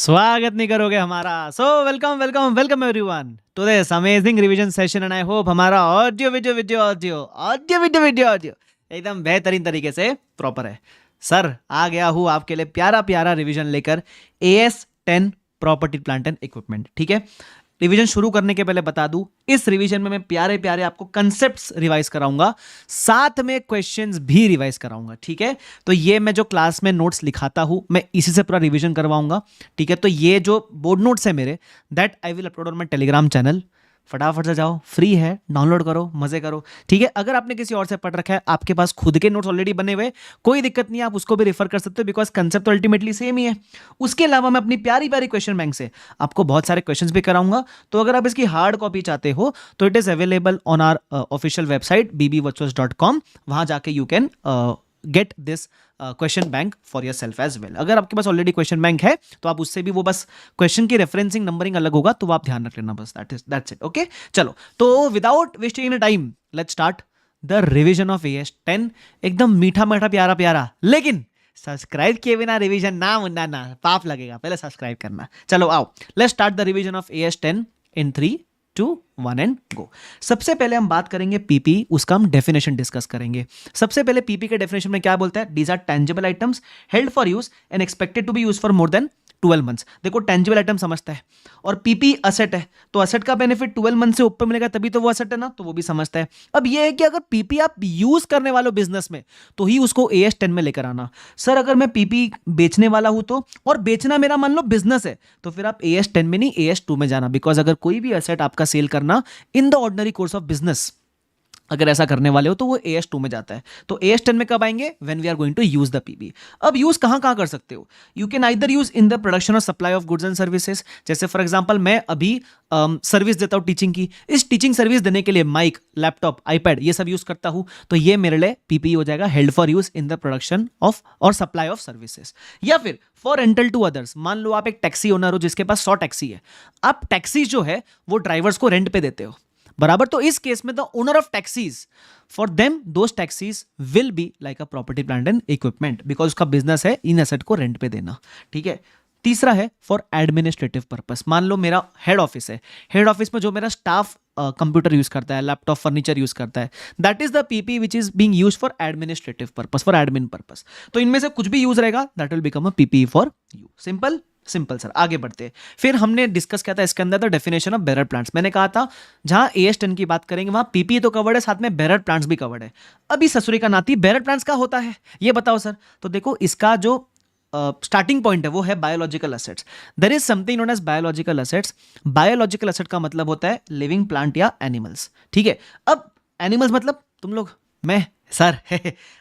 स्वागत नहीं करोगे हमारा। So welcome welcome welcome everyone to this amazing revision session and I hope हमारा ऑडियो वीडियो एकदम बेहतरीन तरीके से प्रॉपर है। सर आ गया हूँ आपके लिए प्यारा प्यारा रिवीजन लेकर AS10 property plant and equipment. ठीक है, रिवीजन शुरू करने के पहले बता दूं, इस रिवीजन में मैं प्यारे प्यारे आपको कंसेप्ट्स रिवाइज कराऊंगा, साथ में क्वेश्चंस भी रिवाइज कराऊंगा। ठीक है, तो ये मैं जो क्लास में नोट्स लिखाता हूं मैं इसी से पूरा रिवीजन करवाऊंगा। ठीक है, तो ये जो बोर्ड नोट्स है मेरे, that I will upload on my Telegram channel. फटाफट से जाओ, फ्री है, डाउनलोड करो, मजे करो। ठीक है, अगर आपने किसी और से पढ़ रखा है, आपके पास खुद के नोट्स ऑलरेडी बने हुए, कोई दिक्कत नहीं है, आप उसको भी रेफर कर सकते हो, बिकॉज कंसेप्ट तो अल्टीमेटली सेम ही है। उसके अलावा मैं अपनी प्यारी प्यारी क्वेश्चन बैंक से आपको बहुत सारे क्वेश्चंस भी कराऊंगा। तो अगर आप इसकी हार्ड कॉपी चाहते हो तो it is available on our official website bbvirtuals.com। वहां जाके you can get this question bank for yourself as well. अगर आपके पास ऑलरेडी क्वेश्चन बैंक है तो आप उससे भी, वो बस क्वेश्चन की रेफरेंसिंग नंबरिंग अलग होगा, तो वो आप ध्यान रख लेना बस। That's it. ओके, चलो, तो without wasting time let's start the revision of AS10। एकदम मीठा मीठा प्यारा प्यारा, लेकिन सब्सक्राइब किए बिना रिवीजन ना मुन्ना ना, पाप लगेगा, पहले सब्सक्राइब करना। चलो आओ, let's start the revision of AS10 in 3, 2, 1 and go. सबसे पहले हम बात करेंगे पीपी, उसका हम डेफिनेशन डिस्कस करेंगे। सबसे पहले पीपी के डेफिनेशन में क्या बोलता है? These are tangible items held for use and expected to be use for more than 12 months. देखो, टेंजिबल आइटम समझता है, और पीपी असेट है, तो असेट का बेनिफिट 12 मंथ से ऊपर मिलेगा तभी तो वो असेट है ना, तो वो भी समझता है। अब ये है कि अगर पीपी आप यूज करने वाले हो बिजनेस में तो ही उसको AS10 में लेकर आना। सर अगर मैं पीपी बेचने वाला हूं तो, और बेचना मेरा मान लो बिजनेस है, तो फिर आप AS10 में नहीं AS2 में जाना, बिकॉज अगर कोई भी असेट आपका सेल करना in the ordinary course of business, अगर ऐसा करने वाले हो तो वो AS2 में जाता है। तो AS10 में कब आएंगे? When we are going to use the PP. अब यूज कहां कहां कर सकते हो? You can either use in the production और supply of goods and services. जैसे फॉर एग्जांपल मैं अभी सर्विस देता हूं टीचिंग की, इस टीचिंग सर्विस देने के लिए माइक, लैपटॉप, आईपैड ये सब यूज करता हूं, तो ये मेरे लिए पीपी हो जाएगा, held for use in the production of और सप्लाई ऑफ सर्विसेज। या फिर फॉर रेंटल टू अदर्स, मान लो आप एक टैक्सी ओनर हो जिसके पास 100 टैक्सी है, आप टैक्सी जो है वो ड्राइवर्स को रेंट पे देते हो, बराबर। तो इस केस में the owner of taxis, for them those taxis will be like a property plant and equipment, because उसका बिजनेस है इन एसेट को रेंट पे देना। ठीक है, तीसरा है फॉर एडमिनिस्ट्रेटिव पर्पस। मान लो मेरा हेड ऑफिस है, हेड ऑफिस में जो मेरा स्टाफ कंप्यूटर यूज करता है, लैपटॉप, फर्नीचर यूज करता है, that is the PP which is being used for administrative purpose, for admin purpose. तो इनमें से कुछ भी यूज रहेगा, that will become a PP for you. Simple simple sir, आगे बढ़ते हैं। फिर हमने डिस्कस किया था इसके अंदर the definition of bearer plants. मैंने कहा था जहां AS10 की बात करेंगे वहां पीपी तो कवर्ड है, साथ में बेरर प्लांट्स भी कवर्ड है। अभी ससुरी का नाती बेरर प्लांट्स का होता है, ये बताओ सर। तो देखो, इसका जो स्टार्टिंग पॉइंट है वो है biological assets. There is something known as biological assets. Biological asset का मतलब होता है लिविंग प्लांट या एनिमल्स। ठीक है, अब एनिमल्स मतलब तुम लोग, मैं, सर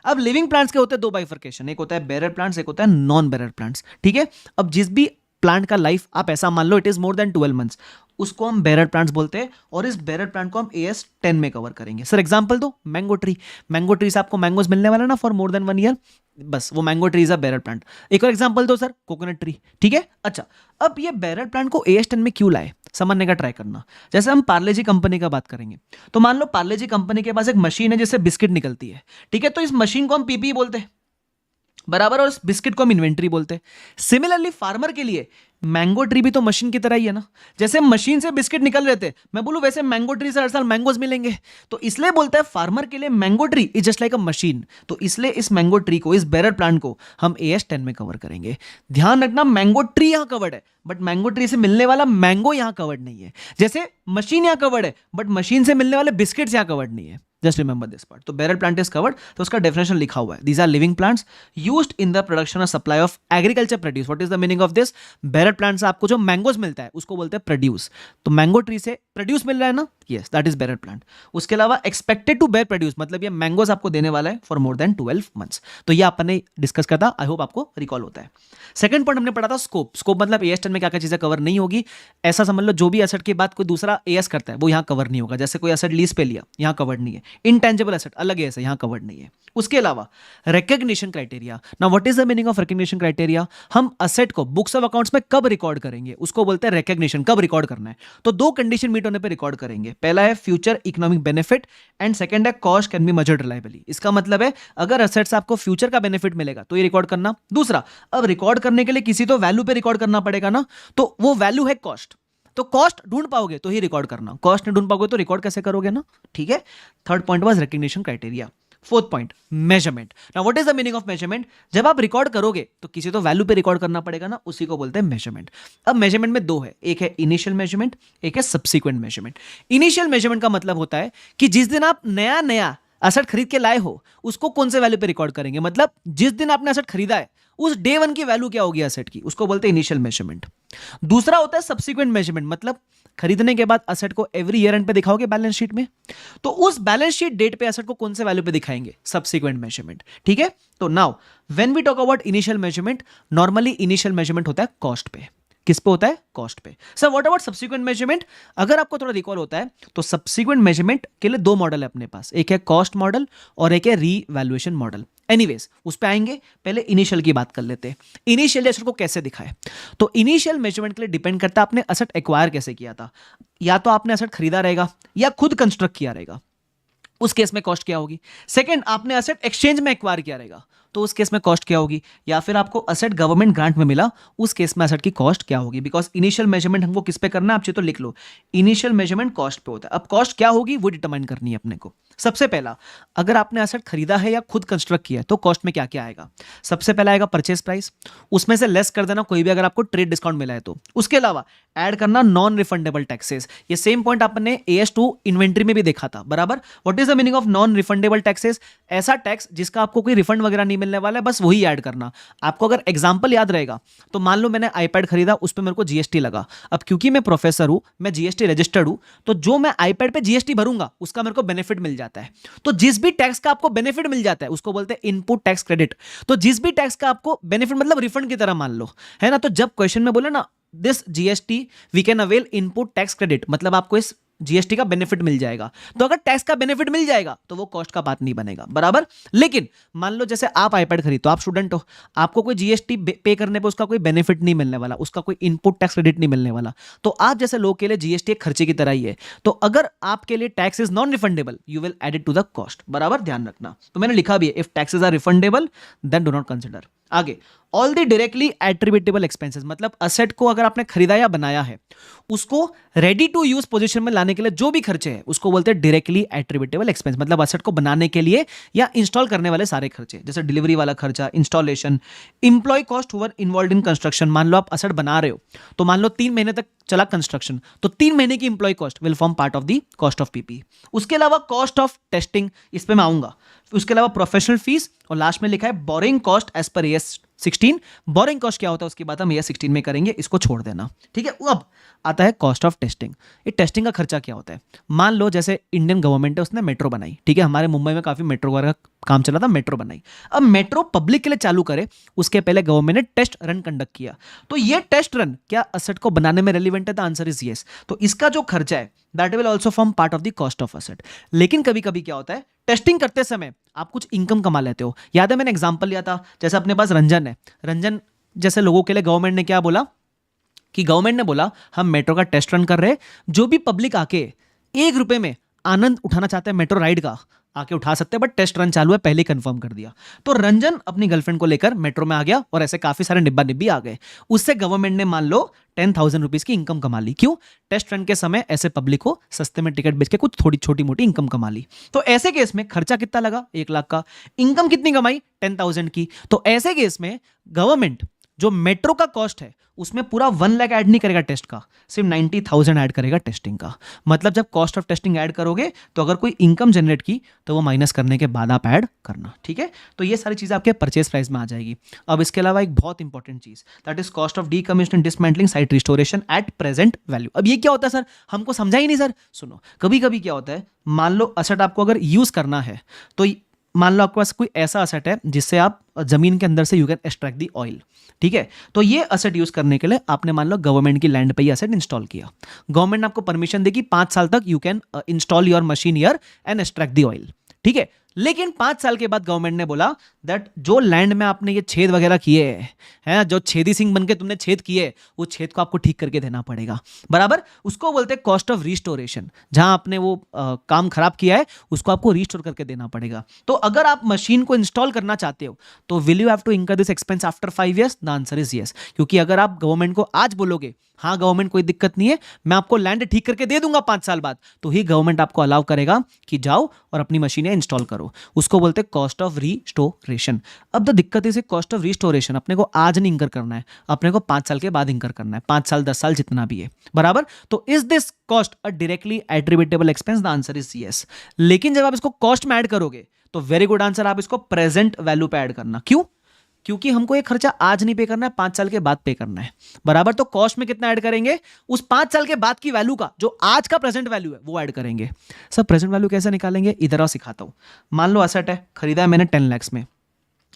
अब लिविंग प्लांट्स के होते हैं दो बाइफर्केशन, एक होता है बेरर प्लांट्स, एक होता है नॉन बेरर प्लांट्स। ठीक है, अब जिस भी प्लांट का लाइफ आप ऐसा मान लो it is more than 12 months, उसको हम बेरर प्लांट्स बोलते हैं, और इस बेरर प्लांट को हम AS10 में कवर करेंगे। सर एग्जांपल दो, मैंगो ट्री। मैंगो ट्री से आपको मैंगोज मिलने वाला ना फॉर मोर देन 1 ईयर, बस वो mango tree is a bearer plant. एक और एग्जांपल दो सर, कोकोनट ट्री। ठीक है, अच्छा, अब ये बेरर प्लांट को AS10 में क्यों लाए, समझने का ट्राई करना। जैसे हम पार्ले जी कंपनी का बात करेंगे, तो मान लो पार्ले जी कंपनी के पास एक मशीन है जिससे बिस्किट निकलती है। ठीक है, तो इस मशीन को हम पीपी बोलते हैं, बराबर, और इस बिस्किट को हम इन्वेंट्री बोलते हैं। सिमिलरली फार्मर के लिए मैंगो ट्री भी तो मशीन की तरह ही है ना। जैसे मशीन से बिस्किट निकल रहे थे, मैं बोलूं वैसे मैंगो ट्री से हर साल मैंगोज मिलेंगे, तो इसलिए बोलता है फार्मर के लिए mango tree is just like a machine. तो इसलिए इस मैंगो ट्री को, इस बेरर प्लांट को हम AS10 में कवर करेंगे। ध्यान रखना, मैंगो ट्री यहां कवर्ड है, बट मैंगो ट्री से मिलने वाला मैंगो यहां कवर्ड नहीं है। जैसे मशीन यहां कवर्ड है, बट मशीन से मिलने वाले बिस्किट्स यहां कवर्ड नहीं है। Just remember this part. तो बेरर प्लांट इज कवर्ड, तो उसका डेफिनेशन लिखा हुआ है, these are living plants used in the production और supply of agriculture produce. What is the meaning of this? Bearer plant से आपको जो मैंगोज मिलता है उसको बोलते हैं प्रोड्यूस। तो मैंगो ट्री से प्रोड्यूस मिल रहा है ना, yes, that is bearer plant. उसके अलावा एक्सपेक्टेड टू बेर प्रोड्यूस, मतलब ये मैंगोज आपको देने वाला है फॉर मोर देन 12 मंथ्स। तो ये आपने डिस्कस किया था, आई होप आपको रिकॉल होता है। सेकंड पॉइंट हमने पढ़ा था स्कोप। स्कोप मतलब AS10 में क्या क्या चीजें कवर नहीं होगी, ऐसा समझ लो जो भी एसेट की बात कोई दूसरा AS करता है वो यहाँ कवर नहीं होगा। जैसे कोई एसेट लीज पे लिया, यहाँ कवर्ड नहीं है। इंटेंजिबल एसेट अलग है, ऐसे यहाँ कवर्ड नहीं है। उसके अलावा recognition criteria. Now what is the meaning of recognition criteria? हम असेट को बुक्स ऑफ अकाउंट्स में कब रिकॉर्ड करेंगे, उसको बोलते हैं रिकग्निशन। कब रिकॉर्ड करना है? तो दो कंडीशन मीट होने पे रिकॉर्ड करेंगे। पहला है future economic benefit and second है cost can be measured reliably. इसका मतलब है अगर असेट से आपको फ्यूचर का बेनिफिट मिलेगा तो ये रिकॉर्ड करना। दूसरा, अब रिकॉर्ड करने के लिए किसी तो वैल्यू पे रिकॉर्ड करना पड़ेगा ना, तो वो वैल्यू है कॉस्ट। तो कॉस्ट ढूंढ पाओगे तो ही रिकॉर्ड करना, कॉस्ट नहीं ढूंढ पाओगे तो रिकॉर्ड कैसे करोगे ना, ठीक है। Third point was recognition criteria. Fourth point measurement. Now what is the meaning of measurement? जब आप रिकॉर्ड करोगे तो किसी तो वैल्यू पे रिकॉर्ड करना पड़ेगा ना, उसी को बोलते हैं मेजरमेंट। अब मेजरमेंट में दो है, एक है इनिशियल मेजरमेंट, एक है सब्सिक्वेंट मेजरमेंट। इनिशियल मेजरमेंट का मतलब होता है कि जिस दिन आप नया नया असेट खरीद के लाए हो उसको कौन से वैल्यू पे रिकॉर्ड करेंगे, मतलब जिस दिन आपने असेट खरीदा है उस डे वन की वैल्यू क्या होगी असेट की, उसको बोलते हैं इनिशियल मेजरमेंट। दूसरा होता है सब्सिक्वेंट मेजरमेंट, मतलब खरीदने के बाद असेट को एवरी ईयर एंड पे दिखाओगे बैलेंस शीट में, तो उस बैलेंस शीट डेट पे असेट को कौन से वैल्यू पे दिखाएंगे, सब्सिक्वेंट मेजरमेंट, ठीक है। तो now when we talk about initial measurement, normally initial measurement होता है कॉस्ट पे। किस पे होता है? कॉस्ट पे। Sir what about subsequent measurement? अगर आपको थोड़ा रिकॉल होता है तो सब्सिक्वेंट मेजरमेंट के लिए दो मॉडल है अपने पास, एक है कॉस्ट मॉडल और एक है रीवैल्यूएशन मॉडल। एनीवेज उस पे आएंगे, पहले इनिशियल की बात कर लेते हैं। इनिशियल असेट को कैसे दिखाए? तो इनिशियल मेजरमेंट के लिए डिपेंड करता है आपने असेट एक्वायर कैसे किया था। या तो आपने असेट खरीदा रहेगा या खुद कंस्ट्रक्ट किया रहेगा, उस केस में कॉस्ट क्या होगी। सेकंड, आपने असेट एक्सचेंज में एक्वायर किया रहेगा तो उस केस में कॉस्ट क्या होगी। या फिर आपको असेट गवर्नमेंट ग्रांट में मिला, उस केस में असेट की कॉस्ट क्या होगी। बिकॉज इनिशियल मेजरमेंट हमको किस पे करना है, आप चाहिए तो लिख लो, इनिशियल मेजरमेंट कॉस्ट पे होता है। अब कॉस्ट क्या होगी वो डिटरमाइन करनी है अपने को। सबसे पहला, अगर आपने असेट खरीदा है या खुद कंस्ट्रक्ट किया है तो कॉस्ट में क्या क्या आएगा। सबसे पहला आएगा परचेस प्राइस, उसमें से लेस कर देना कोई भी अगर आपको ट्रेड डिस्काउंट मिला है तो। उसके अलावा ऐड करना नॉन रिफंडेबल टैक्सेस। ये सेम पॉइंट आपने AS2 इन्वेंट्री में भी देखा था, बराबर। What is the meaning of non refundable taxes? ऐसा टैक्स जिसका आपको कोई रिफंड वगैरह नहीं मिलने वाला है, बस वही ऐड करना। आपको अगर एग्जांपल याद रहेगा तो मान लो मैंने आईपैड खरीदा, उस पर मेरे को GST लगा। अब क्योंकि मैं प्रोफेसर हूं, मैं GST रजिस्टर्ड हूं, तो जो मैं आईपैड पे GST भरूंगा उसका मेरे को बेनिफिट मिल जाता है। तो जिस भी टैक्स का आपको बेनिफिट मिल जाता है उसको बोलते हैं इनपुट टैक्स क्रेडिट। तो जिस भी टैक्स का आपको बेनिफिट मतलब रिफंड की तरह मान लो, है ना। तो जब क्वेश्चन में बोले ना this GST we can avail input tax credit, मतलब आपको इस GST का बेनिफिट मिल जाएगा। तो अगर टैक्स का बेनिफिट मिल जाएगा तो वो कॉस्ट का बात नहीं बनेगा, बराबर। लेकिन मान लो जैसे आप आईपैड खरीदो, आप स्टूडेंट हो, आपको कोई GST पे करने पे उसका कोई बेनिफिट नहीं मिलने वाला, उसका कोई इनपुट टैक्स क्रेडिट नहीं मिलने वाला। तो आप जैसे लोग के लिए GST एक खर्चे की तरह ही है। तो अगर आपके लिए tax is non refundable you will add it to the cost, बराबर, ध्यान रखना। तो मैंने लिखा भी है if taxes are refundable then do not consider. आगे, all the directly attributable expenses, मतलब असेट को अगर आपने खरीदा या बनाया है उसको रेडी टू यूज पोजीशन में लाने के लिए जो भी खर्चे हैं उसको बोलते हैं डायरेक्टली एट्रीब्यूटेबल एक्सपेंस। मतलब असेट को बनाने के लिए या इंस्टॉल करने वाले सारे खर्चे, जैसे डिलीवरी वाला खर्चा, इंस्टॉलेशन, इंप्लॉय कॉस्ट हुआ इन्वॉल्व इन कंस्ट्रक्शन। मान लो आप असेट बना रहे हो तो मान लो 3 महीने तक चला कंस्ट्रक्शन, तो 3 महीने की employee cost will form part of the cost of PP. उसके अलावा कॉस्ट ऑफ टेस्टिंग, इस पे मैं आऊंगा। उसके अलावा प्रोफेशनल फीस, और लास्ट में लिखा है borrowing cost as per AS16। Borrowing cost क्या होता है उसकी बात हम AS16 में करेंगे, इसको छोड़ देना, ठीक है। अब आता है कॉस्ट ऑफ टेस्टिंग। ये टेस्टिंग का खर्चा क्या होता है? मान लो जैसे इंडियन गवर्नमेंट है, उसने मेट्रो बनाई, ठीक है। हमारे मुंबई में काफी मेट्रो वगैरह का काम चला था, मेट्रो बनाई। अब मेट्रो पब्लिक के लिए चालू करे उसके पहले गवर्नमेंट ने टेस्ट रन कंडक्ट किया। तो ये टेस्ट रन क्या असेट को बनाने में रेलिवेंट है? The answer is yes. तो इसका जो खर्चा है that will also form part of the cost of asset. लेकिन कभी कभी क्या होता है, टेस्टिंग करते समय आप कुछ इनकम कमा लेते हो। याद है मैंने एग्जांपल लिया था, जैसे अपने पास रंजन है, रंजन जैसे लोगों के लिए गवर्नमेंट ने क्या बोला कि गवर्नमेंट ने बोला हम मेट्रो का टेस्ट रन कर रहे हैं, जो भी पब्लिक आके 1 रुपए में आनंद उठाना चाहते हैं मेट्रो राइड का आके उठा सकते हैं, बट टेस्ट रन चालू है, पहले कंफर्म कर दिया। तो रंजन अपनी गर्लफ्रेंड को लेकर मेट्रो में आ गया और ऐसे काफी सारे निब्बा निब्बी आ गए। उससे गवर्नमेंट ने मान लो 10,000 रुपीज की इनकम कमा ली। क्यों? टेस्ट रन के समय ऐसे पब्लिक को सस्ते में टिकट बेच के कुछ थोड़ी छोटी मोटी इनकम कमा ली। तो ऐसे केस में खर्चा कितना लगा? 1 लाख का। इनकम कितनी कमाई? 10,000 की। तो ऐसे केस में गवर्नमेंट जो मेट्रो का कॉस्ट है उसमें पूरा 1 लाख ऐड नहीं करेगा टेस्ट का, सिर्फ 90,000 ऐड करेगा टेस्टिंग का। मतलब जब कॉस्ट ऑफ टेस्टिंग ऐड करोगे तो अगर कोई इनकम जनरेट की तो वो माइनस करने के बाद आप ऐड करना, ठीक है। तो ये सारी चीजें आपके परचेज प्राइस में आ जाएगी। अब इसके अलावा एक बहुत इंपॉर्टेंट चीज that is cost of decommissioning dismantling site restoration at present value. अब ये क्या होता है सर? हमको समझा ही नहीं सर। सुनो, कभी कभी क्या होता है, मान लो असेट आपको अगर यूज करना है तो मान लो आपके पास कोई ऐसा असेट है जिससे आप जमीन के अंदर से you can extract the oil, ठीक है। तो ये असेट यूज करने के लिए आपने मान लो गवर्नमेंट की लैंड पे ये असेट इंस्टॉल किया, गवर्नमेंट ने आपको परमिशन देगी 5 साल तक you can install your machine here and extract the oil, ठीक है। लेकिन 5 साल के बाद गवर्नमेंट ने बोला दैट जो लैंड में आपने ये छेद वगैरह किए हैं, जो छेदी सिंह बनके तुमने छेद किए, वो छेद को आपको ठीक करके देना पड़ेगा, बराबर। उसको बोलते हैं कॉस्ट ऑफ रिस्टोरेशन। जहां आपने वो काम खराब किया है उसको आपको रिस्टोर करके देना पड़ेगा। तो अगर आप मशीन को इंस्टॉल करना चाहते हो तो विल यू हैव टू इंकर this expense after 5 years? The answer is yes. क्योंकि अगर आप गवर्नमेंट को आज बोलोगे हाँ गवर्नमेंट कोई दिक्कत नहीं है, मैं आपको लैंड ठीक करके दे दूंगा 5 साल बाद, तो ही गवर्नमेंट आपको अलाउ करेगा कि जाओ और अपनी मशीनें इंस्टॉल करो। उसको बोलते हैं कॉस्ट ऑफ रिस्टोरेशन। अब द दिक्कत इसे कॉस्ट ऑफ रिस्टोरेशन अपने को आज नहीं इंकर करना है, अपने को 5 साल के बाद इंकर करना है, 5 साल 10 साल जितना भी है, बराबर। तो is this cost a directly attributable expense? The answer is yes. लेकिन जब आप इसको कॉस्ट में ऐड करोगे तो वेरी गुड आंसर, आप इसको प्रेजेंट वैल्यू पे ऐड करना। क्यों? क्योंकि हमको ये खर्चा आज नहीं पे करना है, 5 साल के बाद पे करना है, बराबर। तो कॉस्ट में कितना ऐड करेंगे? उस 5 साल के बाद की वैल्यू का जो आज का प्रेजेंट वैल्यू है वो ऐड करेंगे। सर प्रेजेंट वैल्यू कैसे निकालेंगे? इधर आओ सिखाता हूं। मान लो असेट है, खरीदा है मैंने 10 lakhs में,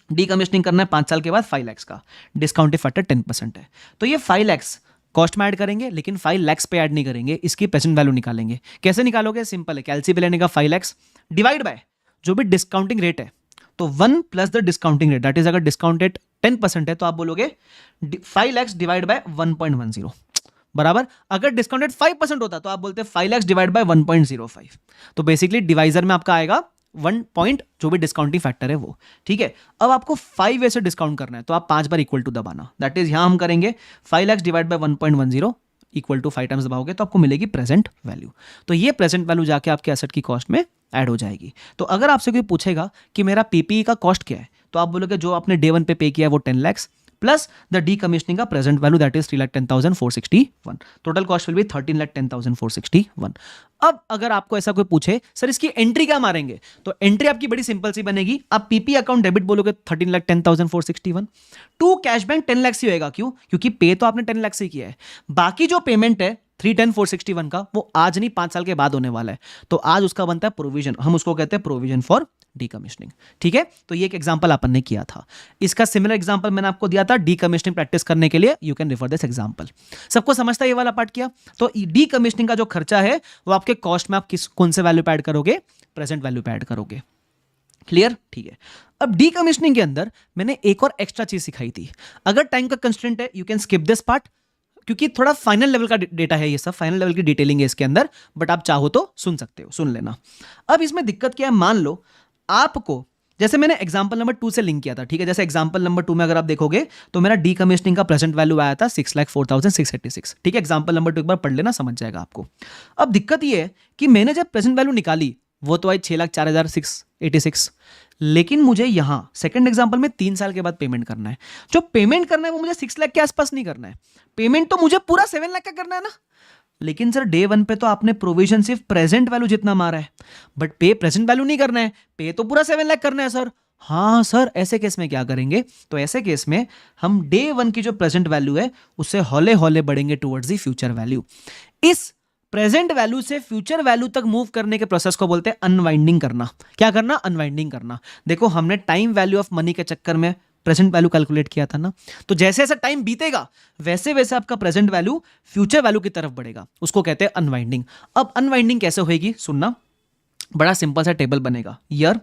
डीकमीशनिंग करना है 5 साल के बाद 5 lakhs का, डिस्काउंटिंग फैक्टर 10% है। तो ये 5 lakhs कॉस्ट में ऐड करेंगे, लेकिन 5 lakhs पे ऐड नहीं करेंगे, इसकी प्रेजेंट वैल्यू निकालेंगे। कैसे निकालोगे? सिंपल है, कैलसी पे लेने का 5 lakhs डिवाइड बाय जो भी डिस्काउंटिंग रेट है, तो 1 plus the discounting rate, that is अगर डिस्काउंट रेट 10% है तो आप बोलोगे 5 lakhs डिवाइड बाय 1.10, बराबर। अगर डिस्काउंट रेट 5% होता तो आप बोलते 5 lakhs डिवाइड बाय 1.05। तो बेसिकली डिवाइजर में आपका आएगा 1 पॉइंट जो भी डिस्काउंटिंग फैक्टर है वो, ठीक है। अब आपको 5 वे से डिस्काउंट करना है तो आप 5 बार इक्वल टू दबाना, दैट इज यहां हम करेंगे 5 lakhs divide by 1.10 equal to 5 times दबाओगे तो आपको मिलेगी प्रेजेंट वैल्यू। तो ये प्रेजेंट वैल्यू जाके आपके एसेट की कॉस्ट में ऐड हो जाएगी। तो अगर आपसे कोई पूछेगा कि मेरा पीपीई का कॉस्ट क्या है, तो आप बोलोगे जो आपने डे 1 पे पे किया है वो 10 lakhs प्लस द डीकमीशनिंग का present value that is 3,10,461। Total cost will be 13,10,461। अब अगर आपको ऐसा कोई पूछे सर इसकी एंट्री क्या मारेंगे, तो एंट्री आपकी बड़ी सिंपल सी बनेगी। आप पीपी अकाउंट डेबिट बोलोगे 13,10,461 टू कैश बैंक 10 lakhs ही होएगा। क्यों? क्योंकि पे तो आपने 10 lakhs ही किया है, बाकी जो पेमेंट है 310,461 का वो आज नहीं 5 साल के बाद होने वाला है। तो आज उसका बनता है प्रोविजन, हम उसको कहते हैं प्रोविजन फॉर डीकमीशनिंग, ठीक है। तो ये एक एग्जांपल अपन ने किया था, इसका सिमिलर एग्जांपल मैंने आपको दिया था डीकमीशनिंग प्रैक्टिस करने के लिए, you can refer this example. सबको समझता है ये वाला पार्ट किया? तो डीकमीशनिंग का जो खर्चा है वो आपके कॉस्ट में आप कौन से वैल्यू पे ऐड करोगे? प्रेजेंट वैल्यू पे ऐड करोगे। क्लियर? ठीक है। अब डीकमीशनिंग के अंदर मैंने एक और एक्स्ट्रा चीज सिखाई थी। अगर टाइम का कंस्ट्रेंट है you can skip this part, क्योंकि थोड़ा फाइनल लेवल का डेटा है, ये सब फाइनल लेवल की डिटेलिंग है इसके अंदर, बट आप चाहो तो सुन सकते हो, सुन लेना। अब इसमें दिक्कत क्या है, मान लो आपको, जैसे मैंने एग्जांपल नंबर 2 से लिंक किया था, ठीक है। जैसे एग्जांपल नंबर 2 में अगर आप देखोगे तो मेरा डीकमीशनिंग का प्रेजेंट वैल्यू आया था 6,04,686, ठीक है। एग्जांपल नंबर 2 एक बार पढ़ लेना, समझ जाएगा आपको। अब दिक्कत ये है कि मैंने जब प्रेजेंट वैल्यू निकाली वो तो आई 6,04,686, लेकिन मुझे यहां सेकंड एग्जांपल में 3 साल के बाद पेमेंट करना है। जो पेमेंट करना है वो मुझे 6 लाख के आसपास नहीं करना है, पेमेंट तो मुझे पूरा 7 लाख का करना है ना। लेकिन सर डे 1 पे तो आपने प्रोविजन सिर्फ प्रेजेंट वैल्यू जितना मारा है, बट पे प्रेजेंट वैल्यू नहीं करना है, पे तो पूरा 7 लाख करना है सर। हाँ सर, ऐसे केस में क्या करेंगे? तो ऐसे केस में हम डे 1 की जो प्रेजेंट वैल्यू है उससे हौले हौले बढ़ेंगे टुवर्ड्स दी फ्यूचर वैल्यू। इस प्रेजेंट वैल्यू से फ्यूचर वैल्यू तक मूव करने के प्रोसेस को बोलते हैं अनवाइंडिंग करना। क्या करना? अनवाइंडिंग करना। देखो हमने टाइम वैल्यू ऑफ मनी के चक्कर में प्रेजेंट वैल्यू कैलकुलेट किया था ना, तो जैसे जैसे टाइम बीतेगा वैसे वैसे आपका प्रेजेंट वैल्यू फ्यूचर वैल्यू की तरफ बढ़ेगा, उसको कहते हैं अनवाइंडिंग। अब अनवाइंडिंग कैसे होगी सुनना, बड़ा सिंपल सा टेबल बनेगा। Year,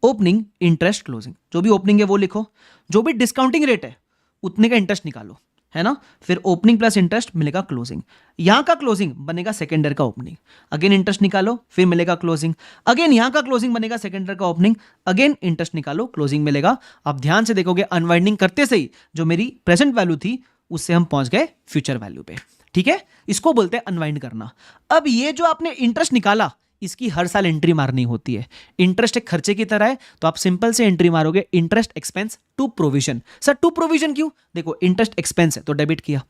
opening, interest, closing. जो भी ओपनिंग है वो लिखो, जो भी डिस्काउंटिंग रेट है उतने का इंटरेस्ट निकालो, है ना। फिर ओपनिंग प्लस इंटरेस्ट मिलेगा क्लोजिंग, यहां का क्लोजिंग बनेगा सेकेंड ईयर का ओपनिंग, अगेन इंटरेस्ट निकालो फिर मिलेगा क्लोजिंग, अगेन यहां का क्लोजिंग बनेगा सेकेंड ईयर का ओपनिंग, अगेन इंटरेस्ट निकालो क्लोजिंग मिलेगा। आप ध्यान से देखोगे अनवाइंडिंग करते से ही जो मेरी प्रेजेंट वैल्यू थी उससे हम पहुंच गए फ्यूचर वैल्यू पे, ठीक है। इसको बोलते हैं अनवाइंड करना। अब ये जो आपने इंटरेस्ट निकाला इसकी हर साल एंट्री मारनी होती है। इंटरेस्ट एक खर्चे की तरह है तो आप सिंपल से एंट्री मारोगे interest expense to provision. Sir to provision क्यों? देखो इंटरेस्ट एक्सपेंस है तो डेबिट किया,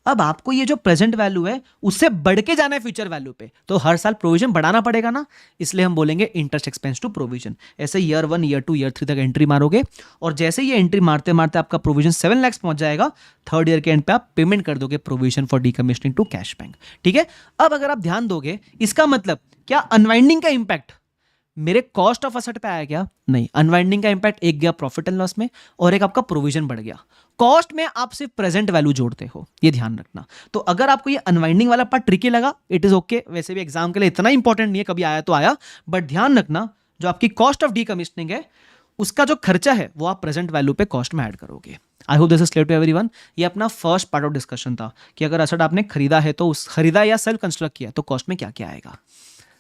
अब आपको ये जो प्रेजेंट वैल्यू है उससे बढ़ के जाना है फ्यूचर वैल्यू पे, तो हर साल प्रोविजन बढ़ाना पड़ेगा ना, इसलिए हम बोलेंगे इंटरेस्ट एक्सपेंस टू प्रोविजन। ऐसे ईयर 1, ईयर 2, ईयर 3 तक एंट्री मारोगे और जैसे ये एंट्री मारते मारते आपका प्रोविजन 7 लाख पहुंच जाएगा, थर्ड ईयर के एंड पे आप पेमेंट कर दोगे provision for decommissioning to cash bank, ठीक है। अब अगर आप ध्यान दोगे इसका मतलब क्या अनवाइंडिंग का इंपैक्ट मेरे कॉस्ट ऑफ असेट पे आया क्या? नहीं। अनवाइंडिंग का इंपैक्ट एक गया प्रॉफिट एंड लॉस में और एक आपका प्रोविजन बढ़ गया। कॉस्ट में आप सिर्फ प्रेजेंट वैल्यू जोड़ते हो, ये ध्यान रखना। तो अगर आपको ये अनवाइंडिंग वाला पार्ट ट्रिकी लगा, इट इज ओके। वैसे भी एग्जाम के लिए इतना इंपॉर्टेंट नहीं है, कभी आया तो आया, बट ध्यान रखना जो आपकी कॉस्ट ऑफ डीकमीशनिंग है उसका जो खर्चा है वो आप प्रेजेंट वैल्यू पे कॉस्ट में ऐड करोगे। I hope this is clear to everyone. ये अपना फर्स्ट पार्ट ऑफ डिस्कशन था कि अगर असेट आपने खरीदा है तो उस खरीदा या सेल्फ कंस्ट्रक्ट किया तो कॉस्ट में क्या क्या आएगा।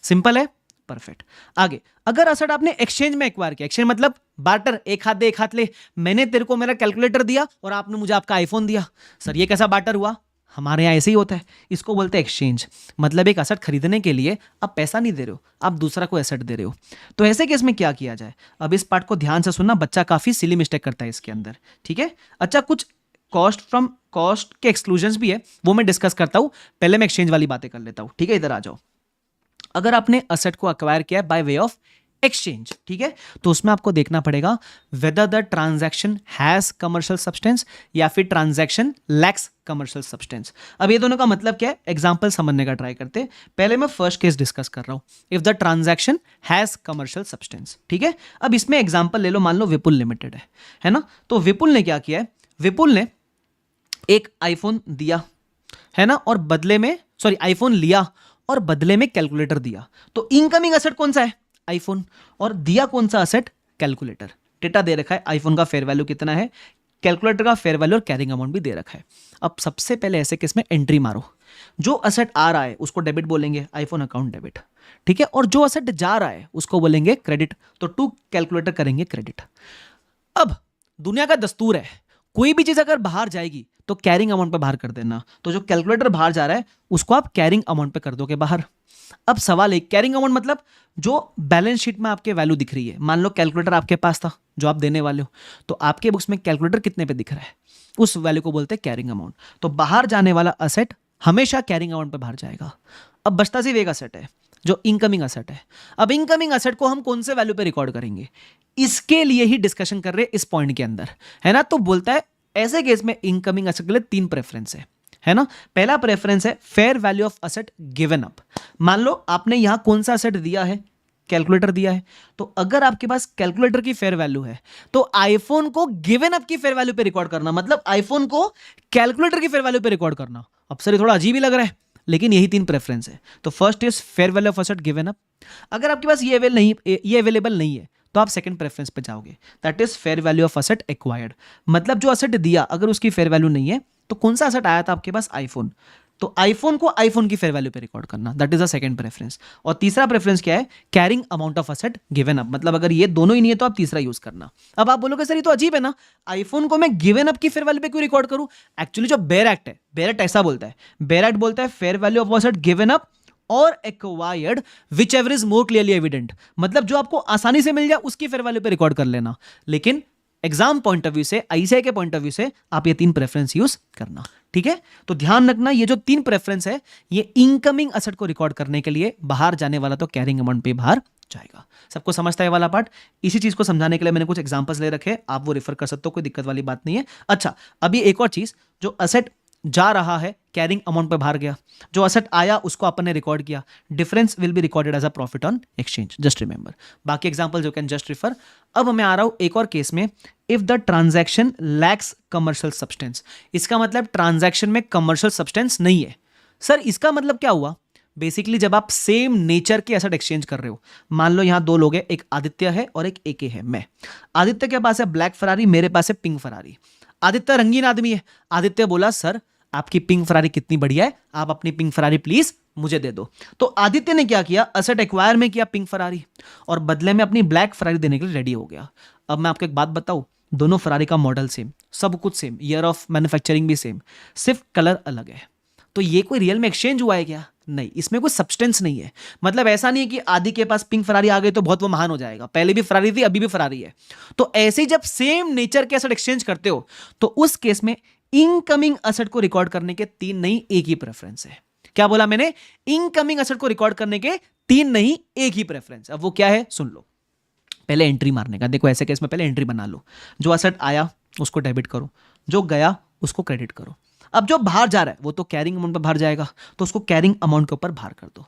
सिंपल है, परफेक्ट। आगे, अगर असेट आपने एक्सचेंज में एक्वायर किया, एक्सचेंज मतलब बार्टर, एक हाथ दे एक हाथ ले, मैंने तेरे को मेरा कैलकुलेटर दिया और आपने मुझे आपका आईफोन दिया। सर ये कैसा बार्टर हुआ? हमारे यहाँ ऐसे ही होता है, इसको बोलते हैं एक्सचेंज। मतलब एक एसेट खरीदने के लिए आप पैसा नहीं दे रहे हो, आप दूसरा को एसेट दे रहे हो। तो ऐसे केस में क्या किया जाए? अब इस पार्ट को ध्यान से सुनना, बच्चा काफी सिली मिस्टेक करता है इसके अंदर, ठीक है। अच्छा, कुछ कॉस्ट के एक्सक्लूजन्स भी है, वो मैं डिस्कस करता हूं। पहले मैं एक्सचेंज वाली बातें कर लेता हूं, ठीक है। इधर आ जाओ। अगर आपने असेट को अक्वायर किया है बाय वे ऑफ एक्सचेंज, ठीक है, तो उसमें आपको देखना पड़ेगा whether the transaction has commercial substance या फिर ट्रांजैक्शन लैक्स कमर्शियल सब्सटेंस। अब ये दोनों का मतलब क्या है, एग्जांपल समझने का ट्राई करते हैं। पहले मैं फर्स्ट केस डिस्कस कर रहा हूं, if the transaction has commercial substance, ठीक है। अब इसमें एग्जांपल ले लो, मान लो विपुल लिमिटेड है ना। तो विपुल ने क्या किया है, विपुल ने एक आईफोन दिया है ना, और बदले में आईफोन लिया और बदले में कैलकुलेटर दिया। तो इनकमिंग असेट कौन सा है? आईफोन। और दिया कौन सा असेट? कैलकुलेटर। डेटा दे रखा है, आईफोन का फेयर वैल्यू कितना है, कैलकुलेटर का फेयर वैल्यू और कैरिंग अमाउंट भी दे रखा है। अब सबसे पहले ऐसे केस में एंट्री मारो, जो असेट आ रहा है उसको डेबिट बोलेंगे, आईफोन अकाउंट डेबिट, ठीक है। और जो असेट जा रहा है उसको बोलेंगे क्रेडिट, तो टू कैलकुलेटर करेंगे क्रेडिट। अब दुनिया का दस्तूर है, कोई भी चीज अगर बाहर जाएगी तो कैरिंग अमाउंट पे बाहर कर देना। तो जो कैलकुलेटर बाहर जा रहा है उसको आप कैरिंग अमाउंट पे कर दोगे बाहर। अब सवाल है, कैरिंग अमाउंट मतलब जो बैलेंस शीट में आपके वैल्यू दिख रही है। मान लो कैलकुलेटर आपके पास था जो आप देने वाले हो, तो आपके बुक्स में कैलकुलेटर कितने पे दिख रहा है, उस वैल्यू को बोलते हैं कैरिंग अमाउंट। तो बाहर जाने वाला असेट हमेशा कैरिंग अमाउंट पे बाहर जाएगा। अब बचता सिर्फ एक असेट है जो इनकमिंग असेट है। अब इनकमिंग असेट को हम कौन से वैल्यू पे रिकॉर्ड करेंगे, इसके लिए ही डिस्कशन कर रहे हैं इस पॉइंट के अंदर, है ना। तो बोलता है ऐसे केस में इनकमिंग असेट के लिए 3 प्रेफरेंस है ना। पहला प्रेफरेंस है fair value of asset given up. मान लो आपने यहां कौन सा असेट दिया है, कैलकुलेटर दिया है। तो अगर आपके पास कैलकुलेटर की फेयर वैल्यू है तो आईफोन को गिवन अप की फेयर वैल्यू पे रिकॉर्ड करना, मतलब आईफोन को कैलकुलेटर की फेयर वैल्यू पे रिकॉर्ड करना। अब सर ये थोड़ा अजीब ही लग रहा है, लेकिन यही 3 प्रेफरेंस है। तो first is fair value of asset given up. अगर आपके पास ये अवेलेबल नहीं है तो आप सेकंड प्रेफरेंस पे जाओगे, that is fair value of asset acquired. मतलब जो असेट दिया अगर उसकी फेयर वैल्यू नहीं है, तो कौन सा असेट आया था आपके पास, आईफोन, तो आईफोन को आईफोन की फेयर वैल्यू पे रिकॉर्ड करना, that is the second preference. और तीसरा प्रेफरेंस क्या है, carrying amount of asset given up. मतलब अगर ये दोनों ही नहीं है तो आप तीसरा यूज करना। अब आप बोलोगे सर ये तो अजीब है ना, आईफोन को मैं गिवन अप की फेयर वैल्यू पे क्यों रिकॉर्ड करूं। एक्चुअली जो बेयर एक्ट है, बेयर एक्ट ऐसा बोलता है, बेयर एक्ट बोलता है fair value of asset given up और acquired whichever is more clearly evident. मतलब जो आपको आसानी से मिल जाए उसकी फेयर वैल्यू पे रिकॉर्ड कर लेना। लेकिन एग्जाम पॉइंट ऑफ व्यू से, आईसीआई के पॉइंट ऑफ व्यू से आप ये 3 प्रेफरेंस यूज करना, ठीक है। तो ध्यान रखना ये जो 3 प्रेफरेंस है ये इनकमिंग असेट को रिकॉर्ड करने के लिए, बाहर जाने वाला तो कैरिंग अमाउंट पे बाहर जाएगा। सबको समझता है वाला पार्ट। इसी चीज को समझाने के लिए मैंने कुछ एग्जांपल्स ले रखे, आप वो रेफर कर सकते हो, कोई दिक्कत वाली बात नहीं है। अच्छा, अभी एक और चीज, जो असेट जा रहा है कैरिंग अमाउंट पे बाहर गया, जो असेट आया उसको अपन ने रिकॉर्ड किया, difference will be recorded as a profit on exchange, just remember. बाकी example you can just refer. अब मैं आ रहा हूं एक और केस में, if the transaction lacks commercial substance. इसका मतलब ट्रांजैक्शन में कमर्शियल सब्सटेंस नहीं है। सर इसका मतलब क्या हुआ, बेसिकली जब आप सेम नेचर के एसेट एक्सचेंज कर रहे हो, मान लो यहां 2 लोग हैं, एक आदित्य है और एक एके है। मैं, आदित्य के पास है ब्लैक फरारी, मेरे पास है पिंक फरारी। आदित्य रंगीन आदमी है, आदित्य बोला सर आपकी पिंक फरारी कितनी बढ़िया है, आप अपनी पिंक फरारी प्लीज मुझे दे दो। तो आदित्य ने क्या किया, असेट एक्वायर में किया पिंक फरारी और बदले में अपनी ब्लैक फरारी देने के लिए रेडी हो गया। अब मैं आपको एक बात बताऊं, दोनों फरारी का मॉडल सेम, सब कुछ सेम, ईयर ऑफ मैन्युफैक्चरिंग भी सेम, सिर्फ कलर अलग है। तो ये कोई रियल में एक्सचेंज हुआ है क्या? नहीं, इसमें कोई सब्सटेंस नहीं है। मतलब ऐसा नहीं है कि आदि के पास पिंक फरारी आ गई तो बहुत वो महान हो जाएगा, पहले भी फरारी थी अभी भी फरारी है। तो ऐसे ही जब सेम नेचर के एसेट एक्सचेंज करते हो तो उस केस में इनकमिंग असेट को रिकॉर्ड करने के 3 नहीं एक ही प्रेफरेंस है। क्या बोला मैंने, इनकमिंग असेट को रिकॉर्ड करने के 3 नहीं एक ही प्रेफरेंस। अब वो क्या है सुन लो। पहले एंट्री मारने का, देखो ऐसे केस में पहले एंट्री बना लो, जो असेट आया उसको डेबिट करो, जो गया उसको क्रेडिट करो। अब जो बाहर जा रहा है वो तो कैरिंग अमाउंट पर बाहर जाएगा, तो उसको कैरिंग अमाउंट के ऊपर बाहर कर दो।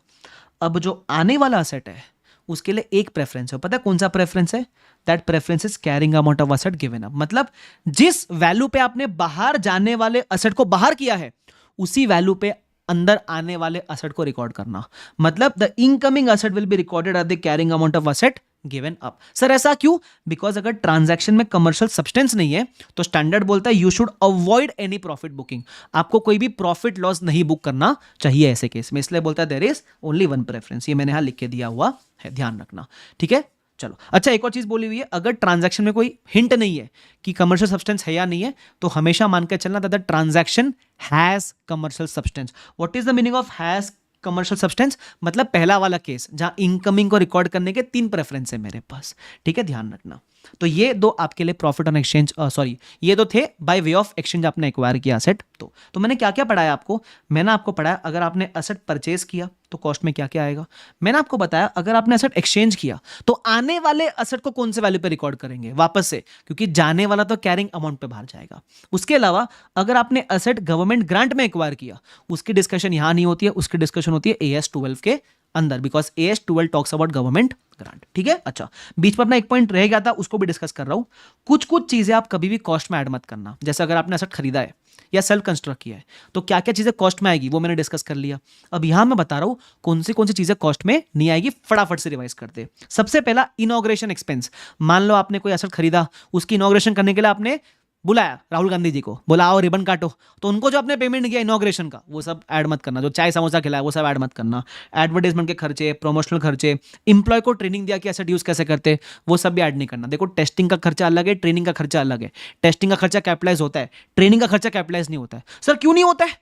अब जो आने वाला असेट है उसके लिए एक प्रेफरेंस है, पता है कौन सा प्रेफरेंस है? That preference is carrying amount of asset given up. मतलब जिस वैल्यू पे आपने बाहर जाने वाले असेट को बाहर किया है, उसी वैल्यू पे अंदर आने वाले असेट को रिकॉर्ड करना। मतलब the incoming asset will be recorded at the carrying amount of asset given up. Sir ऐसा क्यों? बिकॉज अगर ट्रांजैक्शन में कमर्शियल सब्सटेंस नहीं है तो स्टैंडर्ड बोलता है you should avoid any profit booking. आपको कोई भी प्रॉफिट लॉस नहीं बुक करना चाहिए ऐसे केस में, इसलिए बोलता है there is only one preference. ये मैंने यहां लिख के दिया हुआ है, ध्यान रखना, ठीक है। चलो अच्छा, एक और चीज बोली हुई है, अगर ट्रांजैक्शन में कोई हिंट नहीं है कि कमर्शियल सब्सटेंस है या नहीं है, तो हमेशा मान के चलना that the transaction has commercial substance. What is the meaning of has commercial substance? मतलब पहला वाला केस जहां इनकमिंग को रिकॉर्ड करने के 3 प्रेफरेंस है मेरे पास, ठीक है, ध्यान रखना। तो ये दो आपके लिए प्रॉफिट ऑन एक्सचेंज, सॉरी ये दो थे बाय वे ऑफ एक्सचेंज आपने एक्वायर किया असेट। तो मैंने क्या क्या पढ़ाया आपको? मैंने आपको पढ़ाया अगर आपने असेट परचेज किया तो कॉस्ट में क्या क्या आएगा। मैंने आपको बताया अगर आपने असेट एक्सचेंज किया तो आने वाले असेट को कौन से वैल्यू पे रिकॉर्ड करेंगे वापस से, क्योंकि जाने वाला तो कैरिंग अमाउंट पे बाहर जाएगा। उसके अलावा अगर आपने असेट गवर्नमेंट ग्रांट में एक्वायर किया, उसकी डिस्कशन यहां नहीं होती है, उसकी डिस्कशन होती है AS 12 के अंदर, because AS 12 talks about government grant, ठीक है। अच्छा, बीच में अपना एक पॉइंट रह गया था, उसको भी डिस्कस कर रहा हूं। कुछ चीजें आप कभी भी कॉस्ट में ऐड मत करना। जैसे अगर आपने असेट खरीदा है या सेल्फ कंस्ट्रक्ट किया है तो क्या क्या चीजें कॉस्ट में आएगी वो मैंने डिस्कस कर लिया। अब यहां मैं बता रहा हूं कौन सी चीजें कॉस्ट में नहीं आएगी, फटाफट से रिवाइज करते। सबसे पहला इनॉग्रेशन एक्सपेंस। मान लो आपने कोई असेट खरीदा, उसकी इनॉग्रेशन करने के लिए आपने बुलाया राहुल गांधी जी को, बोला आओ रिबन काटो, तो उनको जो आपने पेमेंट किया इनॉग्रेशन का वो सब ऐड मत करना। जो चाय समोसा खिलाया वो सब ऐड मत करना। एडवर्टाइजमेंट के खर्चे, प्रमोशनल खर्चे, इंप्लॉय को ट्रेनिंग दिया कि एसेट यूज कैसे करते, वो सब भी ऐड नहीं करना। देखो टेस्टिंग का खर्चा अलग है, ट्रेनिंग का खर्चा अलग है। टेस्टिंग का खर्चा कैपिटलाइज होता है, ट्रेनिंग का खर्चा कैपिटलाइज नहीं होता है। सर क्यों नहीं होता है?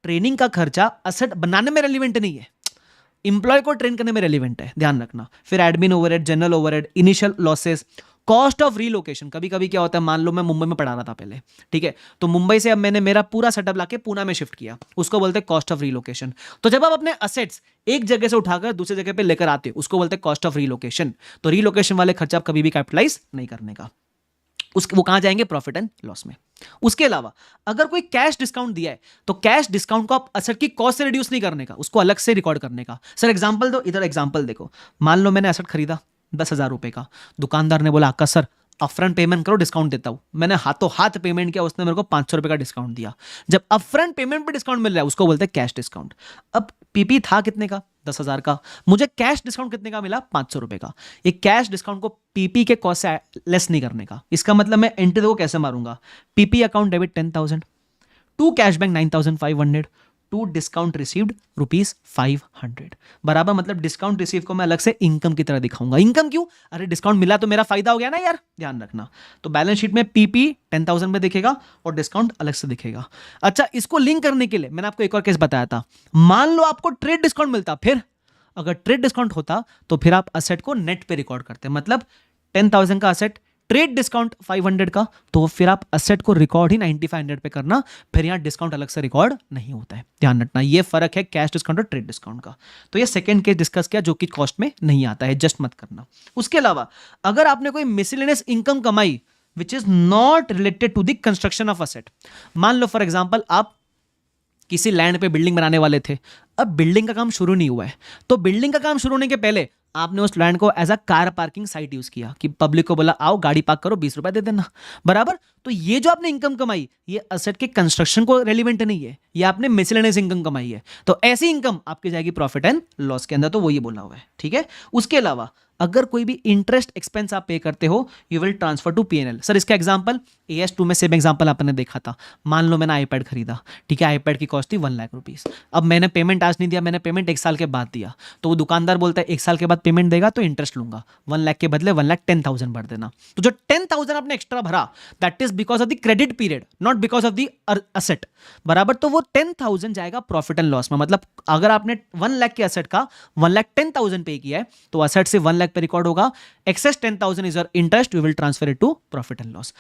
ट्रेनिंग का खर्चा असेट बनाने में रेलिवेंट नहीं है, इंप्लॉय को ट्रेन करने में रेलिवेंट है, ध्यान रखना। फिर admin overhead, general overhead, initial losses, cost of relocation. कभी कभी क्या होता है, मान लो मैं मुंबई में पढ़ा रहा था पहले, ठीक है, तो मुंबई से अब मैंने मेरा पूरा सेटअप लाके पूना में शिफ्ट किया, उसको बोलते हैं कॉस्ट ऑफ रीलोकेशन। तो जब आप अपने असेट्स एक जगह से उठाकर दूसरी जगह पे लेकर आते हो उसको बोलते हैं कॉस्ट ऑफ रीलोकेशन। तो रीलोकेशन वाले खर्चे आप कभी भी कैपिटलाइज नहीं करने का, उसके वो कहां जाएंगे? प्रॉफिट एंड लॉस में। उसके अलावा अगर कोई कैश डिस्काउंट दिया है तो कैश डिस्काउंट को आप असेट की कॉस्ट से रिड्यूस नहीं करने का, उसको अलग से रिकॉर्ड करने का। सर एग्जांपल दो, इधर एग्जांपल देखो। मान लो मैंने असेट खरीदा 10,000 रुपए का, दुकानदार ने बोला आका सर अपफ्रंट पेमेंट करो, डिस्काउंट देता हूं। मैंने हाथों हाथ पेमेंट किया, उसने मेरे को 500 रुपए का डिस्काउंट दिया। जब अपफ्रंट पेमेंट पे डिस्काउंट मिल रहा है उसको बोलते हैं कैश डिस्काउंट। अब पीपी था कितने का? 10,000 का, मुझे कैश डिस्काउंट कितने का मिला? 500 रुपए का। ये कैश डिस्काउंट को पीपी के कॉस्ट से लेस नहीं करने का। इसका मतलब मैं एंट्री को कैसे मारूंगा? PP account debit 10,000, to cash bank 9,500, to discount received ₹500 बराबर। मतलब डिस्काउंट रिसीव को मैं अलग से इनकम की तरह दिखाऊंगा। इनकम क्यों? अरे डिस्काउंट मिला तो मेरा फायदा हो गया ना यार, ध्यान रखना। तो बैलेंस शीट में पीपी 10,000 में दिखेगा और डिस्काउंट अलग से दिखेगा। अच्छा, इसको लिंक करने के लिए मैंने आपको एक और केस बताया था। मान लो आपको ट्रेड डिस्काउंट मिलता, फिर अगर ट्रेड डिस्काउंट होता तो फिर आप असेट को नेट पे रिकॉर्ड करते। मतलब 10,000 का असेट, ट्रेड डिस्काउंट 500 का, तो फिर आप असेट को रिकॉर्ड ही 9500 पे करना, फिर यहां डिस्काउंट अलग से रिकॉर्ड नहीं होता है, ध्यान रखना। ये फर्क है कैश डिस्काउंट और ट्रेड डिस्काउंट का। तो ये सेकंड केस डिस्कस किया जो कि कॉस्ट में नहीं आता है, जस्ट मत करना। उसके अलावा अगर आपने कोई मिसलेनियस इनकम कमाई which is not related to the construction of asset, मान लो फॉर एग्जांपल आप किसी लैंड पे बिल्डिंग बनाने वाले थे, अब बिल्डिंग का काम शुरू नहीं हुआ है, तो बिल्डिंग का काम शुरू होने के पहले आपने उस लैंड को as a car parking site use किया कि पब्लिक को बोला आओ गाड़ी पार्क करो, 20 रुपए दे देना, बराबर। तो ये जो आपने इनकम कमाई ये असेट के कंस्ट्रक्शन को रेलिवेंट नहीं है, ये आपने मिसलेनियस इनकम कमाई है। तो ऐसी इनकम आपकी जाएगी प्रॉफिट एंड लॉस के अंदर, तो वो ये बोला हुआ है, ठीक है। उसके अलावा अगर कोई भी इंटरेस्ट एक्सपेंस आप पे करते हो you will transfer to PNL. Sir इसका एग्जांपल AS 2 में सेम एग्जांपल आपने देखा था। मान लो मैंने आईपैड खरीदा, ठीक है, आईपैड की कॉस्ट थी 1 लाख रुपीस। अब मैंने पेमेंट आज नहीं दिया, मैंने पेमेंट 1 साल के बाद दिया, तो वो दुकानदार बोलता है 1 साल के बाद पेमेंट देगा तो इंटरेस्ट लूंगा, 1 लाख के बदले 1,10,000 भर देना। तो जो 10,000 आपने एक्स्ट्रा भरा that is because of the credit period, not because of the asset, बराबर। तो वो 10,000 जाएगा प्रॉफिट एंड लॉस में। मतलब अगर आपने 1 लाख के असेट का 1,10,000 पे किया है तो असेट से 1 लाख पे रिकॉर्ड होगा, excess 10,000 is your interest, you will transfer it to profit and loss.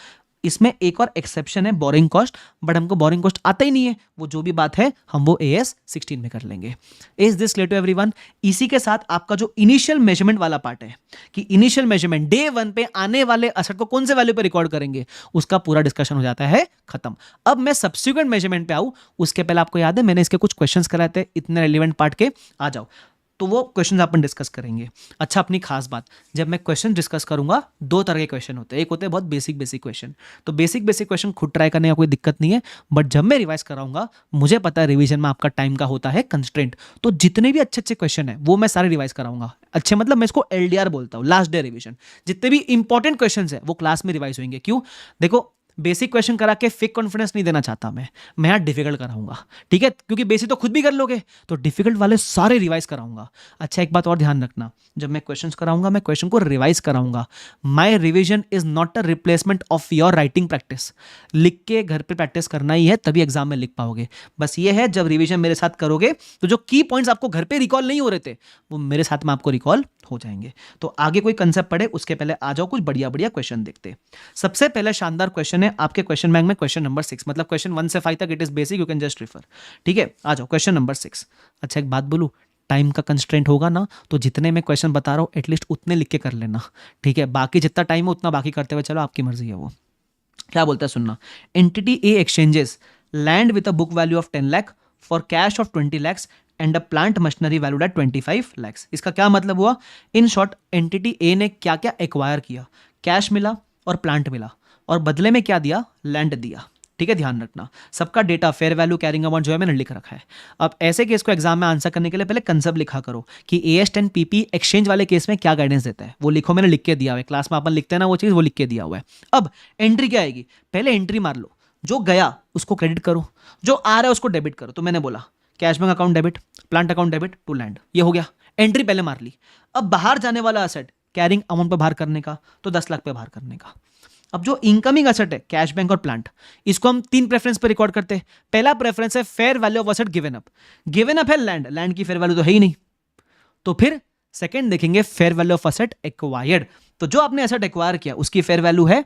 इसमें एक और एक्सेप्शन है बोरिंग कॉस्ट, बट हमको बोरिंग कॉस्ट आता ही नहीं है, वो जो भी बात है हम वो AS 16 में कर लेंगे। Is this clear to everyone? इसी के साथ आपका जो इनिशियल मेजरमेंट वाला पार्ट है कि इनिशियल मेजरमेंट डे 1 पे आने वाले असेट को कौन से वैल्यू पे रिकॉर्ड करेंगे, उसका पूरा डिस्कशन हो जाता है खत्म। अब मैं सब्सिक्वेंट मेजरमेंट पे आऊं, उसके पहले आपको याद है मैंने इसके कुछ क्वेश्चंस कराए थे, इतने रेलिवेंट पार्ट के, आ जाओ। तो वो क्वेश्चन अपन डिस्कस करेंगे। अच्छा, अपनी खास बात, जब मैं क्वेश्चन डिस्कस करूंगा 2 तरह के क्वेश्चन होते हैं। एक होते हैं बहुत बेसिक क्वेश्चन, तो बेसिक क्वेश्चन खुद ट्राई करने का कोई दिक्कत नहीं है, बट जब मैं रिवाइज कराऊंगा, मुझे पता है रिवीजन में आपका टाइम का होता है कंस्ट्रेंट, तो जितने भी अच्छे क्वेश्चन है वो मैं सारे रिवाइज कराऊंगा। अच्छे मतलब मैं इसको LDR बोलता हूँ, लास्ट डे रिवीजन। जितने भी इंपॉर्टेंट क्वेश्चन है वो क्लास में रिवाइज होंगे। क्यों? देखो, बेसिक क्वेश्चन करा के फेक कॉन्फिडेंस नहीं देना चाहता मैं यहाँ डिफिकल्ट कराऊंगा, ठीक है? क्योंकि बेसिक तो खुद भी कर लोगे, तो डिफिकल्ट वाले सारे रिवाइज कराऊंगा। अच्छा, एक बात और ध्यान रखना, जब मैं क्वेश्चंस कराऊंगा, मैं क्वेश्चन को रिवाइज कराऊंगा। My revision is not a replacement of your writing practice. लिख के घर पे प्रैक्टिस करना ही है, तभी एग्जाम में लिख पाओगे। बस ये है, जब रिवीजन मेरे साथ करोगे तो जो की पॉइंट्स आपको घर पे रिकॉल नहीं हो रहे थे, वो मेरे साथ में आपको रिकॉल हो जाएंगे। तो आगे कोई कंसेप्ट पढ़े उसके पहले आ जाओ, कुछ बढ़िया क्वेश्चन देखते। सबसे पहले शानदार क्वेश्चन है आपके क्वेश्चन बैंक में, क्वेश्चन नंबर 6, मतलब क्वेश्चन 1 से 5 तक it is basic, you can just refer, ठीक है? आ जाओ क्वेश्चन नंबर 6। अच्छा, एक बात बोलूं, टाइम का कंस्ट्रेंट होगा ना, तो जितने मैं क्वेश्चन बता रहा हूं एटलीस्ट उतने लिख के कर लेना, ठीक है? बाकी जितना टाइम हो उतना बाकी करते हुए चलो, आपकी मर्जी है। वो क्या बोलता है सुनना, entity A exchanges land with a book value of 10 lakh for cash of 20 lakhs and a plant machinery valued at 25 lakhs। इसका क्या मतलब हुआ? इन शॉर्ट, एंटिटी ए ने क्या क्या एक्वायर किया, कैश मिला और प्लांट मिला, और बदले में क्या दिया? लैंड दिया, ठीक है? ध्यान रखना, सबका data, fair value, carrying amount जो है मैंने लिख रखा है। अब ऐसे केस को एग्जाम में आंसर करने के लिए पहले कंसेप्ट लिखा करो कि AS10 PP एक्सचेंज वाले केस में क्या गाइडेंस देता है, वो लिखो। मैंने लिख के दिया हुआ है, क्लास में अपन लिखते हैं ना वो चीज़, वो लिख के दिया हुआ है। अब एंट्री क्या आएगी? पहले एंट्री मार लो, जो गया उसको क्रेडिट करो, जो आ रहा है उसको डेबिट करो। तो मैंने बोला cash bank account debit, plant account debit to land, ये हो गया, एंट्री पहले मार ली। अब बाहर जाने वाला असेट, कैरिंग अमाउंट पे बाहर करने का, तो 10 लाख पे बाहर करने का। अब जो इनकमिंग असेट है, कैश बैंक और प्लांट, इसको हम 3 प्रेफरेंस पे रिकॉर्ड करते हैं। पहला प्रेफरेंस है fair value of asset given up. Given up है लैंड, लैंड की फेयर वैल्यू तो है ही नहीं, तो फिर सेकंड देखेंगे fair value of asset acquired. तो जो आपने असेट एक्वायर किया उसकी फेयर वैल्यू है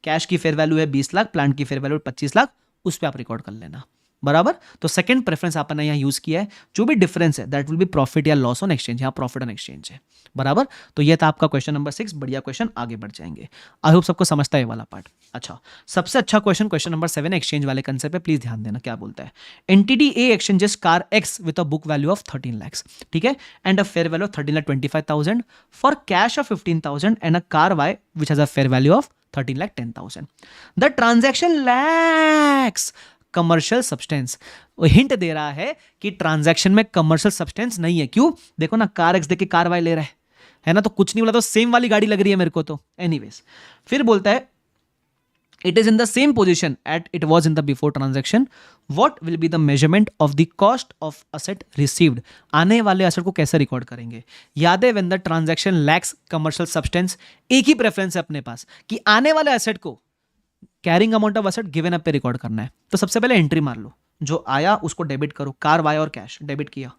कैश की फेयर वैल्यू है 20 लाख, प्लांट की फेयर वैल्यू 25 लाख, उस पर आप रिकॉर्ड कर लेना, बराबर? तो सेकंड प्रेफरेंस आपने यहां यूज किया है। जो भी डिफरेंस है दैट विल बी प्रॉफिट या लॉस ऑन एक्सचेंज, यहां प्रॉफिट ऑन एक्सचेंज है, बराबर? तो ये था आपका क्वेश्चन नंबर 6। बढ़िया क्वेश्चन, आगे बढ़ जाएंगे। आई होप सबको समझता है ये वाला पार्ट। अच्छा, सबसे अच्छा क्वेश्चन, क्वेश्चन नंबर 7 एक्सचेंज वाले कंसेप्ट पे प्लीज ध्यान देना। क्या बोलता है? Entity A exchanges car X with a book value of 13 lakhs, ठीक है, and a fair value of 13,25,000 for cash of 15,000 and a car Y which has a fair value of 13,10,000। The transaction lacks commercial substance. Hint दे रहा है कि transaction में commercial substance नहीं है। क्यों? देखो ना, कार एक्स देके कार वाई ले रहा है ना, तो कुछ नहीं बोला, तो सेम वाली गाड़ी लग रही है मेरे को तो। एनीवेज, फिर बोलता है it is in the same position at it was in the before transaction, what will be the measurement of the cost of asset received. आने वाले असेट को कैसे रिकॉर्ड करेंगे? याद है, when the transaction lacks commercial substance, एक ही preference है अपने पास कि आने वाले असेट को carrying amount of asset given up पे रिकॉर्ड करना है। तो सबसे पहले एंट्री मार लो, जो आया उसको डेबिट करो, कार वाई और कैश डेबिट किया,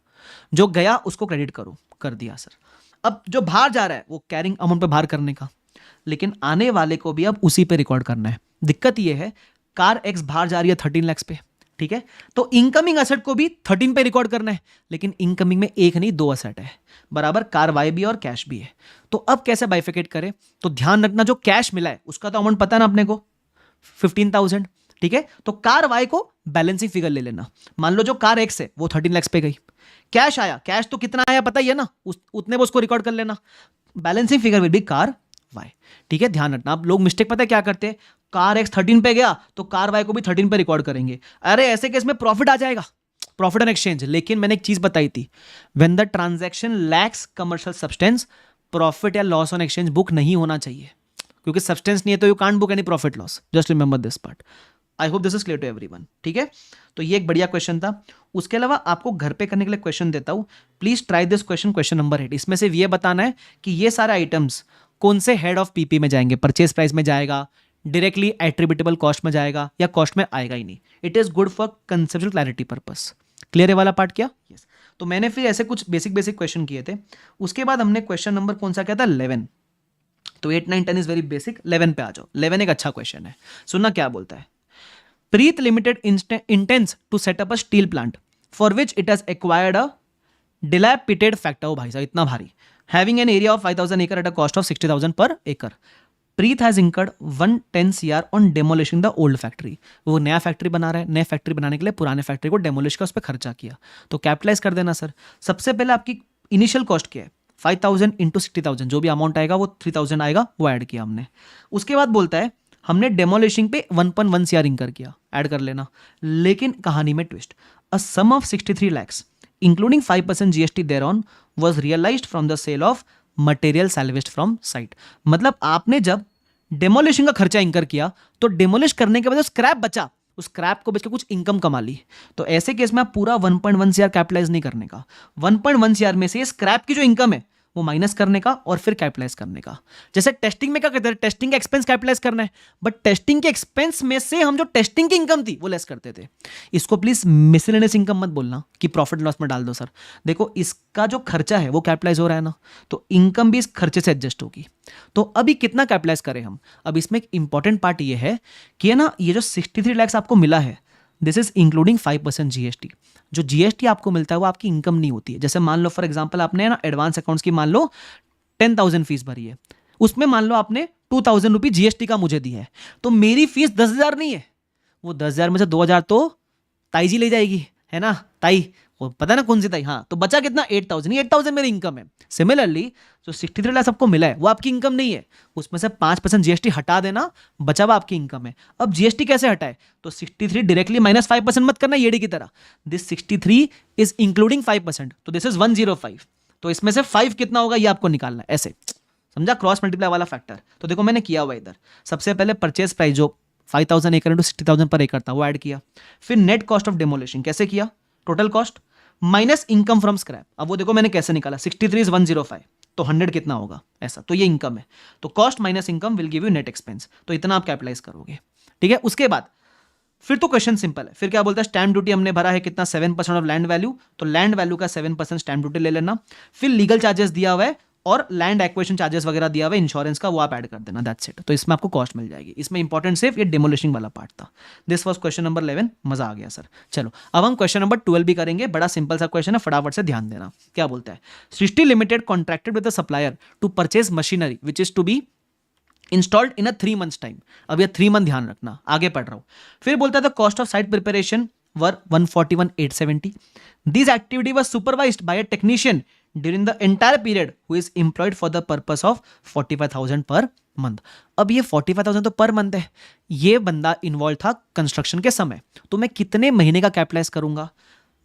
जो गया उसको क्रेडिट करो, कर दिया सर। अब जो बाहर जा रहा है वो कैरिंग अमाउंट पे बाहर करने का, लेकिन आने वाले को भी अब उसी पे रिकॉर्ड करना है। दिक्कत ये है, कार एक्स बाहर जा रही है 13 lakhs पे, ठीक है, तो इनकमिंग असेट को भी 13 पे रिकॉर्ड करना है, लेकिन इनकमिंग में एक नहीं 2 असेट है, बराबर? कार वाई भी और कैश भी है। तो अब कैसे बाइफिकेट करें? तो ध्यान रखना, जो कैश मिला है उसका तो अमाउंट पता है ना अपने को, 15,000, ठीक है? तो कार वाई को बैलेंसिंग फिगर ले लेना। मान लो जो कार एक्स है वो 13 lakhs पे गई, कैश आया, कैश तो कितना आया पता ही है ना, उतने वो उसको रिकॉर्ड कर लेना। बैलेंसिंग फिगर विल बी कार वाई, ठीक है? ध्यान रखना। आप लोग मिस्टेक पता है क्या करते हैं, कार एक्स 13 पे गया तो कार वाई को भी 13 पे रिकॉर्ड करेंगे। अरे ऐसे केस में प्रॉफिट आ जाएगा, प्रॉफिट ऑन एक्सचेंज। लेकिन मैंने एक चीज बताई थी, when the transaction lacks commercial substance, profit या लॉस ऑन एक्सचेंज बुक नहीं होना चाहिए, क्योंकि सब्सटेंस नहीं है तो you can't book any profit loss. Just remember this part. I hope this is clear to everyone, ठीक है? तो ये एक बढ़िया क्वेश्चन था। उसके अलावा आपको घर पे करने के लिए क्वेश्चन देता हूं, please try this question, question number 8। इसमें से ये बताना है कि ये सारे आइटम्स कौन से हेड ऑफ पीपी में जाएंगे, परचेज प्राइस में जाएगा, डायरेक्टली एट्रीब्यूटेबल कॉस्ट में जाएगा, या कॉस्ट में आएगा ही नहीं। It is good for conceptual clarity purpose. Clear है वाला पार्ट क्या? यस। तो मैंने फिर ऐसे कुछ बेसिक क्वेश्चन किए थे। उसके बाद हमने क्वेश्चन नंबर कौन सा किया था? 11। तो 8, 9, 10 इज वेरी बेसिक। 11 पे आ जाओ। 11 एक अच्छा क्वेश्चन है, सुनना क्या बोलता है। Preet limited intends to set up a steel plant for which it has acquired a dilapidated factory. ओ भाई साहब इतना भारी, having an area of 5,000 acre at a cost of 60,000 per acre. Preet has incurred 110 CR on demolishing the old factory. वो नया factory बना रहा है, नए फैक्ट्री बनाने के लिए पुराने फैक्ट्री को डेमोलिश का उस पर खर्चा किया। तो कैपिटलाइज कर देना सर। सबसे पहले आपकी इनिशियल कॉस्ट क्या है 5000 इंटू 60,000, जो भी अमाउंट आएगा वो 3000 आएगा, वो ऐड किया हमने। उसके बाद बोलता है हमने डेमोलिशिंग पे 1.1 CR इंकर किया, ऐड कर लेना। लेकिन कहानी में twist, a sum of 63 lakhs including 5% GST thereon was realised from the sale of material salvaged from site. मतलब आपने जब डेमोलिशिंग का खर्चा इंकर किया तो डेमोलिश करने के बाद जो स्क्रैप बचा, उस स्क्रैप को बेच के कुछ इनकम कमा ली। तो ऐसे केस में आप पूरा 1.1 CR कैपिटलाइज नहीं करने का, 1.1 CR में से स्क्रैप की जो इनकम है वो माइनस करने का और फिर कैपिटलाइज करने का। जैसे टेस्टिंग में क्या करते थे, टेस्टिंग का एक्सपेंस कैपिटलाइज करना है, बट टेस्टिंग के एक्सपेंस में से हम जो टेस्टिंग की इनकम थी वो लेस करते थे। इसको प्लीज मिसलेनियस इनकम मत बोलना कि प्रॉफिट लॉस में डाल दो सर। देखो इसका जो खर्चा है वो कैपिटलाइज हो रहा है ना, तो इनकम भी इस खर्चे से एडजस्ट होगी। तो अभी कितना कैपिटलाइज करें हम? अब इसमें एक इंपॉर्टेंट पार्ट ये है कि है ना, ये जो 63 lakhs आपको मिला है, दिस इज इंक्लूडिंग 5% GST। जो GST आपको मिलता है वो आपकी इनकम नहीं होती है। जैसे मान लो फॉर एग्जांपल आपने ना एडवांस अकाउंट्स की मान लो 10,000 फीस भरी है, उसमें मान लो आपने 2,000 रुपये GST का मुझे दी है, तो मेरी फीस 10,000 नहीं है, वो 10,000 में से 2,000 तो ताई जी ले जाएगी, है ना, ताई वो पता है ना कौन सी ताई। हाँ, तो बचा कितना 8,000, 8,000 मेरी इनकम है। सिमिलरली जो 63 लाख आपको मिला है वो आपकी इनकम नहीं है, उसमें से 5% GST हटा देना, बचा हुआ आपकी इनकम है। अब GST कैसे हटाए? तो 63 डायरेक्टली माइनस 5% मत करना येडी की तरह, दिस 63 इज इंक्लूडिंग 5%, तो दिस इज 105। तो इसमें से 5 कितना होगा ये आपको निकालना है, ऐसे समझा, क्रॉस मल्टीप्लाई वाला फैक्टर। तो देखो मैंने किया हुआ इधर, सबसे पहले परचेज प्राइस जो 5,000 एकड़ इंटू 60,000 पर एकड़ था वो ऐड किया, फिर नेट कॉस्ट ऑफ डेमोलिशन कैसे किया, total cost minus income from scrap. अब वो देखो मैंने कैसे निकाला, 63 इज 105, तो 100 कितना होगा ऐसा, तो ये इनकम है, तो cost minus income will give you net expense, तो इतना आप कैपिटलाइज करोगे। ठीक है, उसके बाद फिर तो क्वेश्चन सिंपल है, फिर क्या बोलता है, स्टैम्प ड्यूटी हमने भरा है कितना 7% ऑफ लैंड वैल्यू, तो लैंड वैल्यू का 7% स्टैम्प ड्यूटी ले लेना, फिर लीगल चार्जेस दिया हुआ है और लैंड एक्विजिशन चार्जेस वगैरह दिया हुआ है इंश्योरेंस का, वो आप ऐड कर देना, दैट्स इट। तो इसमें आपको कॉस्ट मिल जाएगी। इसमें इंपॉर्टेंट सिर्फ ये डेमोलिशिंग वाला पार्ट था। दिस वाज क्वेश्चन नंबर 11, मजा आ गया सर। चलो अब हम क्वेश्चन नंबर 12 भी करेंगे, बड़ा सिंपल सा क्वेश्चन है, फटाफट से ध्यान देना। क्या बोलता है, Srishti limited contracted with the supplier to purchase machinery which is to be installed in a 3 months time. अब ये 3 month ध्यान रखना, आगे पढ़ रहा हूं। फिर बोलता है the cost of site preparation were 141,870। This activity was supervised by a technician during the entire period who is employed for the purpose of 45,000 per month. अब ये 45,000 तो पर मंथ है, ये बंदा इन्वॉल्व था कंस्ट्रक्शन के समय, तो मैं कितने महीने का कैपिटलाइज करूंगा?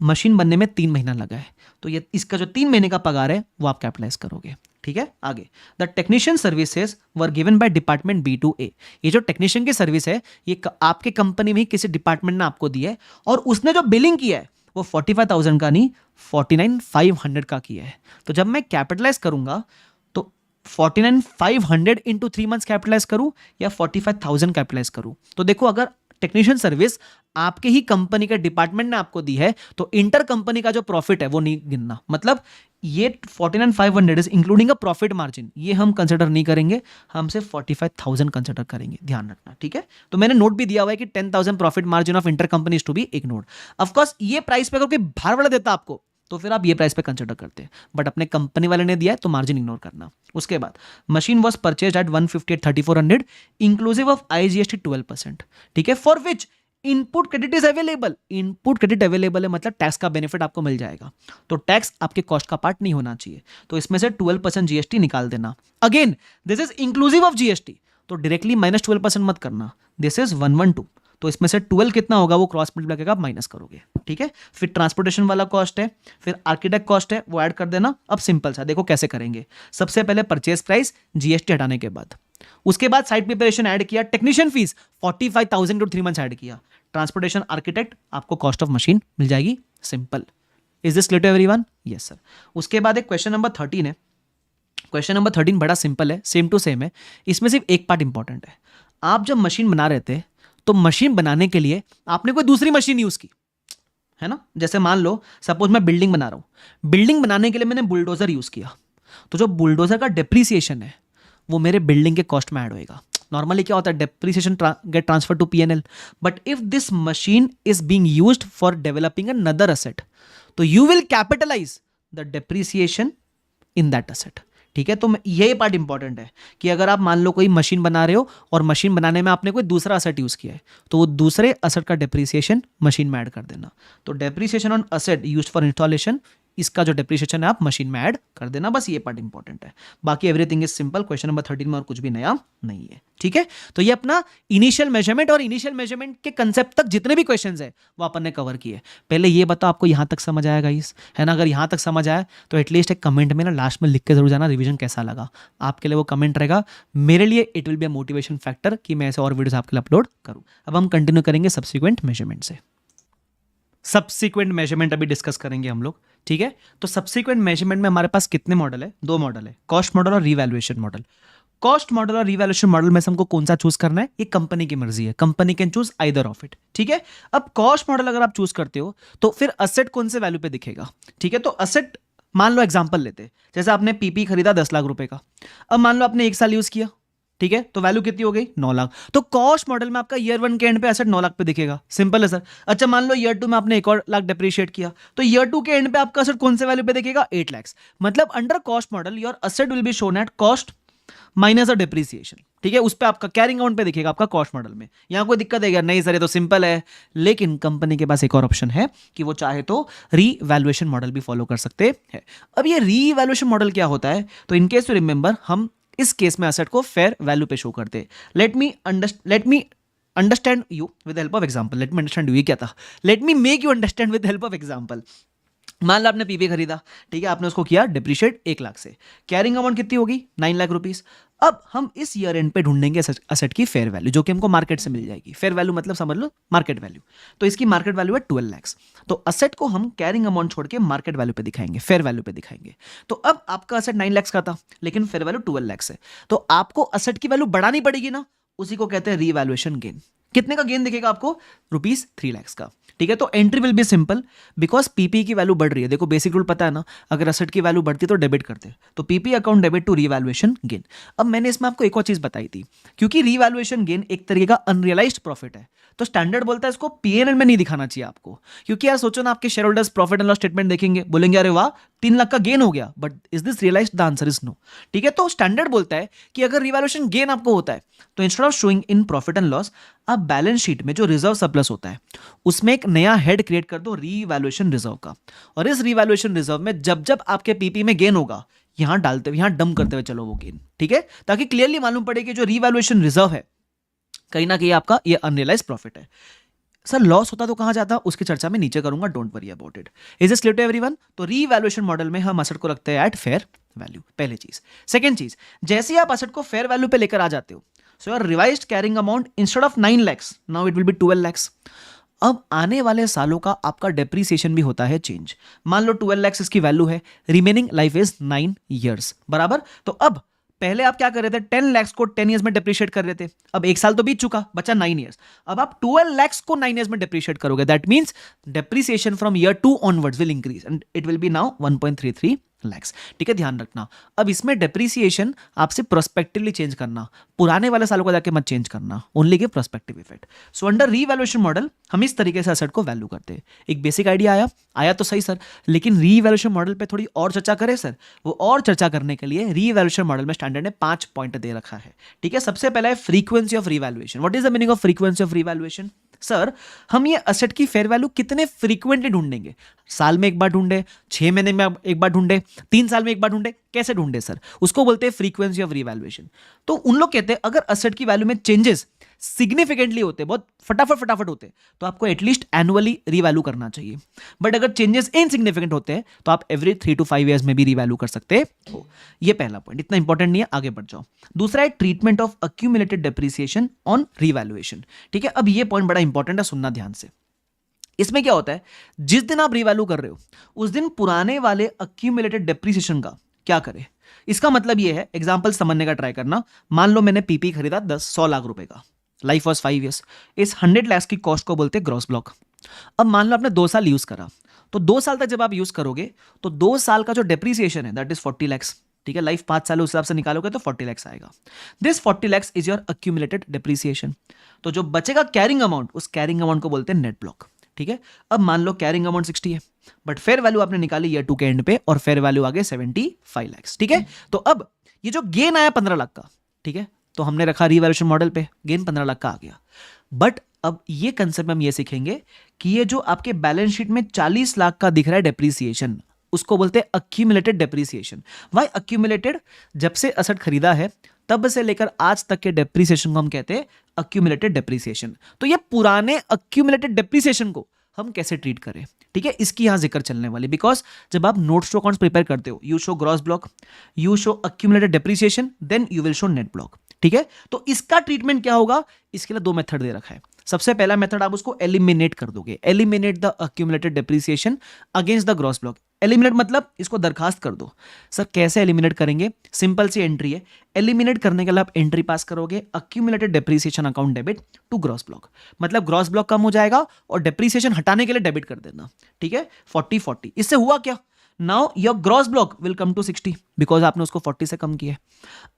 मशीन बनने में 3 महीना लगा है, तो ये इसका जो 3 महीने का पगार है वो आप कैपिटलाइज करोगे। ठीक है, आगे the technician services were given by department B2A। ये जो टेक्नीशियन की सर्विस है ये आपके कंपनी में ही किसी डिपार्टमेंट ने आपको दी है, और उसने जो बिलिंग किया है वो 45,000 का नहीं 49,500 का किया है। तो जब मैं कैपिटलाइज करूंगा तो 49,500 इंटू 3 months कैपिटलाइज करूं या 45,000 कैपिटलाइज करूं? तो देखो अगर टेक्नीशियन सर्विस आपके ही कंपनी के डिपार्टमेंट ने आपको दी है तो इंटर कंपनी का जो प्रॉफिट है वो नहीं गिनना, मतलब ये 49,500 is including a profit margin, ये हम कंसिडर नहीं करेंगे, हम सिर्फ 45,000 कंसिडर करेंगे, ध्यान रखना। ठीक है, तो मैंने नोट भी दिया हुआ है कि 10,000 profit margin of inter company is to be ignored. Of course ये प्राइस पे अगर कोई बाहर वाला देता आपको तो फिर आप ये प्राइस पे कंसिडर करते हैं, बट अपने कंपनी वाले ने दिया है तो मार्जिन इग्नोर करना। उसके बाद machine was purchase at 158,3400 inclusive of IGST 12%। ठीक है, for which input credit is available. Input credit available है मतलब टैक्स का बेनिफिट आपको मिल जाएगा, तो टैक्स आपके कॉस्ट का पार्ट नहीं होना चाहिए, तो इसमें से 12% GST निकाल देना। Again this is inclusive of GST, तो डायरेक्टली -12% मत करना, दिस इज 112, तो इसमें से 12 कितना होगा वो क्रॉस मल्टीप्लाई करके आप माइनस करोगे। ठीक है, फिर ट्रांसपोर्टेशन वाला कॉस्ट है, फिर आर्किटेक्ट कॉस्ट है, वो ऐड कर देना। अब सिंपल सा देखो कैसे करेंगे, सबसे पहले परचेज प्राइस GST हटाने के बाद, उसके बाद साइट प्रिपरेशन ऐड किया, technician fees 45,000 to 3 months add किया, ट्रांसपोर्टेशन आर्किटेक्ट, आपको कॉस्ट ऑफ मशीन मिल जाएगी। Simple, is this clear to everyone? Yes sir. उसके बाद एक क्वेश्चन नंबर 13 है। क्वेश्चन नंबर 13 बड़ा सिंपल है, सेम टू सेम है, इसमें सिर्फ एक पार्ट इंपॉर्टेंट है। आप जब मशीन बना रहे थे तो मशीन बनाने के लिए आपने कोई दूसरी मशीन यूज की है ना, जैसे मान लो सपोज मैं बिल्डिंग बना रहा हूं, बिल्डिंग बनाने के लिए मैंने बुलडोजर यूज किया, तो जो बुलडोजर का डेप्रीसिएशन है वो मेरे बिल्डिंग के कॉस्ट में ऐड होएगा। नॉर्मली क्या होता है, depreciation get transfer to P&L, but if this machine is being used for developing another asset तो you will capitalise the depreciation in that asset. ठीक है, तो यही पार्ट इंपॉर्टेंट है कि अगर आप मान लो कोई मशीन बना रहे हो और मशीन बनाने में आपने कोई दूसरा असेट यूज किया है तो वो दूसरे असेट का डेप्रीसिएशन मशीन में ऐड कर देना। तो depreciation on asset used for installation इसका जो डेप्रिसिएशन है आप मशीन में ऐड कर देना, बस ये पार्ट इंपॉर्टेंट है। बाकी everything is simple. Question number 13 में और कुछ भी नया नहीं है, ठीक है। तो ये अपना इनिशियल मेजरमेंट और इनिशियल मेजरमेंट के कंसेप्ट तक जितने भी क्वेश्चंस है वो अपन ने कवर किए। पहले ये बताओ आपको यहां तक समझ आया गाइस, है ना? अगर यहां तक समझ आया तो एटलीस्ट एक कमेंट में ना लास्ट में लिख के जरूर जाना रिवीजन कैसा लगा। आपके लिए वो कमेंट रहेगा, मेरे लिए it will be a motivation factor कि मैं ऐसे और वीडियोस आपके लिए अपलोड करूं। अब हम कंटिन्यू करेंगे सब्सिक्वेंट मेजरमेंट से। सब्सिक्वेंट मेजरमेंट अभी डिस्कस करेंगे हम लोग, ठीक है। तो सब्सिक्वेंट मेजरमेंट में हमारे पास कितने मॉडल है? 2 मॉडल है, कॉस्ट मॉडल और रीवैल्यूएशन मॉडल। कॉस्ट मॉडल और रीवैल्यूएशन मॉडल में से हमको कौन सा चूज करना है, ये कंपनी की मर्जी है, company can choose either of it, ठीक है। अब कॉस्ट मॉडल अगर आप चूज करते हो तो फिर असेट कौन से वैल्यू पे दिखेगा, ठीक है। तो असेट मान लो एग्जांपल लेते हैं, जैसे आपने पीपी खरीदा 10 लाख रुपए का, अब मान लो आपने 1 साल यूज किया, ठीक है, तो वैल्यू कितनी हो गई? 9 लाख। तो कॉस्ट मॉडल में आपका ईयर 1 के एंड पे एसेट 9 लाख पे दिखेगा। सिंपल है सर। अच्छा मान लो ईयर 2 में आपने 1 और लाख डेप्रिशिएट किया, तो ईयर 2 के एंड पे आपका एसेट कौन से वैल्यू पे दिखेगा? 8 लाख। मतलब under cost model your asset will be shown at cost minus a depreciation, ठीक है। उस पे आपका कैरिंग अमाउंट पे दिखेगा आपका कॉस्ट मॉडल में। यहां कोई दिक्कत है क्या? नहीं सर, ये तो सिंपल है। लेकिन कंपनी के पास एक और ऑप्शन है कि वो चाहे तो रीवैल्यूएशन मॉडल भी फॉलो कर सकते हैं। अब ये रीवैल्यूएशन मॉडल क्या होता है? तो इन केस यू रिमेंबर, हम इस केस में एसेट को फेयर वैल्यू पे शो करते हैं। Let me understand you with help of example. Let me understand you, ये क्या था? Let me make you understand with help of example. मान लो आपने पीपी खरीदा, ठीक है, आपने उसको किया डेप्रिशिएट 1 लाख से, कैरिंग अमाउंट कितनी होगी? 9 लाख रुपीस। अब हम इस ईयर एंड पे ढूंढेंगे असेट की फेयर वैल्यू, जो कि हमको मार्केट से मिल जाएगी। फेयर वैल्यू मतलब समझ लो मार्केट वैल्यू। तो इसकी मार्केट वैल्यू है 12 लाख। तो असेट को हम कैरिंग अमाउंट छोड़ के मार्केट वैल्यू पे दिखाएंगे, फेयर वैल्यू पे दिखाएंगे। तो अब आपका असेट 9 लाख का था, लेकिन फेयर वैल्यू 12 लाख है, तो आपको असेट की वैल्यू बढ़ानी पड़ेगी ना। उसी को कहते हैं रीवैल्यूएशन गेन। कितने का गेन दिखेगा आपको? ₹3 लाख का, ठीक है। तो entry will be simple, because PP की वैल्यू बढ़ रही है। देखो बेसिक रूल पता है ना, अगर असेट की वैल्यू बढ़ती है तो डेबिट करते हैं, तो PP account debit to revaluation gain. अब मैंने इसमें आपको एक और चीज बताई थी, क्योंकि रीवैल्यूएशन गेन एक तरीके का अनरियलाइज्ड प्रॉफिट है, तो स्टैंडर्ड बोलता है इसको पीएनएल में नहीं दिखाना चाहिए आपको। क्योंकि यार सोचो ना, आपके share holders profit and loss statement देखेंगे, बोलेंगे अरे वाह 3 लाख का गेन हो गया, but is this realised? The answer is no, ठीक है। तो स्टैंडर्ड बोलता है कि अगर रिवैल्यूएशन गेन आपको होता है तो instead of showing in profit and loss, आप बैलेंस शीट में जो रिजर्व सरप्लस होता है उसमें एक नया हेड क्रिएट कर दो रीवैल्यूएशन रिजर्व का। और इस रीवैल्यूएशन रिजर्व में जब जब आपके पीपी में गेन होगा, यहां डालते हुए, यहां डंप करते हुए चलो वो गेन, ठीक है, ताकि क्लियरली मालूम पड़े कि जो रीवैल्यूएशन रिजर्व है कहीं ना कहीं आपका ये अनरियलाइज्ड प्रॉफिट है। सर लॉस होता तो कहां जाता? उसकी चर्चा में नीचे करूंगा, don't worry about it. Is this clear to everyone? तो रीवैल्यूएशन मॉडल में हम एसेट को रखते हैं एट फेयर वैल्यू, पहली चीज। सेकंड चीज, जैसे ही आप एसेट को फेयर वैल्यू पे लेकर आ जाते हो, so your revised carrying amount instead of 9 lakh now it will B 12 lakh. अब आने वाले सालों का आपका डेप्रीसिएशन भी होता है चेंज। मान लो 12 लाख इसकी वैल्यू है, रिमेनिंग लाइफ इज 9 ईयर्स, बराबर। तो अब पहले आप क्या कर रहे थे? 10 लाख को 10 ईयर्स में डेप्रिशिएट कर रहे थे। अब 1 साल तो बीत चुका, बचा 9 ईयर्स। अब आप 12 लाख को 9 ईयर्स में डेप्रिशिएट करोगे। That means depreciation from year 2 onwards will increase and it will B now 1.33 lakh, ठीक है, ध्यान रखना। अब इसमें डेप्रिसिएशन आपसे प्रोस्पेक्टिवली चेंज करना, पुराने वाले सालों को जाके मत चेंज करना, only give prospective effect. So under revaluation model हम इस तरीके से एसेट को वैल्यू करते हैं। एक बेसिक आइडिया आया तो सही सर, लेकिन रीवैल्यूएशन मॉडल पे थोड़ी और चर्चा करें सर। वो और चर्चा करने के लिए रीवैल्यूएशन मॉडल में स्टैंडर्ड ने 5 पॉइंट दे रखा है, ठीक है। सबसे पहला है frequency of revaluation. What is the meaning of frequency of revaluation? Sir हम ये एसेट की फेयर वैल्यू कितने फ्रीक्वेंटली ढूंढेंगे? साल में एक बार ढूंढे, 6 महीने में एक बार ढूंढे, 3 साल में एक बार ढूंढे, कैसे ढूंढे सर? उसको बोलते हैं फ्रीक्वेंसी ऑफ रीवैल्यूएशन। तो उन लोग कहते हैं अगर एसेट की वैल्यू में चेंजेस सिग्निफिकेंटली होते, बहुत फटाफट होते, तो आपको एटलीस्ट एनुअली रीवैल्यू करना चाहिए। बट अगर चेंजेस इनसिग्निफिकेंट होते हैं तो आप एवरी 3 to 5 ईयर्स में भी रीवैल्यू कर सकते हो। ये पहला पॉइंट, इतना इंपॉर्टेंट नहीं है, आगे बढ़ जाओ। दूसरा है treatment of accumulated depreciation on revaluation, ठीक है। अब ये पॉइंट बड़ा इंपॉर्टेंट है, सुनना ध्यान से। इसमें क्या होता है, जिस दिन आप रीवैल्यू कर रहे हो उस दिन पुराने वाले अक्यूमुलेटेड डेप्रिसिएशन का क्या करें? इसका मतलब ये है, एग्जांपल समझने का ट्राई करना। मान लो मैंने पीपी खरीदा 100 लाख रुपए का, लाइफ वॉज 5 ईयर्स। इस 100 लाख की कॉस्ट को बोलते हैं ग्रॉस ब्लॉक। अब मान लो आपने 2 साल यूज करा, तो 2 साल तक जब आप यूज करोगे तो 2 साल का जो डेप्रिसिएशन है दैट इज 40 लाख, ठीक है। लाइफ 5 साल उस हिसाब से निकालोगे तो 40 लाख आएगा। This 40 lakh is your accumulated depreciation. तो जो बचेगा कैरिंग अमाउंट, उस कैरिंग अमाउंट को बोलते हैं नेट ब्लॉक, ठीक है। अब मान लो कैरिंग अमाउंट 60 है, बट फेयर वैल्यू आपने निकाली ईयर 2 के एंड पे और फेयर वैल्यू आ गए 75 लाख, ठीक है। तो अब ये जो गेन आया 15 लाख का, ठीक है, तो हमने रखा रीवैल्यूएशन मॉडल पे, गेन 15 लाख का आ गया। बट अब ये कंसेप्ट में हम ये सीखेंगे कि ये जो आपके बैलेंस शीट में 40 लाख का दिख रहा है डेप्रिसिएशन, उसको बोलते हैं अक्यूमुलेटेड डेप्रिसिएशन। Y accumulated? जब से असेट खरीदा है तब से लेकर आज तक के डेप्रिसिएशन को हम कहते हैं अक्यूमुलेटेड डेप्रिसिएशन। तो ये पुराने अक्यूमुलेटेड डेप्रिसिएशन को हम कैसे ट्रीट करें, ठीक है, इसकी यहां जिक्र चलने वाली। बिकॉज जब आप नोट्स टू अकाउंट्स प्रिपेयर करते हो, you show gross block, you show accumulated depreciation, then you will show net block, ठीक है। तो इसका ट्रीटमेंट क्या होगा, इसके लिए दो मेथड दे रखा है। सबसे पहला मेथड आप उसको एलिमिनेट कर दोगे, eliminate the accumulated depreciation against the gross block. Eliminate मतलब इसको दरखास्त कर दो। सर कैसे एलिमिनेट करेंगे? सिंपल सी एंट्री है। एलिमिनेट करने के लिए आप एंट्री पास करोगे, accumulated depreciation account debit to gross block. मतलब ग्रॉस ब्लॉक कम हो जाएगा और डेप्रिसिएशन हटाने के लिए डेबिट कर देना, ठीक है, 40-40। इससे हुआ क्या? Now your gross block will come to 60 because आपने उसको 40 से कम किया है।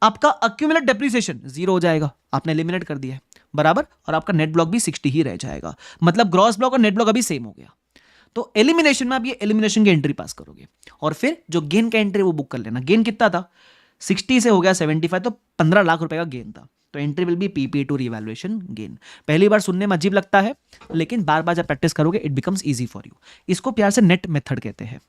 आपका अक्यूमुलेट डेप्रिसिएशन 0 हो जाएगा, आपने एलिमिनेट कर दिया है, बराबर। और आपका नेट ब्लॉक भी 60 ही रह जाएगा। मतलब ग्रॉस ब्लॉक और नेट ब्लॉक अभी सेम हो गया। तो एलिमिनेशन में आप ये एलिमिनेशन की एंट्री पास करोगे और फिर जो गेन का एंट्री वो बुक कर लेना। गेन कितना था? 60 से हो गया 75, तो 15 लाख रुपए का गेन था। तो entry will be PP two revaluation gain. पहली बार सुनने में अजीब लगता है, लेकिन बार बार जब प्रैक्टिस करोगे it becomes easy for you. इसको प्यार से नेट मेथड कहते हैं,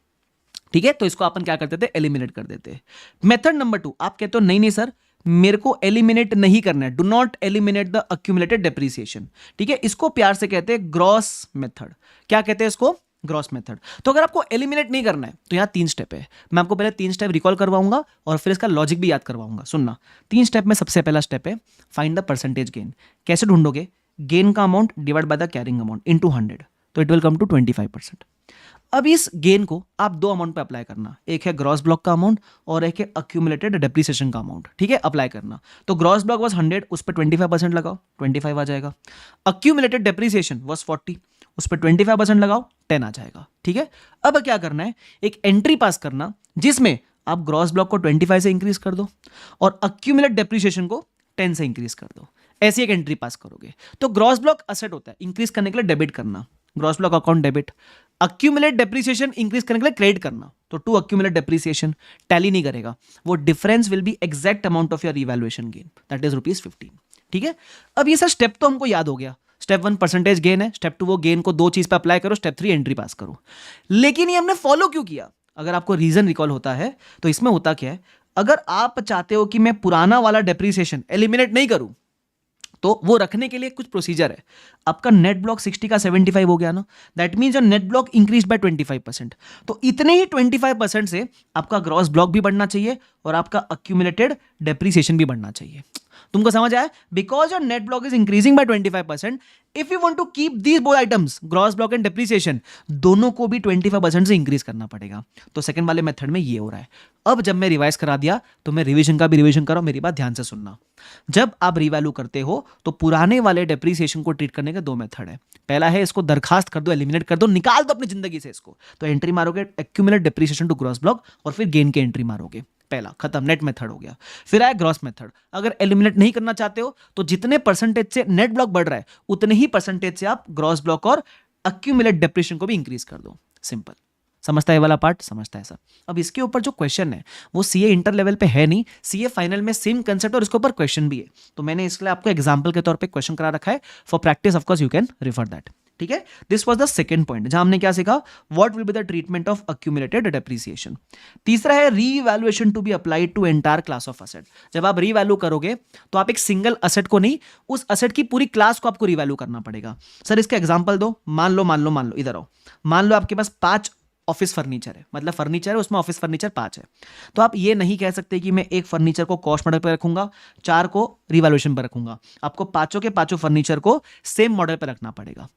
ठीक है। तो इसको अपन क्या करते थे, एलिमिनेट कर देते हैं। मेथड नंबर 2, आप कहते हो नहीं नहीं सर मेरे को एलिमिनेट नहीं करना है, do not eliminate the accumulated depreciation, ठीक है। इसको प्यार से कहते हैं ग्रॉस मेथड। क्या कहते हैं इसको? Gross method. तो अगर आपको एलिमिनेट नहीं करना है तो यहां 3 स्टेप है। मैं आपको पहले 3 स्टेप रिकॉल करवाऊंगा और फिर इसका लॉजिक भी याद करवाऊंगा। सुनना, 3 स्टेप में सबसे पहला स्टेप है फाइंड द परसेंटेज गेन। कैसे ढूंढोगे? गेन का amount divide by the carrying amount into 100, तो इट विल कम टू 25%। अब इस गेन को आप 2 अमाउंट पे अप्लाई करना, एक है ग्रॉस ब्लॉक का अमाउंट और एक है अक्यूमुलेटेड डेप्रिसिएशन का अमाउंट, ठीक है। अप्लाई करना, तो ग्रॉस ब्लॉक वाज 100, उस पर 25% लगाओ, 25 आ जाएगा। अक्यूमुलेटेड डेप्रिसिएशन वाज 40, उस पर 25% लगाओ, 10 आ जाएगा, ठीक है। अब क्या करना है, एक एंट्री पास करना जिसमें आप ग्रॉस ब्लॉक को 25 से इंक्रीज कर दो और अक्यूमुलेट डेप्रिसिएशन को 10 से इंक्रीज कर दो। ऐसी एक एंट्री पास करोगे तो ग्रॉस ब्लॉक असेट होता है, इंक्रीज करने के लिए डेबिट करना, gross block account debit. Accumulate depreciation increase करने के लिए क्रेडिट करना, तो टू अक्यूमुलेट डेप्रिसिएशन टैली नहीं करेगा, वो difference will be exact amount of your revaluation gain, that is ₹15, ठीक है। अब ये सर स्टेप तो हमको याद हो गया। स्टेप 1 परसेंटेज गेन है, स्टेप 2 वो गेन को 2 चीज पे अप्लाई करो, स्टेप 3 एंट्री पास करो। लेकिन ये हमने फॉलो क्यों किया? अगर आपको रीजन रिकॉल होता है तो इसमें होता क्या है, अगर आप चाहते हो कि मैं पुराना वाला डेप्रिसिएशन एलिमिनेट नहीं करूं तो वो रखने के लिए कुछ प्रोसीजर है। आपका नेट ब्लॉक 60 का 75 हो गया ना, that means your net block increase by 25%। तो इतने ही 25% से आपका ग्रॉस ब्लॉक भी बढ़ना चाहिए और आपका अक्यूमुलेटेड डेप्रिसिएशन भी बढ़ना चाहिए। तुमको समझ आया? Because your net block is increasing by 25%, if you want to keep these both items gross block and depreciation, दोनों को भी 25% से इंक्रीज करना पड़ेगा। तो सेकंड वाले मेथड में ये हो रहा है। अब जब मैं रिवाइज करा दिया तो मैं रिवीजन का भी रिवीजन करो, मेरी बात ध्यान से सुनना। जब आप रिवैल्यू करते हो तो पुराने वाले डेप्रिसिएशन को ट्रीट करने के 2 मेथड है। पहला है इसको दरखास्त कर दो, एलिमिनेट कर दो, निकाल दो अपनी जिंदगी से इसको। तो एंट्री मारोगे accumulate depreciation to gross block और फिर गेन की एंट्री मारोगे। पहला खत्म, नेट मेथड हो गया। फिर आया ग्रॉस मेथड। अगर एलिमिनेट नहीं करना चाहते हो तो जितने परसेंटेज से नेट ब्लॉक बढ़ रहा है उतने ही परसेंटेज से आप ग्रॉस ब्लॉक और अक्यूमुलेट डेप्रिसिएशन को भी इंक्रीज कर दो। सिंपल। समझता है वाला पार्ट? समझता है सर। अब इसके ऊपर जो क्वेश्चन है वो सीए इंटर लेवल पे है नहीं, सीए फाइनल में सेम कंसेप्ट और इसके ऊपर क्वेश्चन भी है। तो मैंने इसलिए आपको एग्जांपल के तौर पे क्वेश्चन करा रखा है। For practice of course you can refer that, ठीक है। This was the second point जहां हमने क्या सीखा, what will be the treatment of accumulated depreciation. तीसरा है revaluation to be applied to entire class of asset. जब आप रीवैल्यू करोगे तो आप एक सिंगल असेट को नहीं, उस असेट की पूरी क्लास को आपको रीवैल्यू करना पड़ेगा। सर इसका एग्जांपल दो। मान लो इधर आओ। मान लो आपके पास 5 ऑफिस फर्नीचर है, मतलब फर्नीचर है उसमें ऑफिस फर्नीचर 5 है। तो आप ये नहीं कह सकते कि मैं एक फर्नीचर को कॉस्ट मॉडल पर रखूंगा, 4 को रिवैल्यूएशन पर रखूंगा। आपको पांचों के पांचों फर्नीचर को सेम मॉडल पर रखना पड़ेगा।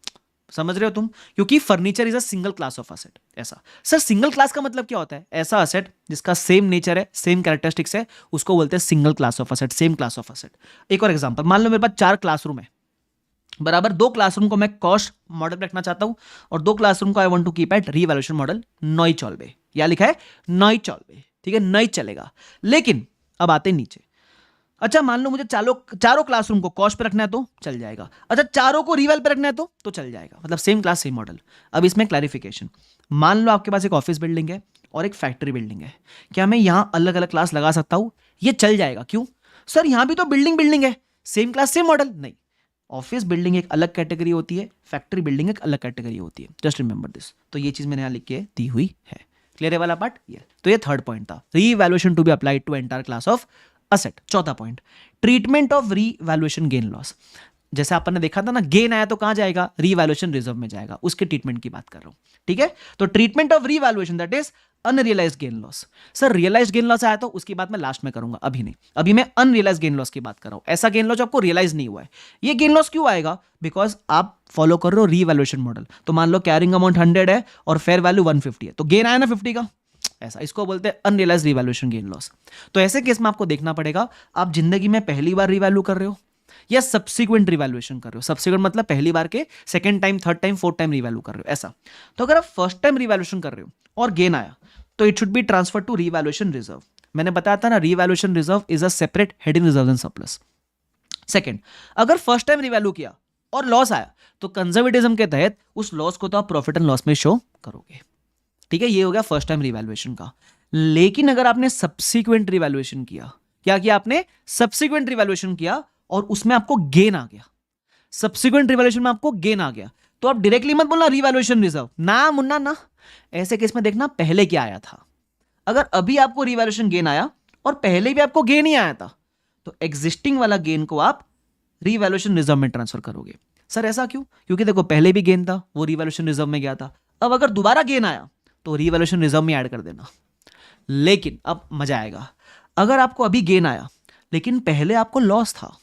समझ रहे हो तुम? क्योंकि furniture is a single class of asset. ऐसा सर सिंगल क्लास का मतलब क्या होता है? ऐसा असेट जिसका सेम नेचर है, सेम कैरेक्टरिस्टिक्स है, उसको बोलते हैं single class of asset, same class of asset. एक और एग्जांपल, मान लो मेरे पास 4 क्लासरूम है, बराबर। 2 क्लासरूम को मैं कॉस्ट मॉडल पे रखना चाहता हूं और 2 क्लासरूम को I want to keep at revaluation model नॉइ चॉल्वे। या लिखा है नॉइ चॉल्वे, ठीक है, नॉइ चलेगा। लेकिन अब आते हैं नीचे। अच्छा मान लो मुझे चारों क्लासरूम को कॉस्ट पे रखना है तो चल जाएगा। अच्छा चारों को रिवैल पे रखना है तो चल जाएगा। मतलब सेम क्लास सेम मॉडल। अब इसमें क्लैरिफिकेशन, मान लो आपके पास एक ऑफिस बिल्डिंग है और एक फैक्ट्री बिल्डिंग है, क्या मैं यहां अलग अलग क्लास लगा सकता हूं? ये चल जाएगा। क्यों सर? यहां भी तो बिल्डिंग है, सेम क्लास सेम मॉडल। नहीं, ऑफिस बिल्डिंग एक अलग कैटेगरी होती है, फैक्ट्री बिल्डिंग एक अलग कैटेगरी होती है। Just remember this. तो ये चीज मैंने यहां लिख के दी हुई है, क्लियर है वाला पार्ट ये। तो ये थर्ड पॉइंट था, revaluation to be applied to entire class of asset. चौथा point, treatment of revaluation gain loss. जैसे आपने देखा था ना, गेन आया तो कहां जाएगा, रीवैल्यूएशन रिजर्व में जाएगा, उसके ट्रीटमेंट की बात कर रहा हूं, ठीक है। तो treatment of revaluation that is unrealised gain loss. Sir realised gain loss आया तो उसकी बात मैं लास्ट में करूंगा, अभी नहीं, अभी मैं अनरियलाइज्ड गेन लॉस की बात कर रहा हूं, ऐसा गेन लॉस जो आपको रियलाइज नहीं हुआ है। ये गेन लॉस क्यों आएगा, बिकॉज आप फॉलो कर रहे हो रीवैल्यूएशन मॉडल। तो मान लो कैरिंग अमाउंट 100 है और फेयर वैल्यू 150 है, तो गेन आया ना 50 का, ऐसा, इसको बोलते हैं अनरियलाइज्ड रीवैल्यूएशन गेन लॉस। तो ऐसे केस में आपको देखना पड़ेगा आप जिंदगी में पहली बार रीवैल्यू कर रहे हो या सब्सिक्वेंट रिवैल्यूएशन कर रहे हो। सब्सिक्वेंट मतलब पहली बार के second time, third time, fourth time revalue कर रहे हो, ऐसा। तो अगर आप फर्स्ट टाइम रिवैल्यूएशन कर रहे हो और गेन आया तो it should be transfer to revaluation reserve. मैंने बताया था ना, revaluation reserve is a separate head in reserve and surplus. Second, अगर फर्स्ट टाइम रिवैल्यू किया और लॉस आया तो कंजर्वेटिज्म के तहत उस लॉस को तो आप प्रॉफिट एंड लॉस में शो करोगे, ठीक है। ये हो गया फर्स्ट टाइम रिवैल्यूएशन का। लेकिन अगर आपने सब्सिक्वेंट रिवैल्यूएशन किया, क्या किया आपने, सब्सिक्वेंट रिवैल्यूएशन किया और उसमें आपको गेन आ गया, सब्सिक्वेंट रिवैल्यूएशन में आपको गेन आ गया, तो आप डायरेक्टली मत बोलना रिवैल्यूएशन रिजर्व, ना मुन्ना ना। ऐसे केस में देखना पहले क्या आया था। अगर अभी आपको रिवैल्यूएशन गेन आया और पहले भी आपको गेन ही आया था, तो एग्जिस्टिंग वाला गेन को आप रिवैल्यूएशन रिजर्व में ट्रांसफर करोगे। सर ऐसा क्यों, क्योंकि देखो पहले भी गेन था, वो रिवैल्यूएशन रिजर्व में गया था, अब अगर दोबारा गेन आया तो रिवैल्यूएशन रिजर्व में ऐड कर देना। लेकिन अब मजा आएगा, अगर आपको अभी गेन आया लेकिन पहले आपको लॉस था,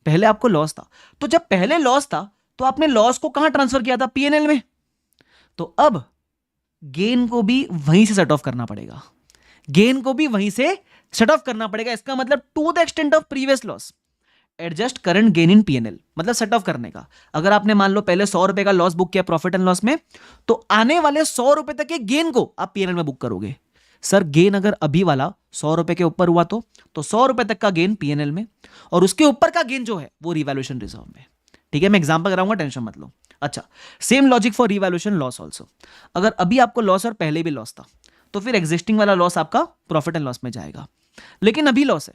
पहले आपको लॉस था, तो जब पहले लॉस था तो आपने लॉस को कहां ट्रांसफर किया था, पीएनएल में। तो अब गेन को भी वहीं से सेट ऑफ करना पड़ेगा, गेन को भी वहीं से सेट ऑफ करना पड़ेगा। इसका मतलब to the extent of previous loss adjust current gain in PNL, मतलब सेट ऑफ करने का। अगर आपने मान लो पहले 100 रुपए का लॉस बुक किया प्रॉफिट एंड लॉस में, तो आने वाले 100 रुपए तक के गेन को आप पीएनएल में बुक करोगे। सर गेन अगर अभी वाला 100 रुपए के ऊपर हुआ तो 100 रुपए तक का गेन पीएनएल में और उसके ऊपर का गेन जो है वो रिवैल्यूएशन रिजर्व में, ठीक है। मैं एग्जांपल कराऊंगा, टेंशन मत लो। अच्छा, same logic for revaluation loss also. अगर अभी आपको लॉस और पहले भी लॉस था तो फिर एग्जिस्टिंग वाला लॉस आपका प्रॉफिट एंड लॉस में जाएगा। लेकिन अभी लॉस है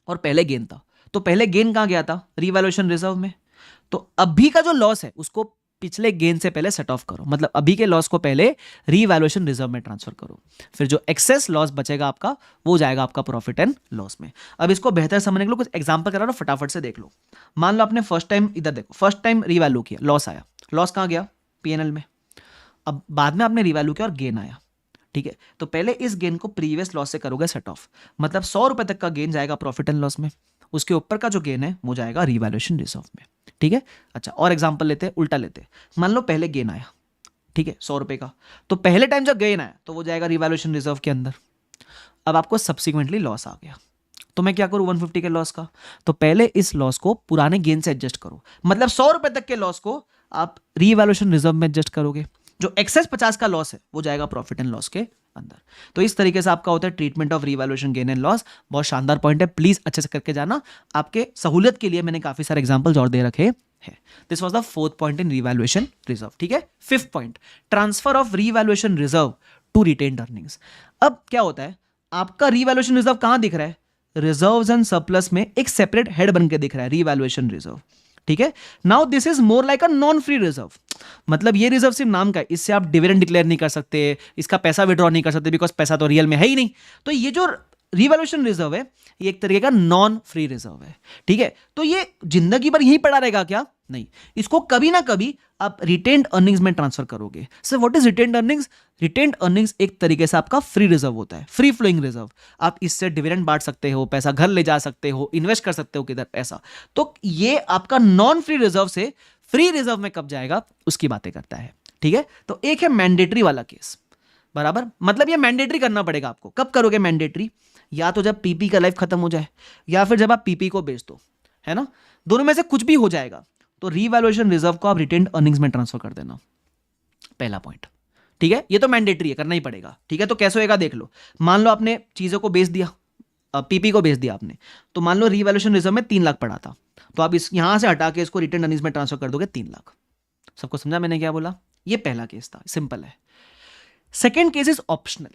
और पहले गेन था, तो पहले गेन कहां गया था, रिवैल्यूएशन रिजर्व में। तो अभी का जो लॉस है उसको पिछले गेन से पहले सेट ऑफ करो, मतलब अभी के लॉस को पहले रिवैल्यूएशन रिजर्व में ट्रांसफर करो, फिर जो एक्सेस लॉस बचेगा आपका वो जाएगा आपका प्रॉफिट एंड लॉस में। अब इसको बेहतर समझने के लिए कुछ एग्जांपल करा रहा हूं, फटाफट से देख लो। मान लो आपने फर्स्ट टाइम, इधर देखो, फर्स्ट टाइम रिवैल्यू किया, लॉस आया, लॉस कहां गया, पीएनएल में। अब बाद में आपने रिवैल्यू किया और गेन आया, ठीक है। तो पहले इस गेन को प्रीवियस लॉस से करोगे सेट ऑफ, मतलब 100 रुपए तक का गेन जाएगा प्रॉफिट एंड लॉस में, उसके ऊपर का जो गेन है वो जाएगा रिवैल्यूएशन रिजर्व में, ठीक है। अच्छा, और एग्जांपल लेते हैं, उल्टा लेते हैं। मान लो पहले गेन आया, ठीक है, 100 रुपए का, तो पहले टाइम जब गेन आया तो वो जाएगा रिवैल्यूएशन रिजर्व के अंदर। अब आपको सब्सिक्वेंटली लॉस आ गया, तो मैं क्या करूं 150 के लॉस का, तो पहले इस लॉस को पुराने गेन से एडजस्ट करो, मतलब 100 रुपए तक के लॉस को आप रिवैल्यूएशन रिजर्व में एडजस्ट करोगे, जो एक्सेस 50 का लॉस है वो जाएगा प्रॉफिट एंड लॉस के अंदर। तो इस तरीके से आपका होता है treatment of revaluation gain and loss. बहुत शानदार पॉइंट है, प्लीज अच्छे से करके जाना, आपके सहूलियत के लिए मैंने काफी सारे एग्जांपल्स और दे रखे हैं। This was the fourth point in revaluation reserve, ठीक है। Fifth point, transfer of revaluation reserve to retained earnings. अब क्या होता है, आपका रिवैल्यूएशन रिजर्व कहां दिख रहा है, रिजर्व्स एंड सरप्लस में एक सेपरेट हेड बन के दिख रहा है रिवैल्यूएशन रिजर्व, ठीक है। Now this is more like a non free reserve, मतलब ये रिजर्व सिर्फ नाम का है, इससे आप डिविडेंड डिक्लेयर नहीं कर सकते, इसका पैसा विड्रॉ नहीं कर सकते, बिकॉज पैसा तो रियल में है ही नहीं। तो ये जो रिवैल्यूएशन रिजर्व है ये एक तरीके का नॉन फ्री रिजर्व है, ठीक है। तो ये जिंदगी भर यहीं पड़ा रहेगा क्या, नहीं, इसको कभी ना कभी आप रिटेन्ड अर्निंग्स में ट्रांसफर करोगे। Sir what is retained earnings, retained earnings एक तरीके से आपका फ्री रिजर्व होता है, फ्री फ्लोइंग रिजर्व। आप इससे डिविडेंड बांट सकते हो, पैसा घर ले जा सकते हो, इन्वेस्ट कर सकते हो किधर ऐसा। तो ये आपका नॉन फ्री रिजर्व से फ्री रिजर्व में कब जाएगा उसकी बातें करता है, ठीक है। तो एक है मैंडेटरी वाला केस, बराबर, मतलब ये मैंडेटरी करना पड़ेगा आपको। कब करोगे मैंडेटरी, या तो जब पीपी का लाइफ खत्म हो जाए या फिर जब आप पीपी को बेच दो, है ना, दोनों में से कुछ भी हो जाएगा। तो रिवैल्यूएशन रिजर्व को आप रिटेन्ड अर्निंग्स में ट्रांसफर कर देना, पहला पॉइंट, ठीक है। ये तो मैंडेटरी है, करना ही पड़ेगा, ठीक है। तो कैसे होएगा देख लो, मान लो आपने चीजों को बेच दिया, पीपी को बेच दिया आपने, तो मान लो रिवैल्यूएशन रिजर्व में 3 लाख पड़ा था, तो आप इस यहां से हटा के इसको रिटेन्ड अर्निंग्स में ट्रांसफर कर दोगे 3 लाख। सबको समझा मैंने क्या बोला, ये पहला केस था, सिंपल है। Second case is optional.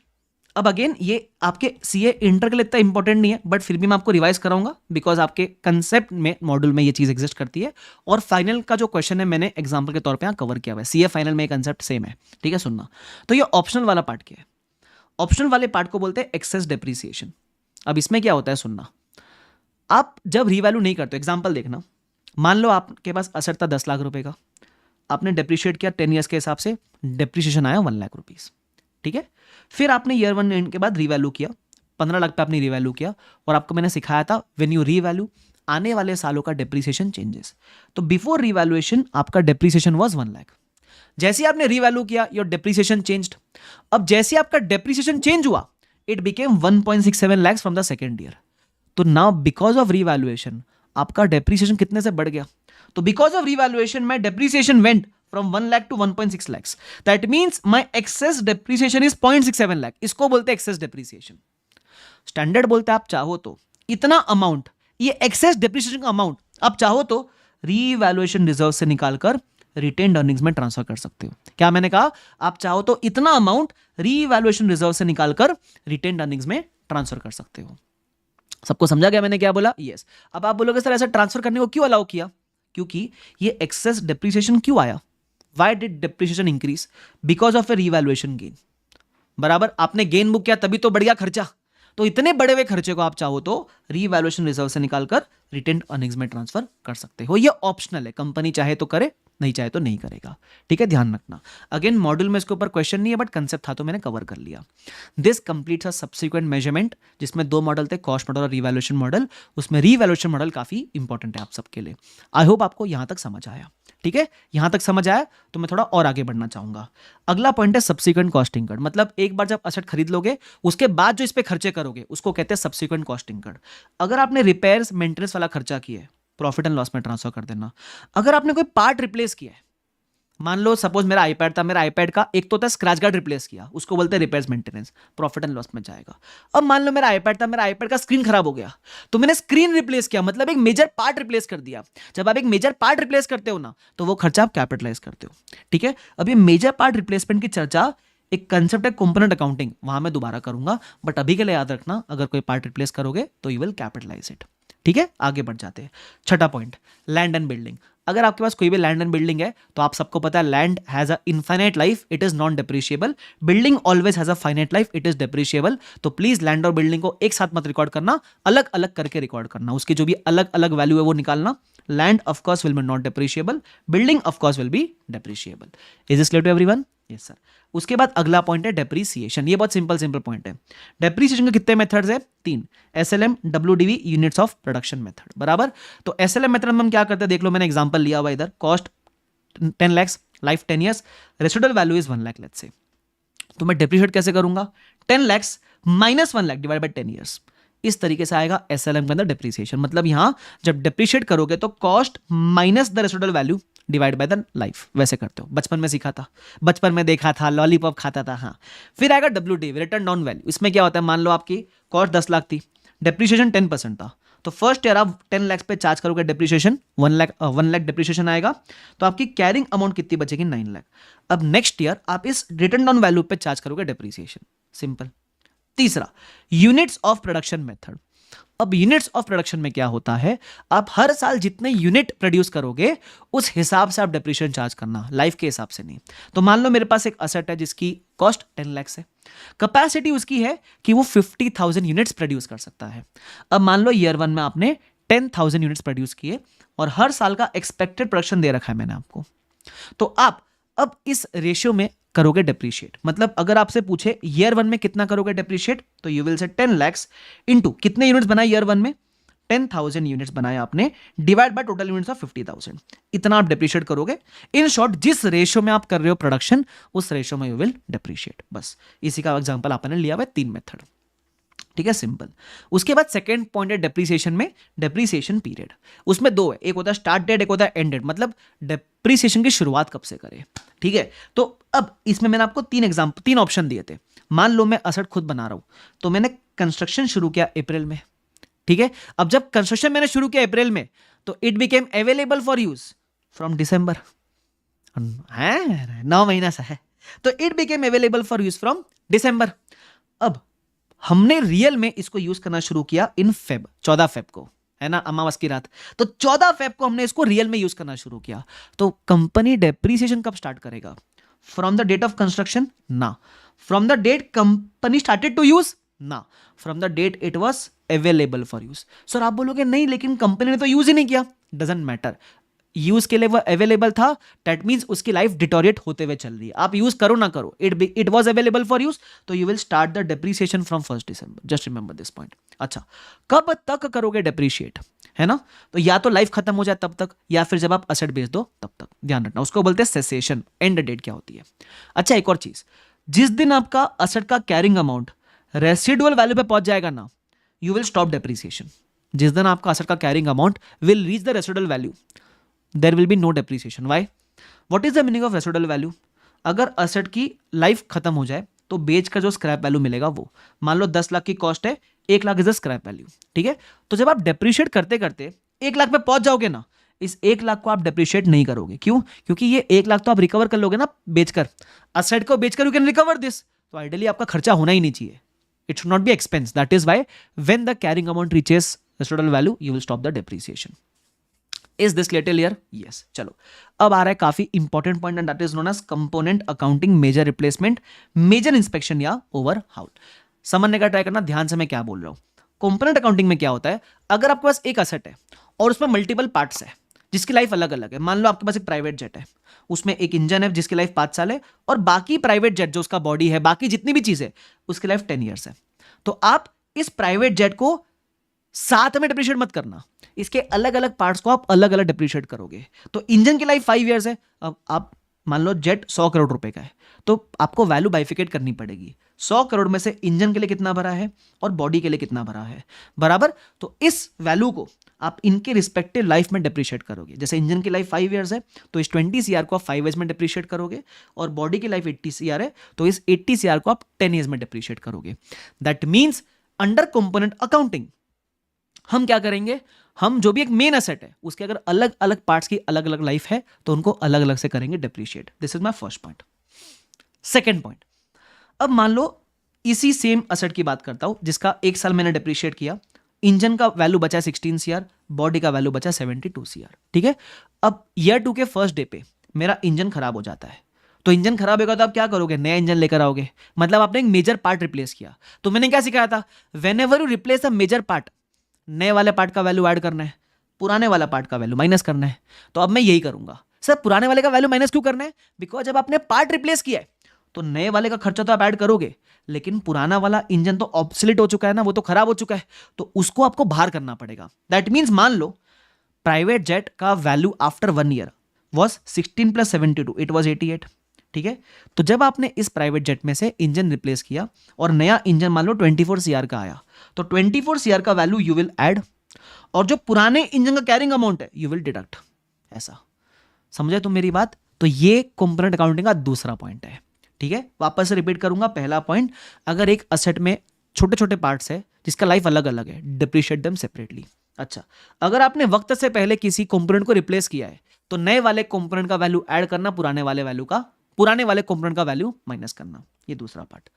अब अगेन ये आपके सीए इंटर के लिए इतना इंपॉर्टेंट नहीं है, बट फिर भी मैं आपको रिवाइज कराऊंगा बिकॉज आपके कंसेप्ट में मॉड्यूल में ये चीज एग्जिस्ट करती है। और फाइनल का जो क्वेश्चन है मैंने एग्जांपल के तौर पे यहाँ कवर किया हुआ है। सीए फाइनल में कंसेप्ट सेम है, ठीक है। सुनना, तो ये ऑप्शनल वाला पार्ट क्या है? ऑप्शनल वाले पार्ट को बोलते हैं एक्सेस डेप्रिसिएशन। अब इसमें क्या होता है, सुनना, आप जब रीवैल्यू नहीं करते, एग्जाम्पल देखना, मान लो आपके पास असेट था 10 लाख रुपए का, आपने डेप्रिशिएट किया 10 ईयर्स के हिसाब से, डेप्रिसिएशन आया 1 लाख रुपीज, ठीक है। फिर आपने ईयर 1 एंड के बाद रीवैल्यू किया, 15 लाख पे आपने रीवैल्यू किया, और आपको मैंने सिखाया था व्हेन यू रीवैल्यू आने वाले सालों का डेप्रिसिएशन चेंजेस। तो बिफोर रीवैल्यूएशन आपका डेप्रिसिएशन वाज 1 लाख। जैसे ही आपने रीवैल्यू किया, योर डेप्रिसिएशन चेंज्ड। अब जैसे आपका डेप्रिसिएशन चेंज हुआ, it became 1.67 lakh from the second year. तो नाउ बिकॉज ऑफ रीवैल्यूएशन आपका डेप्रिसिएशन कितने से बढ़ गया? तो because of revaluation my depreciation went from 1 lakh to 1.6 lakhs. That means my excess depreciation is 0.67 lakh. इसको बोलते हैं excess depreciation. स्टैंडर्ड बोलते हैं आप चाहो तो इतना अमाउंट, ये excess depreciation का अमाउंट आप चाहो तो रीवैल्यूएशन रिजर्व से निकालकर रिटेन्ड अर्निंग्स में ट्रांसफर कर सकते हो। क्या मैंने कहा? आप चाहो तो इतना अमाउंट रीवैल्यूएशन रिजर्व से निकालकर रिटेन्ड अर्निंग्स में ट्रांसफर कर सकते हो। सबको समझा गया मैंने क्या बोला? यस। अब आप बोलोगे सर ऐसा ट्रांसफर करने को क्यों अलाउ किया? क्योंकि ये एक्सेस डेप्रिसिएशन क्यों आया? Why did depreciation increase? Because of a revaluation gain. बराबर, आपने गेन बुक किया तभी तो बढ़ गया खर्चा। तो इतने बड़े हुए खर्चे को आप चाहो तो रीवैल्यूएशन रिजर्व से निकालकर रिटेन्ड अर्निंग्स में ट्रांसफर कर सकते हो। ये ऑप्शनल है, कंपनी चाहे तो करे, नहीं चाहे तो नहीं करेगा, ठीक है, ध्यान रखना। अगेन मॉड्यूल में इसके ऊपर क्वेश्चन नहीं है, बट कंसेप्ट था तो मैंने कवर कर लिया। This completes a subsequent measurement, जिसमें 2 मॉडल थे, कॉस्ट मॉडल और रीवैल्यूएशन मॉडल। उसमें रीवैल्यूएशन मॉडल काफी इंपॉर्टेंट है आप सबके लिए। आई होप आपको यहां तक समझ आया, ठीक है। यहां तक समझ आया तो मैं थोड़ा और आगे बढ़ना चाहूंगा। अगला पॉइंट है सब्सिक्वेंट कॉस्ट इनकम। मतलब एक बार जब असेट खरीद लोगे, उसके बाद जो इस पे खर्चे करोगे उसको कहते हैं सब्सिक्वेंट कॉस्ट इनकम। अगर आपने रिपेयर्स मेंटेनेंस वाला खर्चा किया है, प्रॉफिट एंड लॉस में ट्रांसफर कर देना। अगर आपने कोई पार्ट रिप्लेस किया है, मान लो सपोज मेरा आईपैड था, मेरा आईपैड का एक तो था स्क्रैच गार्ड रिप्लेस किया, उसको बोलते हैं repairs maintenance, profit and loss में जाएगा। अब मान लो मेरा आईपैड था, मेरा आईपैड का स्क्रीन खराब हो गया, तो मैंने स्क्रीन रिप्लेस किया, मतलब एक मेजर पार्ट रिप्लेस कर दिया। जब आप एक मेजर पार्ट रिप्लेस करते हो ना, तो वो खर्चा आप कैपिटलाइज करते हो, ठीक है। अब ये मेजर पार्ट रिप्लेसमेंट की चर्चा एक कंसेप्ट है कंपोनेंट अकाउंटिंग, वहां मैं दोबारा करूंगा, बट अभी के लिए याद रखना, अगर कोई पार्ट रिप्लेस करोगे तो यू विल कैपिटलाइज इट, ठीक है। आगे बढ़ जाते हैं। छठा पॉइंट, लैंड एंड बिल्डिंग। अगर आपके पास कोई भी लैंड एंड बिल्डिंग है तो आप सबको पता है land has a infinite life, it is non depreciable. Building always has a finite life, it is depreciable. तो प्लीज लैंड और बिल्डिंग को एक साथ मत रिकॉर्ड करना, अलग अलग करके रिकॉर्ड करना, उसकी जो भी अलग अलग वैल्यू है वो निकालना। Land of course will be not depreciable, building of course will be depreciable. Is this clear to everyone? Yes sir. उसके बाद अगला पॉइंट है डेप्रीसिएशन। ये बहुत सिंपल पॉइंट है। डेप्रीसिएशन के कितने मेथड्स है? 3, SLM, WDV, units of production method, बराबर। तो एसएलएम मेथड में हम क्या करते हैं देख लो, मैंने एग्जांपल लिया हुआ इधर। Cost 10 lakh, life 10 years, residual value is 1 lakh let's say. तो मैं डेप्रीशिएट कैसे करूंगा? 10 lakh minus 1 lakh divide bye 10 years. इस तरीके से आएगा एसएलएम के अंदर डेप्रीसिएशन। मतलब यहां जब डेप्रीशिएट करोगे तो cost minus the residual value divide by the life, वैसे करते हो। बचपन में सीखा था, बचपन में देखा था, लॉलीपॉप खाता था, हाँ। फिर आएगा डब्ल्यूडी, रिटर्न ऑन वैल्यू। इसमें क्या होता है, मान लो आपकी कॉस्ट 10 लाख थी, डेप्रीशिएशन 10% था, तो फर्स्ट ईयर आप 10 लाख पे चार्ज करोगे डेप्रीशिएशन, 1 लाख डेप्रीशिएशन आएगा, तो आपकी कैरिंग अमाउंट कितनी बचेगी? 9 लाख। अब नेक्स्ट ईयर आप इस रिटर्न ऑन वैल्यू पे चार्ज करोगे डेप्रीशिएशन, सिंपल। तीसरा, यूनिट्स ऑफ प्रोडक्शन मेथड। अब यूनिट्स ऑफ प्रोडक्शन में क्या होता है, आप हर साल जितने यूनिट प्रोड्यूस करोगे उस हिसाब से आप डेप्रिसिएशन चार्ज करना, लाइफ के हिसाब से नहीं। तो मान लो मेरे पास एक असेट है जिसकी कॉस्ट 10 लाख है, कैपेसिटी उसकी है कि वो 50,000 यूनिट्स प्रोड्यूस कर सकता है। अब मान लो ईयर 1 में आपने 10,000 यूनिट्स प्रोड्यूस किए और हर साल का एक्सपेक्टेड प्रोडक्शन दे रखा है मैंने आपको, तो आप अब इस रेशियो में करोगे डेप्रीशिएट। मतलब अगर आपसे पूछे ईयर 1 में कितना करोगे डेप्रीशिएट, तो you will say 10 lakh into कितने यूनिट्स बनाए ईयर 1 में? 10,000 यूनिट्स बनाए आपने, divide by total units of 50,000, इतना आप डेप्रीशिएट करोगे। इन शॉर्ट, जिस रेशियो में आप कर रहे हो प्रोडक्शन, उस रेशियो में यू विल डेप्रीशिएट। बस इसी का एग्जांपल आपने लिया हुआ है, 3 मेथड, ठीक है, सिंपल। उसके बाद सेकंड पॉइंट है डेप्रीसिएशन में, डेप्रीसिएशन पीरियड। उसमें 2 है, एक होता है स्टार्ट डेट, एक होता है एंड डेट। मतलब डेप्रीसिएशन की शुरुआत कब से करें, ठीक है। तो अब इसमें मैंने आपको 3 ऑप्शन दिए थे। मान लो मैं असेट खुद बना रहा हूं, तो मैंने कंस्ट्रक्शन शुरू किया अप्रैल में, ठीक है। अब जब कंस्ट्रक्शन मैंने शुरू किया अप्रैल में, तो it became available for use from December, 9 महीना सा है, तो it became available for use from December. अब हमने रियल में इसको यूज करना शुरू किया इन फेब, 14 फेब को, है ना, अमावस की रात। तो 14 फेब को हमने इसको रियल में यूज करना शुरू किया। तो कंपनी डेप्रीसिएशन कब स्टार्ट करेगा? From the date of construction? ना। From the date company started to use? ना। From the date it was available for use. Sir आप बोलोगे नहीं लेकिन कंपनी ने तो यूज ही नहीं किया। डजेंट मैटर, यूज के लिए वो अवेलेबल था, दैट मींस उसकी लाइफ डिटोरिएट होते हुए चल रही है। आप यूज करो ना करो, it was available for use, तो you will start the depreciation from 1 December. Just remember this point. अच्छा, कब तक करोगे डेप्रीशिएट, है ना? तो या तो लाइफ खत्म हो जाए तब तक, या फिर जब आप असेट बेच दो तब तक। ध्यान रखना, उसको बोलते हैं सेसेशन। एंड डेट क्या होती है? अच्छा, एक और चीज, जिस दिन आपका असेट का कैरिंग अमाउंट रेसिडुअल वैल्यू पे पहुंच जाएगा ना, यू विल स्टॉप डेप्रीसिएशन। जिस दिन आपका असेट का carrying amount will reach the residual value, there will be no depreciation. Why? What is the meaning of residual value? अगर असेट की लाइफ खत्म हो जाए तो बेच का जो स्क्रैप वैल्यू मिलेगा वो, मान लो 10 लाख की कॉस्ट है, 1 lakh is the scrap value, ठीक है? तो जब आप डेप्रीशिएट करते करते 1 लाख पे पहुंच जाओगे ना, इस 1 लाख को आप डेप्रीशिएट नहीं करोगे। क्यों? क्योंकि ये 1 लाख तो आप रिकवर कर लोगे ना बेचकर, असेट को बेचकर यू कैन रिकवर दिस। तो आइडियली आपका खर्चा होना ही नहीं चाहिए, it should not be expense. That is why when the carrying amount reaches residual value you will stop the depreciation. Is this clear? Yes. चलो, अब आ रहा है काफी important point, and that is known as component accounting major replacement, major inspection या overhaul. समझने का try करना ध्यान से मैं क्या बोल रहा हूं। कंपोनेंट अकाउंटिंग में क्या होता है, अगर आपके पास एक असेट है और उसमें मल्टीपल पार्ट्स है जिसकी लाइफ अलग अलग है, मान लो आपके पास एक प्राइवेट जेट है, उसमें एक इंजन है जिसकी लाइफ 5 साल है, और बाकी प्राइवेट जेट जो उसका बॉडी है, बाकी जितनी भी चीज है उसकी लाइफ 10 ईयर्स है। तो आप इस प्राइवेट जेट को साथ में डिप्रीशिएट मत करना, इसके अलग अलग पार्ट्स को आप अलग अलग डिप्रीशिएट करोगे। तो इंजन की लाइफ 5 इयर्स है, अब आप मान लो जेट 100 करोड़ रुपए का है, तो आपको वैल्यू बाइफिकेट करनी पड़ेगी। 100 करोड़ में से इंजन के लिए कितना भरा है और बॉडी के लिए कितना भरा है, बराबर। तो इस वैल्यू को आप इनके रिस्पेक्टिव लाइफ में डिप्रीशिएट करोगे। जैसे इंजन की लाइफ 5 इयर्स है तो इस 20 सीआर को आप 5 इयर्स में डिप्रीशिएट करोगे, और बॉडी की लाइफ 80 सीआर है तो इस 80 सीआर को आप 10 इयर्स में डिप्रीशिएट करोगे। That means under component accounting हम क्या करेंगे, हम जो भी एक मेन एसेट है उसके अगर अलग अलग पार्ट्स की अलग अलग लाइफ है तो उनको अलग अलग से करेंगे depreciate. This is my first point. Second point, अब मान लो इसी सेम एसेट की बात करता हूं जिसका 1 साल मैंने डिप्रीशिएट किया, इंजन का वैल्यू बचा 16 सीआर, बॉडी का वैल्यू बचा 72 सीआर, ठीक है? अब ईयर 2 के फर्स्ट डे पे मेरा इंजन खराब हो जाता है, तो इंजन खराब होगा तो आप क्या करोगे, नया इंजन लेकर आओगे। मतलब आपने एक मेजर पार्ट रिप्लेस किया। तो मैंने क्या सिखाया था, whenever you replace a major part, नए वाले पार्ट का वैल्यू ऐड करना है, पुराने वाला पार्ट का वैल्यू माइनस करना है। तो अब मैं यही करूंगा। सर पुराने वाले का वैल्यू माइनस क्यों करना है? बिकॉज जब आपने पार्ट रिप्लेस किया है तो नए वाले का खर्चा तो आप ऐड करोगे, लेकिन पुराना वाला इंजन तो ऑब्सोलीट हो चुका है ना, वो तो खराब हो चुका है, तो उसको आपको बाहर करना पड़ेगा। दैट मीन्स मान लो प्राइवेट जेट का value after 1 year was 16 + 72, it was 88, ठीक है? तो जब आपने इस प्राइवेट जेट में से इंजन रिप्लेस किया और नया इंजन मान लो 24 सीआर का आया, तो 24 सीआर का वैल्यू यू विल ऐड, और जो पुराने इंजन का कैरिंग अमाउंट है यू विल डिडक्ट। ऐसा समझे तुम मेरी बात? तो ये कंपोनेंट अकाउंटिंग का दूसरा पॉइंट है, ठीक है? वापस से रिपीट करूंगा। पहला पॉइंट, अगर एक असेट में छोटे छोटे पार्ट्स है जिसका लाइफ अलग अलग है, डिप्रीशिएट देम सेपरेटली। अच्छा, अगर आपने वक्त से पहले किसी कंपोनेंट को रिप्लेस किया है तो नए वाले कंपोनेंट का वैल्यू ऐड करना, पुराने वाले कंपोनेंट का वैल्यू माइनस करना। ये दूसरा पार्ट।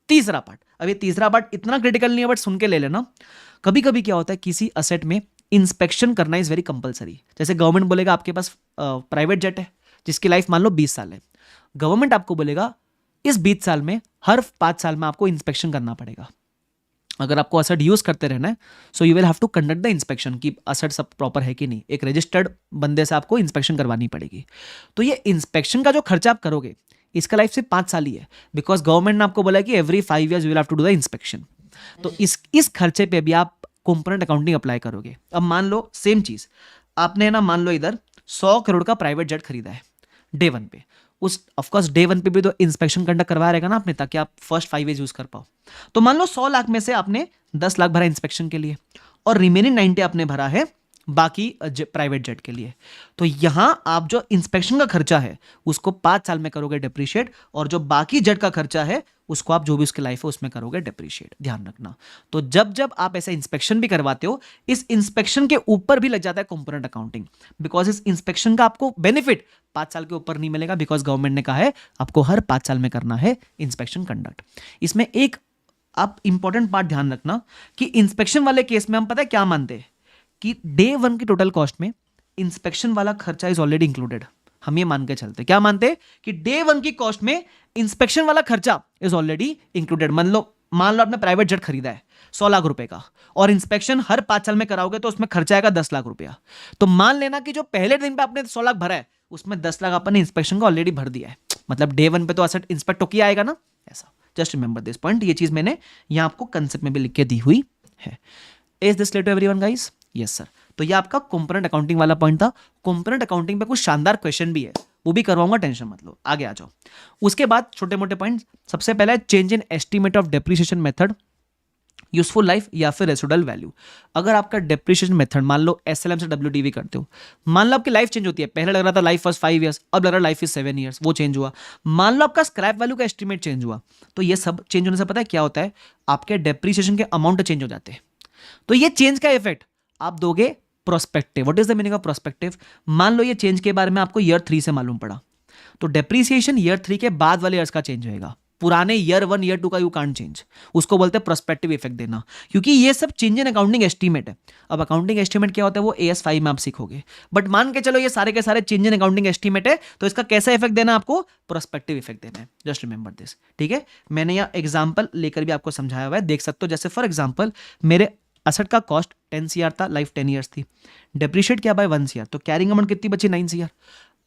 तीसरा पार्ट, अब ये तीसरा पार्ट इतना क्रिटिकल नहीं है बट सुन के ले लेना। कभी कभी क्या होता है, किसी असेट में इंस्पेक्शन करना इज वेरी कंपलसरी। जैसे गवर्नमेंट बोलेगा आपके पास प्राइवेट जेट है जिसकी लाइफ मान लो 20 साल है, गवर्नमेंट आपको बोलेगा इस 20 साल में हर 5 साल में आपको इंस्पेक्शन करना पड़ेगा। अगर आपको असेट यूज करते रहना है, so you will have to conduct the inspection कि असेट सब प्रॉपर है कि नहीं। एक रजिस्टर्ड बंदे से आपको इंस्पेक्शन करवानी पड़ेगी। तो ये इंस्पेक्शन का जो खर्चा आप करोगे, इसका लाइफ सिर्फ 5 साल ही है, बिकॉज गवर्नमेंट ने आपको बोला कि every 5 years you will have to do the inspection. तो इस खर्चे पे भी आप कंपोनेंट अकाउंटिंग अप्लाई करोगे। अब मान लो सेम चीज आपने ना, मान लो इधर 100 करोड़ का प्राइवेट जेट खरीदा है डे 1 पे, उस ऑफकोर्स डे 1 पे भी तो इंस्पेक्शन कंडक्ट करवाया रहेगा ना आपने, ताकि आप फर्स्ट 5 ईयर्स यूज कर पाओ। तो मान लो 100 लाख में से आपने 10 लाख भरा इंस्पेक्शन के लिए और रिमेनिंग 90 आपने भरा है बाकी प्राइवेट जेट के लिए। तो यहां आप जो इंस्पेक्शन का खर्चा है उसको 5 साल में करोगे डिप्रीशिएट, और जो बाकी जेट का खर्चा है उसको आप जो भी उसकी लाइफ है उसमें करोगे डिप्रीशिएट। ध्यान रखना। तो जब जब आप ऐसा इंस्पेक्शन भी करवाते हो, इस इंस्पेक्शन के ऊपर भी लग जाता है कंपोनेंट अकाउंटिंग, बिकॉज इस इंस्पेक्शन का आपको बेनिफिट 5 साल के ऊपर नहीं मिलेगा, बिकॉज गवर्नमेंट ने कहा है आपको हर 5 साल में करना है इंस्पेक्शन कंडक्ट। इसमें एक आप इंपॉर्टेंट पार्ट ध्यान रखना कि इंस्पेक्शन वाले केस में हम पता है क्या मानते हैं कि डे 1 की टोटल कॉस्ट में इंस्पेक्शन वाला खर्चा इज ऑलरेडी इंक्लूडेड। हम ये मान के चलते, क्या मानते हैं कि डे 1 की कॉस्ट में इंस्पेक्शन वाला खर्चा इज ऑलरेडी इंक्लूडेड। मान लो आपने प्राइवेट जेट खरीदा है 100 लाख रुपए का, और इंस्पेक्शन हर 5 साल में कराओगे तो उसमें खर्चा आएगा 10 लाख रुपया। तो मान लेना कि जो पहले दिन पे आपने 100 लाख भरा है उसमें 10 लाख अपन ने इंस्पेक्शन का ऑलरेडी भर दिया है, मतलब डे 1 पे तो असेट इंस्पेक्ट होके आएगा ना, ऐसा। जस्ट रिमेंबर दिस पॉइंट, ये चीज मैंने यहां आपको कंसेप्ट में भी लिख के दी हुई है। Is this clear to everyone guys? Yes sir. तो ये आपका कंपोनेंट अकाउंटिंग वाला पॉइंट था। कंपोनेंट अकाउंटिंग पे कुछ शानदार क्वेश्चन भी है, वो भी करवाऊंगा, टेंशन मत लो, आगे आ जाओ। उसके बाद छोटे मोटे पॉइंट, सबसे पहला है change in estimate of depreciation method, useful life या फिर रेसिडुअल वैल्यू। अगर आपका डेप्रिसिएशन मेथड मान लो एसएलएम से डब्ल्यूडीवी करते हो, मान लो आपकी लाइफ चेंज होती है, पहले लग रहा था लाइफ वाज 5 ईयर्स, अब लग रहा है लाइफ इज 7 ईयर्स, वो चेंज हुआ। मान लो आपका स्क्रैप वैल्यू का एस्टीमेट चेंज हुआ, तो ये सब चेंज होने से पता है क्या होता है, आपके डेप्रिसिएशन के अमाउंट चेंज हो जाते हैं। तो ये चेंज का इफेक्ट आप दोगे prospective. What is the meaning of prospective? मान लो ये चेंज के बारे में आपको ईयर 3 से मालूम पड़ा, तो डेप्रिसिएशन ईयर 3 के बाद वाले ईयर्स का चेंज होएगा, पुराने ईयर 1 ईयर 2 का यू कांट चेंज। उसको बोलते हैं प्रोस्पेक्टिव इफेक्ट देना, क्योंकि ये सब चेंज इन अकाउंटिंग एस्टीमेट है। अब अकाउंटिंग एस्टीमेट क्या होता है वो AS 5 में आप सीखोगे, बट मान के चलो ये सारे के सारे चेंज इन अकाउंटिंग एस्टीमेट है, तो इसका कैसा इफेक्ट देना, आपको प्रोस्पेक्टिव इफेक्ट देना है। जस्ट रिमेंबर दिस, ठीक है। मैंने यहाँ एग्जाम्पल लेकर भी आपको समझाया हुआ है, देख सकते हो। जैसे फॉर एग्जाम्पल मेरे असेट का कॉस्ट 10 CR था, लाइफ 10 ईयर्स थी, डेप्रिशिएट किया बाय 1 CR, तो कैरिंग अमाउंट कितनी बची, 9 CR।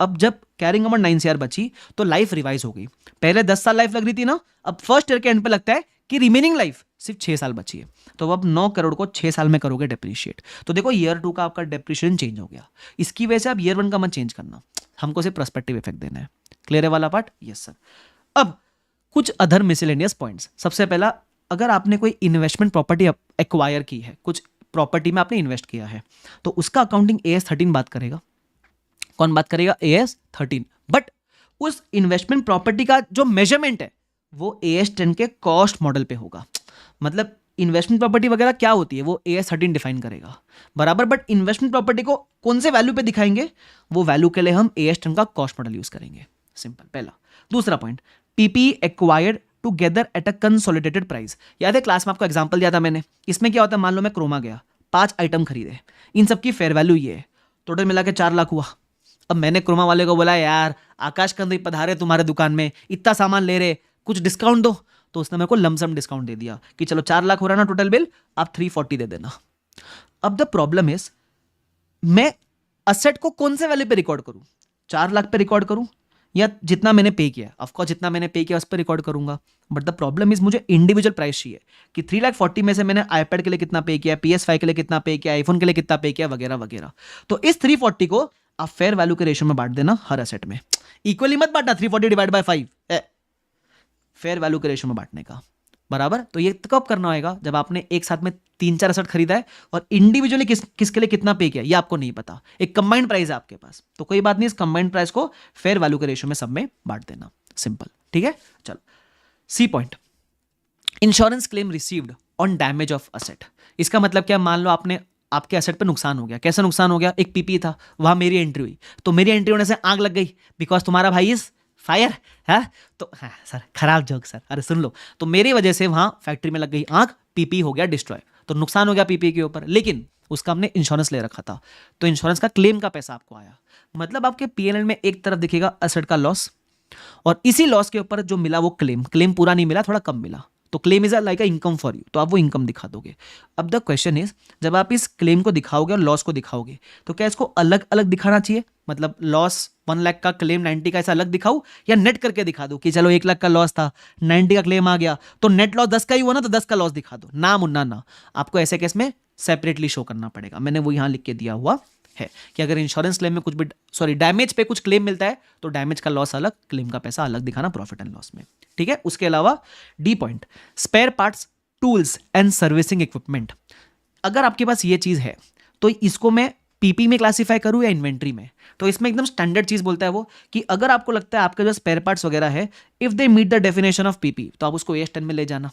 अब जब कैरिंग अमाउंट 9 CR बची तो लाइफ रिवाइज हो गई। पहले 10 साल लाइफ लग रही थी ना, अब फर्स्ट ईयर के एंड पे लगता है कि रिमेनिंग लाइफ सिर्फ 6 साल बची है, तो अब 9 करोड़ को 6 साल में करोगे डेप्रिशिएट। तो देखो ईयर 2 का आपका डेप्रिशिएशन चेंज हो गया, इसकी वजह से आप ईयर 1 का मत चेंज करना, हमको सिर्फ प्रोस्पेक्टिव इफेक्ट देना है। क्लियर है वाला पार्ट? Yes sir. अब कुछ अदर मिसलेनियस पॉइंट्स। सबसे पहला, अगर आपने कोई इन्वेस्टमेंट प्रॉपर्टी एक्वायर की है, कुछ प्रॉपर्टी में आपने इन्वेस्ट किया है, तो उसका अकाउंटिंग AS 13 बात करेगा। कौन बात करेगा? AS 13। बट उस इन्वेस्टमेंट प्रॉपर्टी का जो मेजरमेंट है वो AS 10 के कॉस्ट मॉडल पे होगा। मतलब इन्वेस्टमेंट प्रॉपर्टी वगैरह क्या होती है वो AS 13 डिफाइन करेगा, बराबर। बट इन्वेस्टमेंट प्रॉपर्टी को कौन से वैल्यू पे दिखाएंगे, वो वैल्यू के लिए हम AS 10 का कॉस्ट मॉडल यूज करेंगे। सिंपल, पहला। दूसरा point, PPE acquired together at a consolidated price. याद है क्लास में आपको एग्जांपल दिया था मैंने, इसमें क्या होता है, मान लो मैं क्रोमा गया, 5 आइटम खरीदे, इन सबकी फेयर वैल्यू ये है, टोटल मिला के 4 लाख हुआ। अब मैंने क्रोमा वाले को बोला, यार आकाश कंद पधारे तुम्हारे दुकान में, इतना सामान ले रहे, कुछ डिस्काउंट दो। तो उसने मेरे को लमसम डिस्काउंट दे दिया कि चलो 4 लाख हो रहा ना टोटल बिल, आप 340 दे देना। अब द प्रॉब्लम इज, मैं असेट को कौन से वैल्यू पे रिकॉर्ड करूं, 4 लाख पे रिकॉर्ड करूं या जितना मैंने पे किया? ऑफ कोर्स जितना मैंने पे किया उस पर रिकॉर्ड करूंगा, बट द प्रॉब्लम इज मुझे इंडिविजुअल प्राइस चाहिए कि 3,40,000 में से मैंने iPad के लिए कितना पे किया, PS5 के लिए कितना पे किया, iPhone के लिए कितना पे किया, वगैरह वगैरह। तो इस 340 को आप फेयर वैल्यू के रेशियो में बांट देना, हर एसेट में इक्वली मत बांटना, 340 डिवाइड बाय 5, फेयर वैल्यू के रेशियो में बांटने का, बराबर। तो ये कब करना होगा, जब आपने एक साथ में 3-4 एसेट खरीदा है और इंडिविजुअली किसके लिए कितना पे किया ये आपको नहीं पता, एक कंबाइंड प्राइस है आपके पास, तो कोई बात नहीं, इस कंबाइंड प्राइस को फेयर वैल्यू के रेशियो में सब में बांट देना, सिंपल, ठीक है। चलो, C point, insurance claim received on damage of asset. इसका मतलब क्या, मान लो आपके एसेट पे नुकसान हो गया। कैसा नुकसान हो गया? एक PPE था, वहां मेरी एंट्री हुई, तो मेरी एंट्री होने से आग लग गई, बिकॉज तुम्हारा भाई इज फायर है। तो हाँ सर, खराब जोक सर, अरे सुन लो, तो मेरी वजह से वहां फैक्ट्री में लग गई आग, PPE हो गया डिस्ट्रॉय, तो नुकसान हो गया PPE के ऊपर, लेकिन उसका हमने इंश्योरेंस ले रखा था, तो इंश्योरेंस का क्लेम का पैसा आपको आया। मतलब आपके P&L में एक तरफ दिखेगा असेट का लॉस, और इसी लॉस के ऊपर जो मिला वो क्लेम पूरा नहीं मिला, थोड़ा कम मिला, तो claim is like a income for you, तो आप वो इनकम दिखा दोगे। अब द क्वेश्चन इज, जब आप इस क्लेम को दिखाओगे और लॉस को दिखाओगे, तो क्या इसको अलग अलग दिखाना चाहिए? मतलब लॉस 1 लाख का, क्लेम 90 का, ऐसा अलग दिखाऊं, या नेट करके दिखा दो कि चलो 1 लाख का लॉस था, 90 का क्लेम आ गया, तो नेट लॉस 10 का ही हुआ ना, तो 10 का लॉस दिखा दो। ना मुन्ना ना, आपको ऐसे केस में सेपरेटली शो करना पड़ेगा। मैंने वो यहां लिख के दिया हुआ है कि अगर इंश्योरेंस क्लेम में कुछ भी डैमेज पे कुछ क्लेम मिलता है, तो डैमेज का लॉस अलग, क्लेम का पैसा अलग दिखाना प्रॉफिट एंड लॉस में, ठीक है। उसके अलावा D point, spare parts, tools and servicing equipment. अगर आपके पास ये चीज है तो इसको मैं पीपी में क्लासीफाई करूं या इन्वेंट्री में? तो इसमें एकदम स्टैंडर्ड चीज बोलता है वो कि अगर आपको लगता है आपके जो स्पेयर पार्ट्स वगैरह है if they meet the definition of PP तो आप उसको AS10 में ले जाना।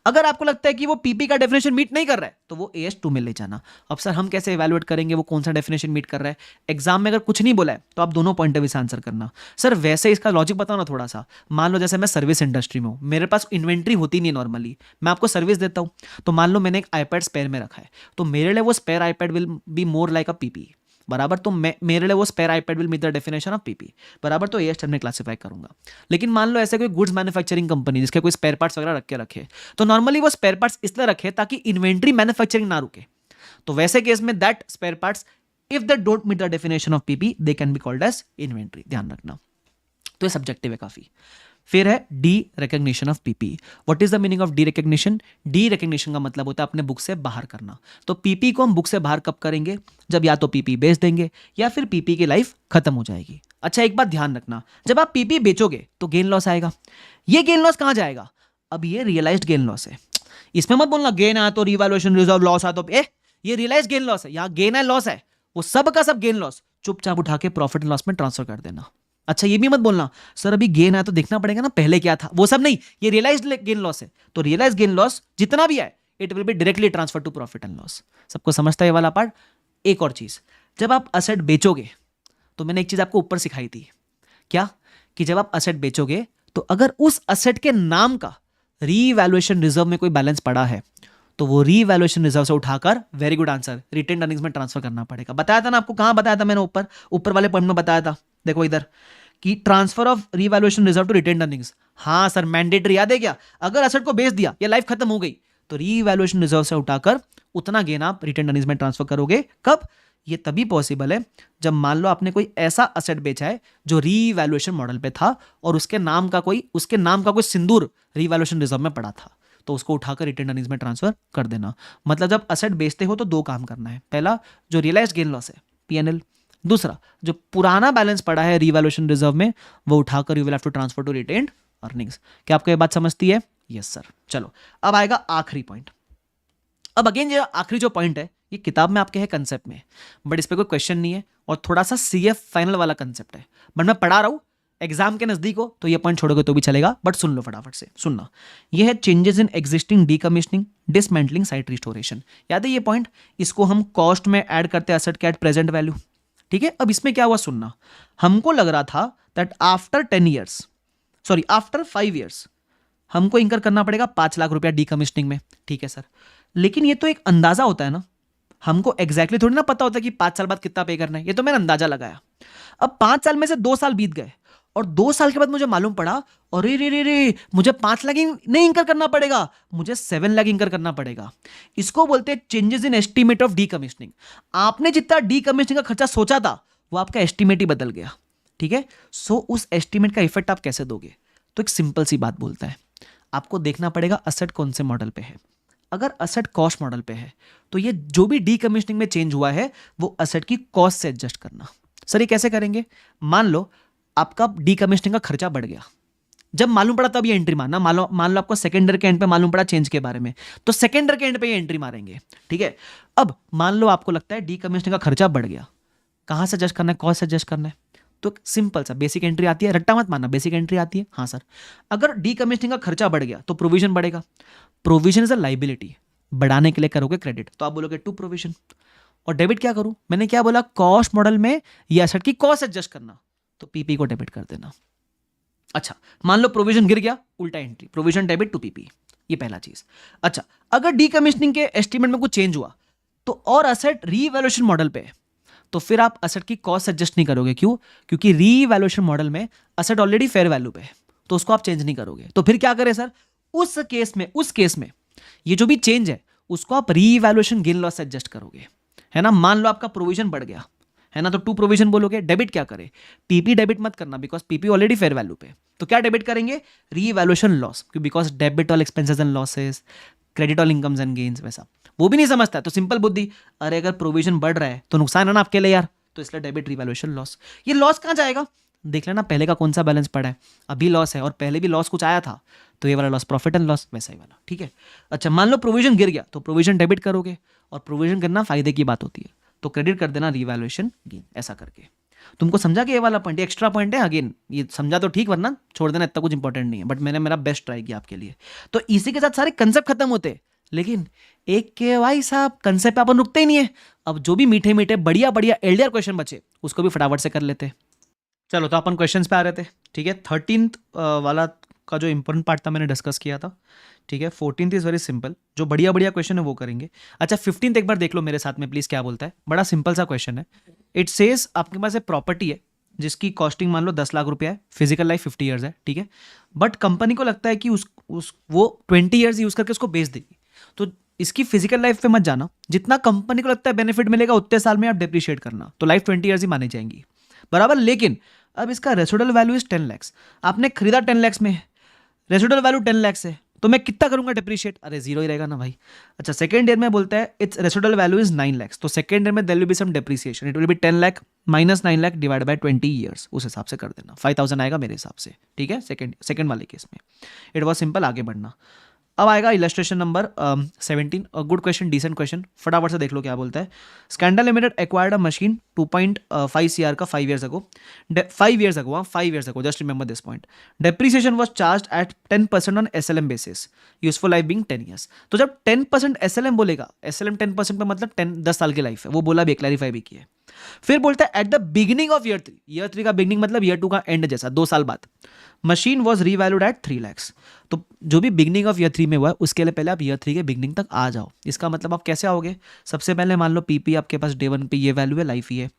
अगर आपको लगता है कि वो पीपी का डेफिनेशन मीट नहीं कर रहा है तो वो AS2 में ले जाना। अब सर हम कैसे इवैल्यूएट करेंगे वो कौन सा डेफिनेशन मीट कर रहा है? एग्जाम में अगर कुछ नहीं बोला है तो आप दोनों पॉइंट ऑफ व्यू से आंसर करना। सर वैसे इसका लॉजिक बताओ ना थोड़ा सा। मान लो जैसे मैं सर्विस इंडस्ट्री में हूँ, मेरे पास इन्वेंट्री होती नहीं नॉर्मली, मैं आपको सर्विस देता हूँ, तो मान लो मैंने एक आईपैड स्पेयर में रखा है, तो मेरे लिए वो spare iPad will be more like a PP बराबर। तो मेरे लिए वो spare iPad will meet the definition of PP बराबर, तो AS10 में क्लासिफाई करूंगा। लेकिन मान लो ऐसे कोई गुड्स मैन्युफैक्चरिंग कंपनी जिसके कोई स्पेयर पार्ट्स वगैरह रखे, तो नॉर्मली वो स्पेयर पार्ट्स इसलिए रखे ताकि इन्वेंट्री मैन्युफैक्चरिंग ना रुके। तो वैसे केस में that spare parts if they don't meet the definition of PP they can be called as inventory, ध्यान रखना। तो ये सब्जेक्टिव है काफी। फिर है derecognition of PP. What is the meaning of derecognition? Derecognition का मतलब होता है अपने बुक से बाहर करना। तो पीपी को हम बुक से बाहर कब करेंगे? जब या तो पीपी बेच देंगे या फिर पीपी की लाइफ खत्म हो जाएगी। अच्छा एक बात ध्यान रखना, जब आप पीपी बेचोगे तो गेन लॉस आएगा। ये गेन लॉस कहां जाएगा? अब ये रियलाइज्ड गेन लॉस है, इसमें मत बोलना गेन आया तो रिवैल्यूएशन रिजर्व, लॉस आया तो ये रियलाइज्ड गेन लॉस है। यहां गेन है लॉस है, वो सब का सब गेन लॉस चुपचाप उठा के प्रॉफिट एंड लॉस में ट्रांसफर कर देना। अच्छा ये भी मत बोलना सर अभी गेन आया तो देखना पड़ेगा ना पहले क्या था, वो सब नहीं, ये रियलाइज्ड गेन लॉस है। तो रियलाइज्ड गेन लॉस जितना भी है it will be directly transfer to profit and loss. सबको समझता है ये वाला पार्ट? एक और चीज, जब आप असेट बेचोगे तो मैंने एक चीज आपको ऊपर सिखाई थी, क्या कि जब आप असेट बेचोगे तो अगर उस असेट के नाम का रीवैल्यूएशन रिजर्व में कोई बैलेंस पड़ा है तो वो रीवैल्यूएशन रिजर्व से उठाकर, very good answer, retained earnings में ट्रांसफर करना पड़ेगा। बताया था ना आपको, कहां बताया था मैंने? ऊपर वाले पॉइंट में बताया था, देखो इधर कि transfer of revaluation reserve to retained earnings. हाँ सर मैंडेटरी, याद है क्या? अगर असेट को बेच दिया या लाइफ खत्म हो गई तो रीवैल्यूएशन रिजर्व से उठाकर उतना गेन आप रिटेन्ड अर्निंग्स में ट्रांसफर करोगे। कब? ये तभी पॉसिबल है जब मान लो आपने कोई ऐसा असेट बेचा है जो रीवैल्यूएशन मॉडल पे था और उसके नाम का कोई सिंदूर रीवैल्यूएशन रिजर्व में पड़ा था, तो उसको उठाकर रिटेन्ड अर्निंग्स में ट्रांसफर कर देना। मतलब जब असेट बेचते हो तो दो काम करना है, पहला जो रियलाइज्ड गेन लॉस है P&L, दूसरा जो पुराना बैलेंस पड़ा है रीवैल्यूएशन रिजर्व में वो उठाकर you will have to transfer to retained earnings. क्या आपको ये बात समझती है? Yes sir. चलो अब आएगा आखिरी पॉइंट। अब अगेन ये आखिरी जो पॉइंट है ये किताब में आपके है कंसेप्ट में, बट इस पे कोई क्वेश्चन नहीं है और थोड़ा सा CF फाइनल वाला कंसेप्ट है, बट मैं पढ़ा रहा हूं एग्जाम के नजदीक हो तो ये पॉइंट छोड़ोगे तो भी चलेगा, बट सुन लो फटाफट से सुनना। ये है changes in existing decommissioning dismantling site restoration. याद है ये पॉइंट? इसको हम कॉस्ट में ऐड करते हैं एसेट के एट प्रेजेंट वैल्यू, ठीक है। अब इसमें क्या हुआ सुनना, हमको लग रहा था दैट आफ्टर 5 ईयर्स हमको इंकर करना पड़ेगा 5 लाख रुपया डीकमिशनिंग में, ठीक है सर। लेकिन ये तो एक अंदाजा होता है ना, हमको एग्जैक्टली थोड़ी ना पता होता कि 5 साल बाद कितना पे करना है, ये तो मैंने अंदाजा लगाया। अब 5 साल में से 2 साल बीत गए और 2 साल के बाद मुझे मालूम पड़ा अरे रे मुझे 5 लाख नहीं इंकर करना पड़ेगा, मुझे 7 लाख इंकर करना पड़ेगा। इसको बोलते हैं changes in estimate of decommissioning. आपने जितना डीकमिशनिंग का खर्चा सोचा था वो आपका एस्टिमेट ही बदल गया, ठीक है। सो उस एस्टिमेट का इफेक्ट आप कैसे दोगे? तो एक सिंपल सी बात बोलता है, आपको देखना पड़ेगा असेट कौन से मॉडल पे है। अगर असेट कॉस्ट मॉडल पे है तो ये जो भी डीकमिशनिंग में चेंज हुआ है वो असेट की कॉस्ट से एडजस्ट करना। सर ये कैसे करेंगे? मान लो आपका डीकमिशनिंग का खर्चा बढ़ गया, जब मालूम पड़ा तब ये एंट्री मारना। मान लो आपको सेकेंडर के एंड पे मालूम पड़ा चेंज के बारे में, तो सेकेंडर के एंड पे ये एंट्री मारेंगे, ठीक है। अब मान लो आपको लगता है डीकमिशनिंग का खर्चा बढ़ गया, कहां से एडजस्ट करना है? कॉस्ट से एडजस्ट करना है। तो सिंपल सा बेसिक एंट्री आती है, रट्टा मत मानना, बेसिक एंट्री आती है। हाँ सर, अगर डीकमिशनिंग का खर्चा बढ़ गया तो प्रोविजन बढ़ेगा। प्रोविजन इज अ लाइबिलिटी, बढ़ाने के लिए करोगे क्रेडिट, तो आप बोलोगे टू प्रोविजन। और डेबिट क्या करूं? मैंने क्या बोला? कॉस्ट मॉडल में ये एसेट की कॉस्ट एडजस्ट करना, तो पीपी को डेबिट कर देना। अच्छा मान लो प्रोविजन गिर गया, उल्टा entry, provision debit to PP, ये पहला चीज। अच्छा अगर डीकमिशनिंग के एस्टिमेट में कुछ चेंज हुआ तो और असेट रीवैल्यूएशन मॉडल पे है तो फिर आप असेट की कॉस्ट एडजस्ट नहीं करोगे। क्यों? क्योंकि रीवैल्यूएशन मॉडल में असेट ऑलरेडी फेयर वैल्यू पे है, तो उसको आप चेंज नहीं करोगे। तो फिर क्या करें सर? उस केस में ये जो भी चेंज है उसको आप रीवैल्यूएशन गेन लॉस से एडजस्ट करोगे, है ना। मान लो आपका प्रोविजन बढ़ गया, है ना, तो टू प्रोविजन बोलोगे। डेबिट क्या करे? पीपी डेबिट मत करना, because PP already fair value पे। तो क्या डेबिट करेंगे? Revaluation loss, because debit all expenses and losses, credit all incomes and gains. वैसा वो भी नहीं समझता है, तो सिंपल बुद्धि, अरे अगर प्रोविजन बढ़ रहा है तो नुकसान है ना आपके लिए यार, तो इसलिए डेबिट रीवैल्यूएशन लॉस। ये लॉस कहां जाएगा? देख लेना पहले का कौन सा बैलेंस पड़ा है, अभी लॉस है और पहले भी लॉस कुछ आया था, तो ये वाला लॉस प्रॉफिट एंड लॉस, वैसा ही वाला, ठीक है। अच्छा मान लो प्रोविजन गिर गया तो प्रोविजन डेबिट करोगे, और प्रोविजन करना फायदे की बात होती है, तो क्रेडिट कर देना रीवैल्यूएशन गेन, ऐसा करके। तुमको समझा कि ये वाला पॉइंट एक्स्ट्रा पॉइंट है, अगेन ये समझा तो ठीक, वरना छोड़ देना, इतना कुछ इंपॉर्टेंट नहीं है, बट मैंने मेरा बेस्ट ट्राई किया आपके लिए। तो इसी के साथ सारे कंसेप्ट खत्म होते, लेकिन एक के भाई साहब कंसेप्ट पे अपन रुकते ही नहीं है। अब जो भी मीठे मीठे बढ़िया बढ़िया एलडीआर क्वेश्चन बचे उसको भी फटाफट से कर लेते। चलो तो अपन क्वेश्चंस पे आ रहे थे, ठीक है। 13th वाला का जो इंपॉर्टेंट पार्ट था मैंने डिस्कस किया था, ठीक है। 14th इज वेरी सिंपल, जो बढ़िया बढ़िया क्वेश्चन है वो करेंगे। अच्छा 15th एक बार देख लो मेरे साथ में प्लीज, क्या बोलता है। बड़ा सिंपल सा क्वेश्चन है। इट सेज आपके पास एक प्रॉपर्टी है जिसकी कॉस्टिंग मान लो 10 लाख रुपया है, फिजिकल लाइफ 50 ईयर्स है, ठीक है। बट कंपनी को लगता है कि वो 20 ईयर्स यूज करके उसको बेच देगी। तो इसकी फिजिकल लाइफ पे मत जाना, जितना कंपनी को लगता है बेनिफिट मिलेगा उतने साल में आप डिप्रिशिएट करना, तो लाइफ 20 ईयर्स ही मानी जाएंगी, बराबर। लेकिन अब इसका रेसिडुअल वैल्यू इज 10 लाख, आपने खरीदा 10 लाख में, रेसिडुअल वैल्यू 10 लाख है, तो मैं कितना करूंगा डिप्रिशिएट, अरे जीरो ही रहेगा ना भाई। अच्छा सेकंड ईयर में बोलता है it's residual value is 9 lakh, तो सेकंड ईयर में there will be some depreciation, it will be 10 lakh minus 9 lakh divide by 20 years, उस हिसाब से कर देना, 5000 आएगा मेरे हिसाब से, ठीक है। सेकंड वाले केस में इट वॉज सिंपल, आगे बढ़ना। अब आएगा illustration number 17, good question, decent question, फटाफट से देख लो क्या बोलता है। Scandal limited acquired a machine 2.5 CR का 5 years ago, 5 years ago, just remember this point. Depreciation was charged at 10% on SLM basis, useful life being 10 years. तो जब 10% SLM बोलेगा, SLM 10% पे मतलब 10 साल की लाइफ है, वो बोला भी, क्लैरिफाई भी किया है। फिर बोलता है at the beginning of year 3 का बिगिनिंग मतलब ईयर 2 का एंड जैसा, 2 साल बाद machine was revalued at 3 lakh. तो जो भी बिगनिंग ऑफ ईयर 3 में हुआ है उसके लिए पहले आप ईयर 3 के बिगनिंग तक आ जाओ। इसका मतलब आप कैसे आओगे, सबसे पहले मान लो पीपी आपके पास डे 1 पे ये वैल्यू है, लाइफ ही है,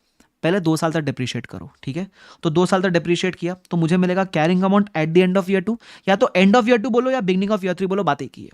पहले 2 साल तक डिप्रिशिएट करो, ठीक है। तो 2 साल तक डिप्रिशिएट किया तो मुझे मिलेगा carrying amount at the end of year 2, या तो एंड ऑफ ईयर 2 बोलो या बिगनिंग ऑफ ईयर 3 बोलो, बात एक ही है,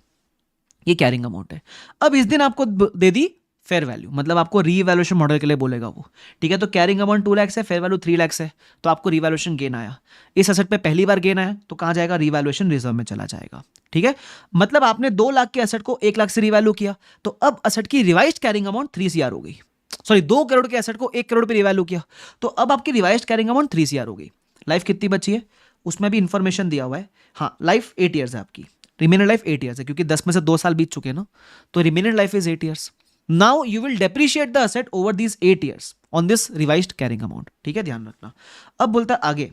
ये कैरिंग अमाउंट है। अब इस दिन आपको दे दी फेयर वैल्यू, मतलब आपको रीवैल्यूएशन मॉडल के लिए बोलेगा वो, ठीक है। तो कैरिंग अमाउंट 2 लाख है, फेयर वैल्यू 3 लाख है, तो आपको रीवैल्यूएशन गेन आया। इस एसेट पे पहली बार गेन आया तो कहां जाएगा, रीवैल्यूएशन रिजर्व में चला जाएगा, ठीक है। मतलब आपने 2 लाख के एसेट को 1 लाख से रीवैल्यू किया, तो अब एसेट की रिवाइज्ड कैरिंग अमाउंट 3 CR हो गई। सॉरी, 2 करोड़ के एसेट को 1 करोड़ पे रिवैल्यू किया, तो अब आपकी रिवाइज्ड कैरिंग अमाउंट 3 CR हो गई। लाइफ कितनी बची है उसमें भी इंफॉर्मेशन दिया हुआ है, हाँ लाइफ 8 ईयर्स है आपकी, रिमेनिंग लाइफ 8 ईयर्स है, क्योंकि 10 में से 2 साल बीत चुके ना, तो remaining life is 8 years. Now you will depreciate the asset over these 8 years on this revised carrying amount, ठीक है, ध्यान रखना। अब बोलता है आगे,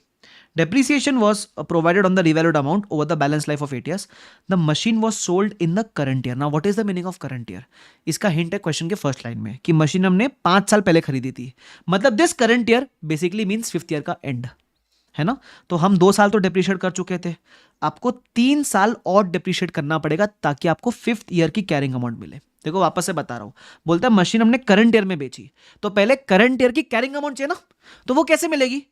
depreciation was provided on the revalued amount over the balance life of 8 years. The machine was sold in the current year. Now what is the meaning of current year? इसका hint है क्वेश्चन के first line में कि machine हमने 5 साल पहले खरीदी थी, मतलब this current year basically means 5th year का एंड है ना। तो हम 2 साल तो डिप्रिशिएट कर चुके थे, आपको 3 साल और डिप्रिशिएट करना पड़ेगा ताकि आपको 5th ईयर की कैरिंग अमाउंट मिले। देखो वापस से बता रहा हूं, बोलता है मशीन हमने करंट ईयर में बेची, तो पहले करंट ईयर की कैरिंग अमाउंट चाहिए ना, तो वो कैसे मिलेगी।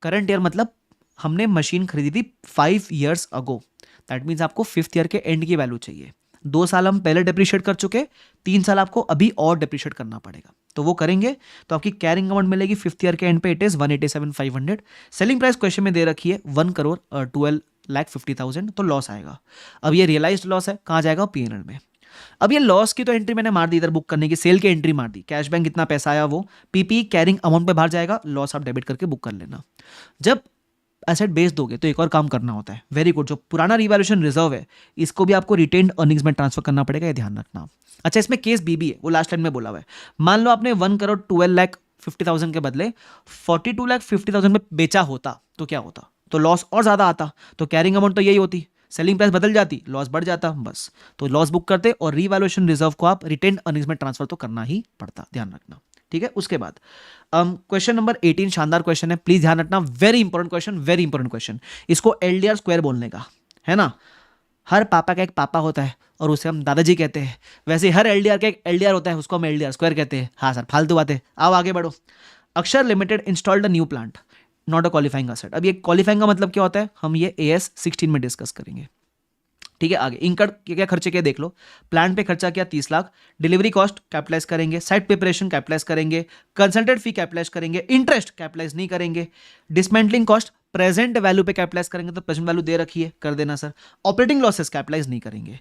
करंट ईयर मतलब हमने मशीन खरीदी थी 5 years अगो, दैट मीन्स आपको 5th ईयर के एंड की वैल्यू चाहिए। 2 साल हम पहले डिप्रिशिएट कर चुके, 3 साल आपको अभी और डिप्रिशिएट करना पड़ेगा, तो वो करेंगे तो आपकी कैरिंग अमाउंट मिलेगी 5th ईयर के एंड पे, it is 187,500। Selling price question में दे रखी है 1,12,50,000, तो लॉस आएगा। अब ये रियलाइज्ड लॉस है, कहां जाएगा, P&L में। अब ये लॉस की तो एंट्री मैंने मार दी इधर बुक करने की, सेल की एंट्री मार दी, कैश बैंक कितना पैसा आया वो पीपी कैरिंग अमाउंट पे बाहर जाएगा, लॉस आप डेबिट करके बुक कर लेना। जब एसेट बेच दोगे तो एक और काम करना होता है, वेरी गुड, जो पुराना रिवैल्यूएशन रिजर्व है इसको भी आपको रिटेन्ड अर्निंग्स में ट्रांसफर करना पड़ेगा, ये ध्यान रखना। अच्छा इसमें केस बी है, वो लास्ट लाइन में बोला हुआ है। मान लो आपने 1,12,50,000 के बदले 42,50,000 में बेचा होता तो क्या होता, तो लॉस और ज्यादा आता, तो कैरिंग अमाउंट तो यही होती, सेलिंग प्राइस बदल जाती, लॉस बढ़ जाता, बस तो लॉस बुक करते और रीवैल्यूएशन रिजर्व को आप रिटेन्ड अर्निंग्स में ट्रांसफर तो करना ही पड़ता, ध्यान रखना, ठीक है। उसके बाद क्वेश्चन नंबर 18 शानदार क्वेश्चन है, प्लीज ध्यान रखना, very important question, very important question. इसको एलडीआर स्क्वायर बोलने का है ना, हर पापा का एक पापा होता है और उसे हम दादाजी कहते हैं, वैसे हर एलडीआर का एक एलडीआर होता है, उसको हम एलडीआर स्क्वायर कहते हैं। हाँ सर फालतू बातें, आओ आगे बढ़ो। अक्षर limited installed a new plant, not a qualifying asset. अब ये क्वालिफाइंग का मतलब क्या होता है, हम ये AS 16 में डिस्कस करेंगे, ठीक है। आगे इनकम क्या क्या खर्चे क्या देख लो, प्लांट पे खर्चा किया 30 लाख, डिलीवरी कॉस्ट कैपिटलाइज करेंगे, साइट प्रिपरेशन कैपिटलाइज करेंगे, कंसल्टेंट फी कैपिटलाइज करेंगे, इंटरेस्ट कैपिटलाइज नहीं करेंगे, डिसमेंटलिंग कॉस्ट प्रेजेंट वैल्यू पे कैपिटलाइज करेंगे, तो प्रेजेंट वैल्यू दे रखी है कर देना सर। ऑपरेटिंग लॉसेस कैपिटलाइज नहीं करेंगे।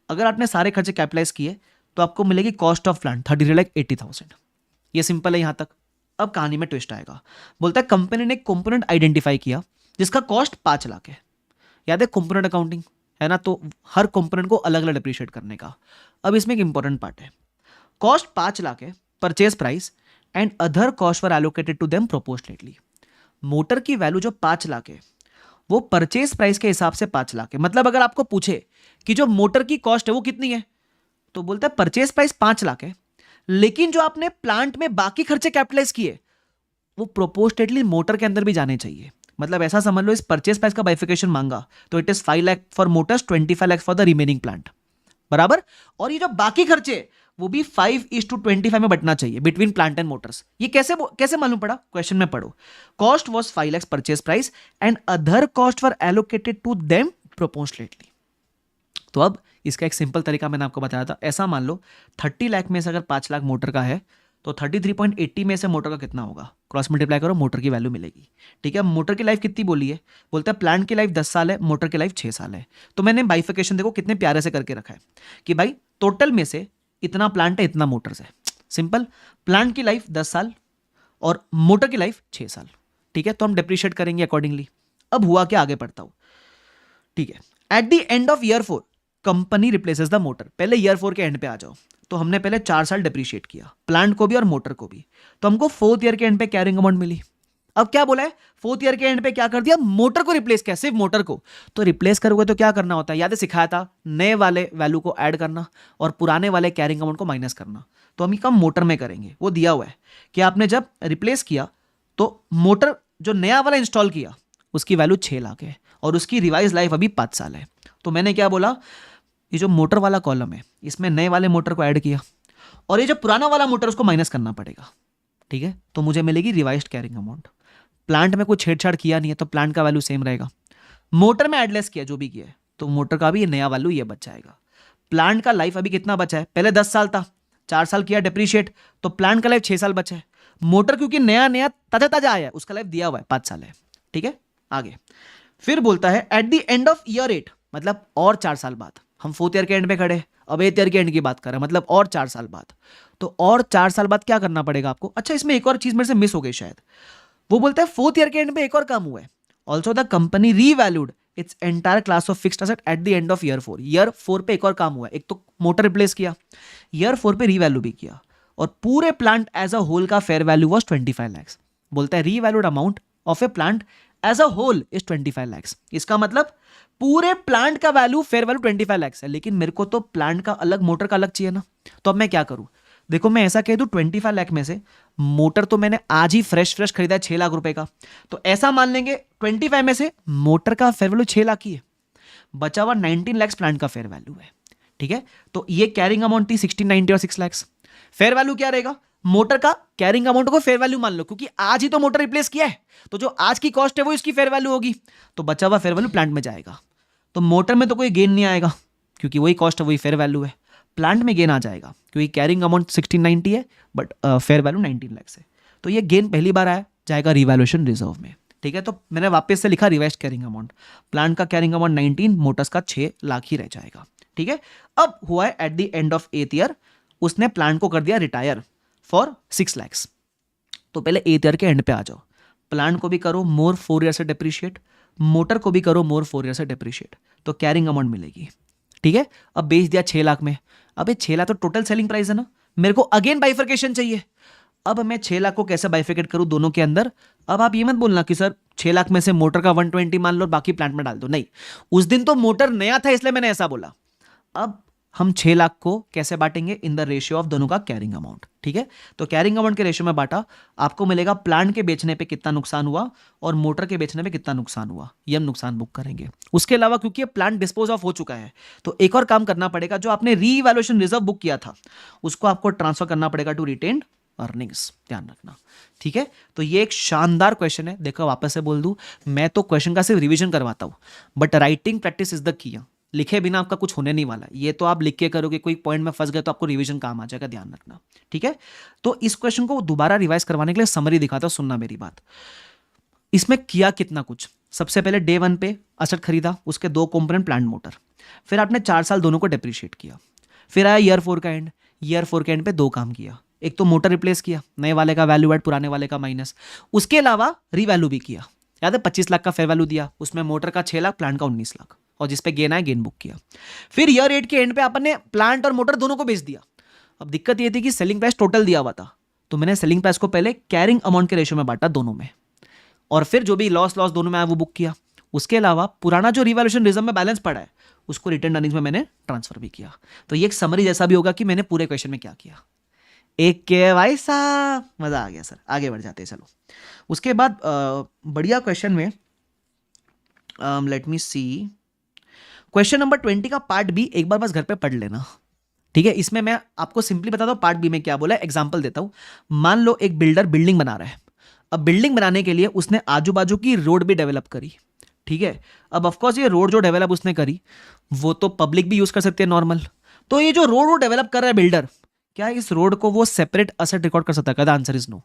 अगर आपने सारे खर्चे कैपिटलाइज किए तो आपको मिलेगी कॉस्ट ऑफ प्लांट 33,80,000, ये सिंपल है यहां तक। अब कहानी में ट्विस्ट आएगा, बोलता है कंपनी ने कंपोनेंट आइडेंटिफाई किया जिसका कॉस्ट 5 लाख है, याद है कंपोनेंट अकाउंटिंग है ना, तो हर कंपोनेंट को अलग अलग डिप्रिशिएट करने का। अब इसमें एक इंपॉर्टेंट पार्ट है, कॉस्ट 5 लाख है, purchase price and other cost were allocated to them proportionately. Motor की वैल्यू जो 5 लाख है वो परचेज प्राइस के हिसाब से 5 लाख है। मतलब अगर आपको पूछे कि जो मोटर की कॉस्ट है वो कितनी है, तो बोलता है परचेज प्राइस 5 लाख है, लेकिन जो आपने प्लांट में बाकी खर्चे कैपिटलाइज किए वो प्रोपोर्शनेटली मोटर के अंदर भी जाने चाहिए। मतलब ऐसा समझ लो, इस परचेज प्राइस का बाइफिकेशन मांगा तो it is 5 lakh for Motors, 25 lakh for the remaining plant, बराबर। और ये जो बाकी खर्चे वो भी 5:25 में बटना चाहिए बिटवीन प्लांट एंड मोटर्स। ये कैसे मालूम पड़ा, क्वेश्चन में पढ़ो। Cost was 5 lakh purchase price and other cost were allocated to them proportionately. तो अब इसका एक सिंपल तरीका मैंने आपको बताया था। ऐसा मान लो 30 लाख में से अगर 5 लाख मोटर का है तो 33.80 में से मोटर का कितना होगा, क्रॉस मल्टीप्लाई करो, मोटर की वैल्यू मिलेगी। ठीक है, मोटर की लाइफ कितनी बोली है, बोलते हैं प्लांट की लाइफ 10 साल है, मोटर की लाइफ 6 साल है। तो मैंने बाइफिकेशन देखो कितने प्यारे से करके रखा है कि भाई टोटल में से इतना प्लांट है, इतना मोटर्स है। सिंपल, प्लांट की लाइफ 10 साल और मोटर की लाइफ 6 साल। ठीक है, तो हम डिप्रिशिएट करेंगे अकॉर्डिंगली। अब हुआ क्या, आगे पढ़ता हूं। ठीक है, eight the end of year 4 company replaces the motor. पहले ईयर 4 के एंड पे आ जाओ। तो हमने पहले 4 साल डिप्रिशिएट किया, प्लांट को भी और मोटर को भी। तो हमको 4th ईयर के एंड पे कैरिंग अमाउंट मिली। अब क्या बोला है, 4th ईयर के एंड पे क्या कर दिया, मोटर को रिप्लेस किया, सिर्फ मोटर को। तो रिप्लेस करोगे तो क्या करना होता है, याद है सिखाया था, नए वाले वैल्यू को ऐड करना और पुराने वाले कैरिंग अमाउंट को माइनस करना। तो हम कम मोटर में करेंगे, वो दिया हुआ है कि आपने जब रिप्लेस किया तो मोटर जो नया वाला इंस्टॉल किया उसकी वैल्यू 6 लाख है और उसकी रिवाइज लाइफ अभी 5 साल है। तो मैंने क्या बोला, ये जो मोटर वाला कॉलम है इसमें नए वाले मोटर को ऐड किया और ये जो पुराना वाला मोटर उसको माइनस करना पड़ेगा। ठीक है, तो मुझे मिलेगी रिवाइज्ड कैरिंग अमाउंट। प्लांट में कुछ छेड़छाड़ किया नहीं है तो प्लांट का वैल्यू सेम रहेगा। मोटर में एडलेस किया जो भी किया है तो मोटर का भी ये नया वैल्यू ये बच जाएगा। प्लांट का लाइफ अभी कितना बचा है, पहले 10 साल था, 4 साल किया डिप्रिशिएट, तो प्लांट का लाइफ 6 साल बचा है। मोटर क्योंकि नया नया ताजा ताजा आया है उसका लाइफ दिया हुआ है 5 साल है। ठीक है, आगे फिर बोलता है eight the end of year 8, मतलब और 4 साल बाद। हम 4th ईयर के एंड पे खड़े, अब 8th ईयर के एंड की बात कर रहे हैं, मतलब और 4 साल बाद। तो और 4 साल बाद क्या करना पड़ेगा आपको। अच्छा, इसमें एक और चीज मेरे से मिस हो गई शायद। वो बोलता है 4th ईयर के एंड पे एक और काम हुआ है, also the company revalued its entire class of fixed asset eight the end of year 4। Year 4 पे एक और काम हुआ है, एक तो मोटर रिप्लेस किया, ईयर 4 पे रीवैल्यू भी किया और पूरे प्लांट एज अ होल का फेयर वैल्यू वॉज 25 लाख। बोलता है revalued amount of a plant as a whole is 25 lakh. इसका मतलब पूरे प्लांट का वैल्यू फेयर वैल्यू 25 लाख है, लेकिन मेरे को तो प्लांट का अलग मोटर का अलग चाहिए ना। तो अब मैं क्या करूं, देखो मैं ऐसा कह दूं 25 लाख में से मोटर तो मैंने आज ही फ्रेश खरीदा है 6 लाख रुपए का, तो ऐसा मान लेंगे 25 में से मोटर का फेयर वैल्यू 6 लाख ही है, बचा हुआ 19 लाख प्लांट का फेयर वैल्यू है। ठीक है, तो ये कैरिंग अमाउंट थी 1690 और 6 लाख। फेयर वैल्यू क्या रहेगा, मोटर का कैरिंग अमाउंट को फेयर वैल्यू मान लो, क्योंकि आज ही तो मोटर रिप्लेस किया है, तो जो आज की कॉस्ट है वो इसकी फेयर वैल्यू होगी, तो बचा हुआ फेयर वैल्यू प्लांट में जाएगा। तो मोटर में तो कोई गेन नहीं आएगा क्योंकि वही कॉस्ट है वही फेयर वैल्यू है। प्लांट में गेन आ जाएगा क्योंकि कैरिंग अमाउंट 1690 है बट फेयर वैल्यू 19 लाख है। तो ये गेन पहली बार आया जाएगा रिवैल्यूएशन रिजर्व में। ठीक है, तो मैंने वापस से लिखा रिवाइज्ड कैरिंग अमाउंट, प्लांट का कैरिंग अमाउंट 19, मोटर्स का 6 लाख ही रह जाएगा। ठीक है, अब हुआ है eight the end of 8th year उसने प्लांट को कर दिया रिटायर फॉर 6 लाख। तो पहले 8th ईयर के एंड पे आ जाओ, प्लांट को भी करो मोर 4 ईयर से डिप्रिशिएट, मोटर को भी करो मोर 4 ईयर से डिप्रिशिएट, तो कैरिंग अमाउंट मिलेगी। ठीक है, अब बेच दिया 6 लाख में, अब ये 6 लाख तो टोटल सेलिंग प्राइस है ना, मेरे को अगेन बाइफर्केशन चाहिए। अब मैं 6 लाख को कैसे बाइफिकेट करूं दोनों के अंदर। अब आप ये मत बोलना कि सर 6 लाख में से मोटर का 120 मान लो बाकी प्लांट में डाल दो, नहीं, उस दिन तो मोटर नया था इसलिए मैंने ऐसा बोला। अब हम 6 लाख को कैसे बांटेंगे, इन द रेशियो ऑफ दोनों का कैरिंग अमाउंट। ठीक है, तो कैरिंग अमाउंट के रेशियो में बांटा, आपको मिलेगा प्लांट के बेचने पे कितना नुकसान हुआ और मोटर के बेचने पे कितना नुकसान हुआ, ये हम नुकसान बुक करेंगे। उसके अलावा क्योंकि ये प्लांट डिस्पोज ऑफ हो चुका है तो एक और काम करना पड़ेगा, जो आपने रीवैल्यूएशन रिजर्व बुक किया था उसको आपको ट्रांसफर करना पड़ेगा टू रिटेन्ड अर्निंग्स, ध्यान रखना। ठीक है, तो ये एक शानदार क्वेश्चन है। देखो वापस से बोल दूं, मैं तो क्वेश्चन का सिर्फ रिवीजन करवाता हूं but writing practice is the key. लिखे बिना आपका कुछ होने नहीं वाला, ये तो आप लिख के करोगे, कोई पॉइंट में फंस गए तो आपको रिवीजन काम आ जाएगा, ध्यान रखना। ठीक है, तो इस क्वेश्चन को दोबारा रिवाइज करवाने के लिए समरी दिखाता हूं, सुनना मेरी बात। इसमें किया कितना कुछ, सबसे पहले डे 1 पे असेट खरीदा, उसके 2 कंपोनेंट प्लांट मोटर, फिर आपने 4 साल दोनों को डिप्रिशिएट किया, फिर आया ईयर 4 का एंड, ईयर 4 के एंड पे 2 काम किया, एक तो मोटर रिप्लेस किया, नए वाले का वैल्यू ऐड पुराने वाले का माइनस, उसके अलावा रीवैल्यू भी किया, याद है 25 लाख का फेयर वैल्यू दिया, उसमें मोटर का 6 लाख प्लांट का 19 लाख और जिसपे गेन आया गेन बुक किया। फिर ईयर 8 के एंड पे आपने प्लांट और मोटर दोनों को बेच दिया। अब दिक्कत ये थी कि सेलिंग प्राइस टोटल दिया हुआ था तो मैंने सेलिंग प्राइस को पहले कैरिंग अमाउंट के रेशियो में बांटा दोनों में, और फिर जो भी लॉस दोनों में आया वो बुक किया। उसके अलावा पुराना जो रिवैल्यूएशन रिजर्व में बैलेंस पड़ा है उसको रिटर्न अर्निंग्स में मैंने ट्रांसफर भी किया। तो ये एक समरी जैसा भी होगा कि मैंने पूरे क्वेश्चन में क्या किया। एक के भाई साहब मजा आ गया सर। आगे बढ़ जाते हैं चलो। उसके बाद बढ़िया क्वेश्चन में लेट मी सी, क्वेश्चन नंबर 20 का पार्ट बी एक बार बस घर पे पढ़ लेना, ठीक है। इसमें मैं आपको सिंपली बताता हूँ पार्ट बी में क्या बोला है। एग्जांपल देता हूँ। मान लो एक बिल्डर बिल्डिंग बना रहा है। अब बिल्डिंग बनाने के लिए उसने आजू बाजू की रोड भी डेवलप करी, ठीक है। अब ऑफकोर्स ये रोड जो डेवलप उसने करी वो तो पब्लिक भी यूज कर सकती है नॉर्मल। तो ये जो रोड वो डेवलप कर रहा है बिल्डर, क्या इस रोड को वो सेपरेट असेट रिकॉर्ड कर सकता है? The answer is no.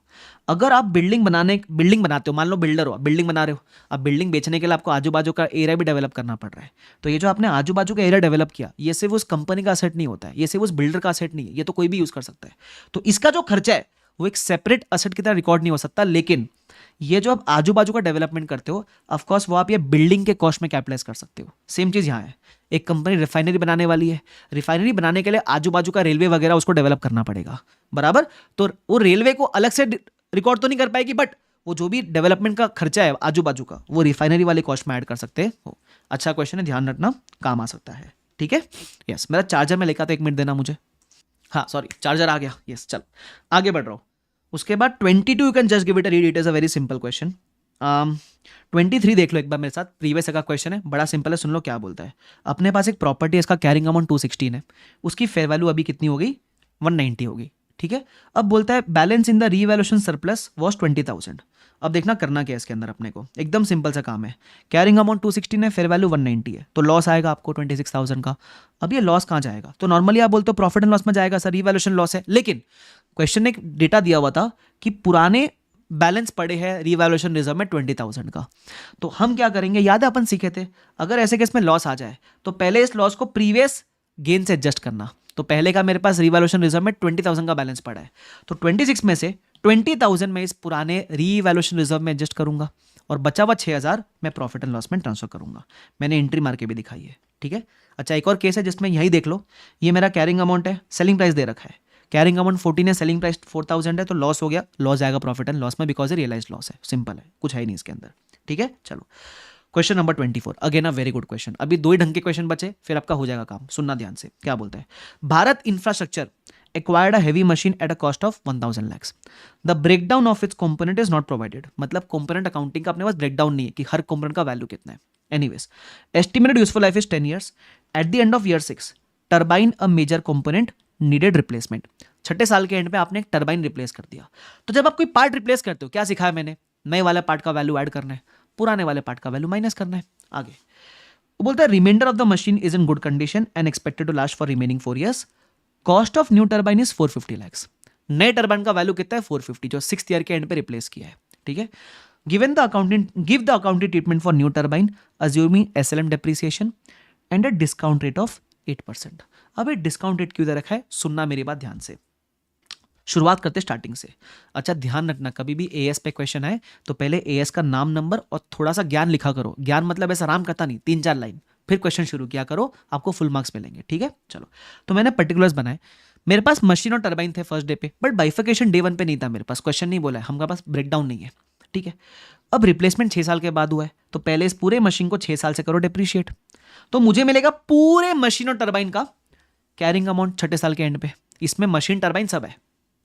अगर आप बिल्डिंग बनाते हो, मान लो बिल्डर हो, बिल्डिंग बना रहे हो, अब बिल्डिंग बेचने के लिए आपको आजू बाजू का एरिया भी डेवलप करना पड़ रहा है। तो ये जो आपने आजू बाजू का एरिया डेवलप किया ये सिर्फ उस कंपनी का असेट नहीं होता है, ये सिर्फ उस बिल्डर का असेट नहीं है, ये तो कोई भी यूज कर सकता है। तो इसका जो खर्चा है वो एक सेपरेट असेट की तरह रिकॉर्ड नहीं हो सकता। लेकिन ये जो आप आजू बाजू का डेवलपमेंट करते हो ऑफकोर्स वो आप ये बिल्डिंग के कॉस्ट में कैपिटलाइज कर सकते हो। सेम चीज यहाँ है। एक कंपनी रिफाइनरी बनाने वाली है, रिफाइनरी बनाने के लिए आजू बाजू का रेलवे वगैरह उसको डेवलप करना पड़ेगा, बराबर। तो वो रेलवे को अलग से रिकॉर्ड तो नहीं कर पाएगी, बट वो जो भी डेवलपमेंट का खर्चा है आजू बाजू का वो रिफाइनरी वाले कॉस्ट में ऐड कर सकते हो। अच्छा क्वेश्चन है, ध्यान रखना, काम आ सकता है, ठीक है। यस, मेरा चार्जर में लेकर तो 1 मिनट देना मुझे। हाँ सॉरी, चार्जर आ गया। यस चल आगे बढ़ रहा हूँ। उसके बाद 22 you can just give it a read, it is a very simple question. 23 देख लो एक बार मेरे साथ, प्रीवियस का क्वेश्चन है, बड़ा सिंपल है, सुन लो क्या बोलता है। अपने पास एक प्रॉपर्टी है, इसका कैरिंग अमाउंट 216 है, उसकी फेयर वैल्यू अभी कितनी हो गई? 190 होगी, ठीक है। अब बोलता है balance in the revaluation surplus was 20,000। अब देखना करना क्या है इसके अंदर, अपने को एकदम सिंपल सा काम है। कैरिंग अमाउंट 216 है, फेयर वैल्यू 190 है, तो लॉस आएगा आपको 26,000 का। अब ये लॉस कहाँ जाएगा? तो नॉर्मली आप बोलते हो प्रॉफिट एंड लॉस में जाएगा सर, रीवैल्यूएशन लॉस है। लेकिन क्वेश्चन ने एक डेटा दिया हुआ था कि पुराने बैलेंस पड़े हैं रीवैल्यूएशन रिजर्व में 20,000 का। तो हम क्या करेंगे, याद है अपन सीखे थे, अगर ऐसे केस में लॉस आ जाए तो पहले इस लॉस को प्रीवियस गेन से एडजस्ट करना। तो पहले का मेरे पास रीवैल्यूएशन रिजर्व में 20,000 का बैलेंस पड़ा है, तो 26 में से 20,000 में इस पुराने रीवैल्यूएशन रिजर्व में एडजस्ट करूंगा और बचा हुआ 6,000 मैं प्रॉफिट एंड लॉस में ट्रांसफर करूंगा। मैंने एंट्री मार के भी दिखाई है, ठीक है। अच्छा एक और केस है जिसमें यही देख लो, ये मेरा कैरिंग अमाउंट है, सेलिंग प्राइस दे रखा है, कैरिंग अमाउंट 14 है, सेलिंग प्राइस 4,000 है, तो लॉस हो गया, लॉस जाएगा प्रॉफिट एंड लॉस में बिकॉज रियलाइज लॉस है। सिंपल है, कुछ है नहीं इसके अंदर, ठीक है। चलो question number 24 again a very good question. अभी 2 ही ढंग के क्वेश्चन बचे, फिर आपका हो जाएगा काम। सुनना ध्यान से, क्या बोलता है। Bharat infrastructure acquired a heavy machine eight a cost of 1,000 lakhs। The breakdown of its component is not provided. मतलब कंपोनेंट अकाउंटिंग का अपने पास ब्रेकडाउन नहीं है कि हर कंपोनेंट का वैल्यू कितना है। Anyways, estimated useful life is 10 years। At the end of year 6 turbine a major component needed replacement. 6ठे साल के एंड पे आपने एक टर्बाइन रिप्लेस कर दिया। तो जब आप कोई पार्ट रिप्लेस करते हो, क्या सिखाया मैंने? नए वाले पार्ट का वैल्यू ऐड करना है, पुराने वाले पार्ट का वैल्यू माइनस करना है। आगे वो बोलता है reminder of the machine is in good condition and expected to last for remaining 4 years। Cost of new turbine is 450 lakhs। नए टर्बाइन का वैल्यू कितना है? 450, जो 6th ईयर के एंड पे रिप्लेस किया है, ठीक है। Give the accounting treatment for new turbine assuming SLM depreciation and a discount rate of 8%। अब ये डिस्काउंट रेट क्यों दे रखा है? सुनना मेरी बात ध्यान से, शुरुआत करते स्टार्टिंग से। अच्छा ध्यान रखना, कभी भी एएस पे क्वेश्चन आए तो पहले एएस का नाम, नंबर और थोड़ा सा ज्ञान लिखा करो। ज्ञान मतलब ऐसा आराम करता नहीं, 3-4 लाइन, फिर क्वेश्चन शुरू किया करो, आपको फुल मार्क्स मिलेंगे, ठीक है। चलो, तो मैंने पर्टिकुलर्स बनाए। मेरे पास मशीन और टर्बाइन थे फर्स्ट डे पे, बट बाइफिकेशन डे 1 पे नहीं था मेरे पास, क्वेश्चन नहीं बोला है, हमारे पास ब्रेकडाउन नहीं है, ठीक है। अब रिप्लेसमेंट 6 साल के बाद हुआ है, तो पहले इस पूरे मशीन को 6 साल से करो डेप्रिशिएट, तो मुझे मिलेगा पूरे मशीन और टर्बाइन का कैरिंग अमाउंट 6ठे साल के एंड पे। इसमें मशीन टर्बाइन सब है,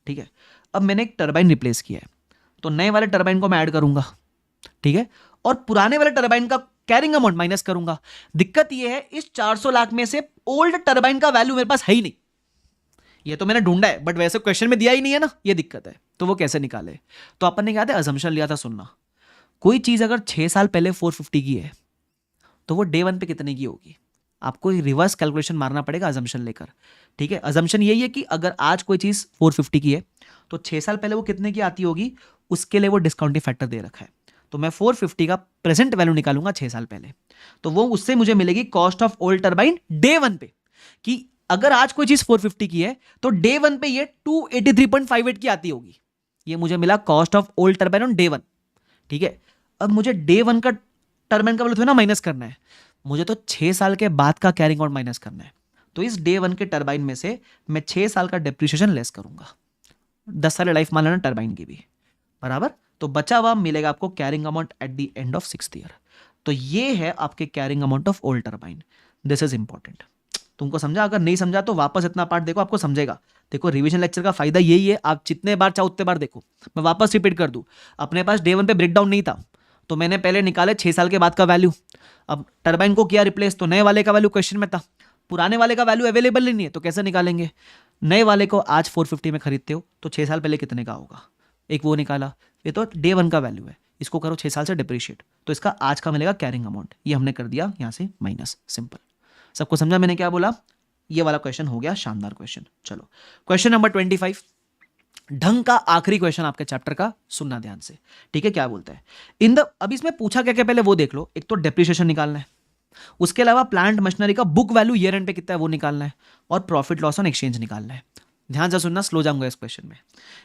ठीक है। अब मैंने एक टर्बाइन रिप्लेस किया है, तो नए वाले टर्बाइन को मैं ऐड करूंगा, ठीक है, और पुराने वाले टर्बाइन का कैरिंग अमाउंट माइनस करूंगा। दिक्कत यह है, इस 400 लाख में से ओल्ड टर्बाइन का वैल्यू मेरे पास है ही नहीं। ये तो मैंने ढूंढा है, बट वैसे क्वेश्चन में दिया ही नहीं है ना, ये दिक्कत है। तो वो कैसे निकाले? तो अपन ने क्या था, अजम्पशन लिया था। सुनना, कोई चीज अगर 6 साल पहले 450 की है तो वो डे 1 पे कितने की होगी? आपको रिवर्स कैलकुलेशन मारना पड़ेगा अजम्पशन लेकर, ठीक है। अजम्पशन यही है कि अगर आज कोई चीज 450 की है तो 6 साल पहले वो कितने की आती होगी, उसके लिए वो डिस्काउंटिंग फैक्टर दे रखा है। तो मैं 450 का प्रेजेंट वैल्यू निकालूंगा 6 साल पहले, तो वो उससे मुझे मिलेगी cost of old turbine day 1 पे। कि अगर आज कोई चीज 450 की है तो डे 1 पे ये 283.58 की आती होगी। ये मुझे मिला cost of old turbine on day 1, ठीक है। अब मुझे डे 1 का टर्बाइन का वैल्यू ना माइनस करना है, मुझे तो 6 साल के बाद का कैरिंग अमाउंट माइनस करना है। तो इस डे 1 के टर्बाइन में से मैं 6 साल का डेप्रिसिएशन लेस करूंगा। 10 साल लाइफ मान लेना टरबाइन की भी, बराबर। तो बचा हुआ मिलेगा आपको carrying amount at the end of 6th year. तो ये है आपके carrying amount of old turbine. This is important. तुमको समझा? अगर नहीं समझा तो वापस इतना पार्ट देखो, आपको समझेगा। देखो रिवीजन लेक्चर का फायदा यही है, आप जितने बार चाहो उतने बार देखो। मैं वापस रिपीट कर दूं, अपने पास डे 1 पे ब्रेकडाउन नहीं था, तो मैंने पहले निकाले 6 साल के बाद का वैल्यू। अब टरबाइन को किया रिप्लेस, तो नए वाले का वैल्यू क्वेश्चन में था, पुराने वाले का वैल्यू अवेलेबल नहीं है, तो कैसे निकालेंगे? नए वाले को आज 450 में खरीदते हो तो 6 साल पहले कितने का होगा, एक वो निकाला। ये तो डे 1 का वैल्यू है, इसको करो 6 साल से डिप्रिशिएट, तो इसका आज का मिलेगा कैरिंग अमाउंट। ये हमने कर दिया यहाँ से माइनस, सिंपल। सबको समझा मैंने क्या बोला? ये वाला क्वेश्चन हो गया शानदार क्वेश्चन। चलो क्वेश्चन नंबर 25, ढंग का आखिरी क्वेश्चन आपके चैप्टर का, सुनना ध्यान से, ठीक है? क्या बोलता है इन द, अब इसमें पूछा क्या क्या पहले वो देख लो। एक तो डेप्रिसिएशन निकालना है, उसके अलावा प्लांट मशीनरी का बुक वैल्यू ईयर एंड पे कितना है वो निकालना है, और प्रॉफिट लॉस ऑन एक्सचेंज निकालना है। ध्यान से सुनना, स्लो जाऊंगा इस क्वेश्चन में।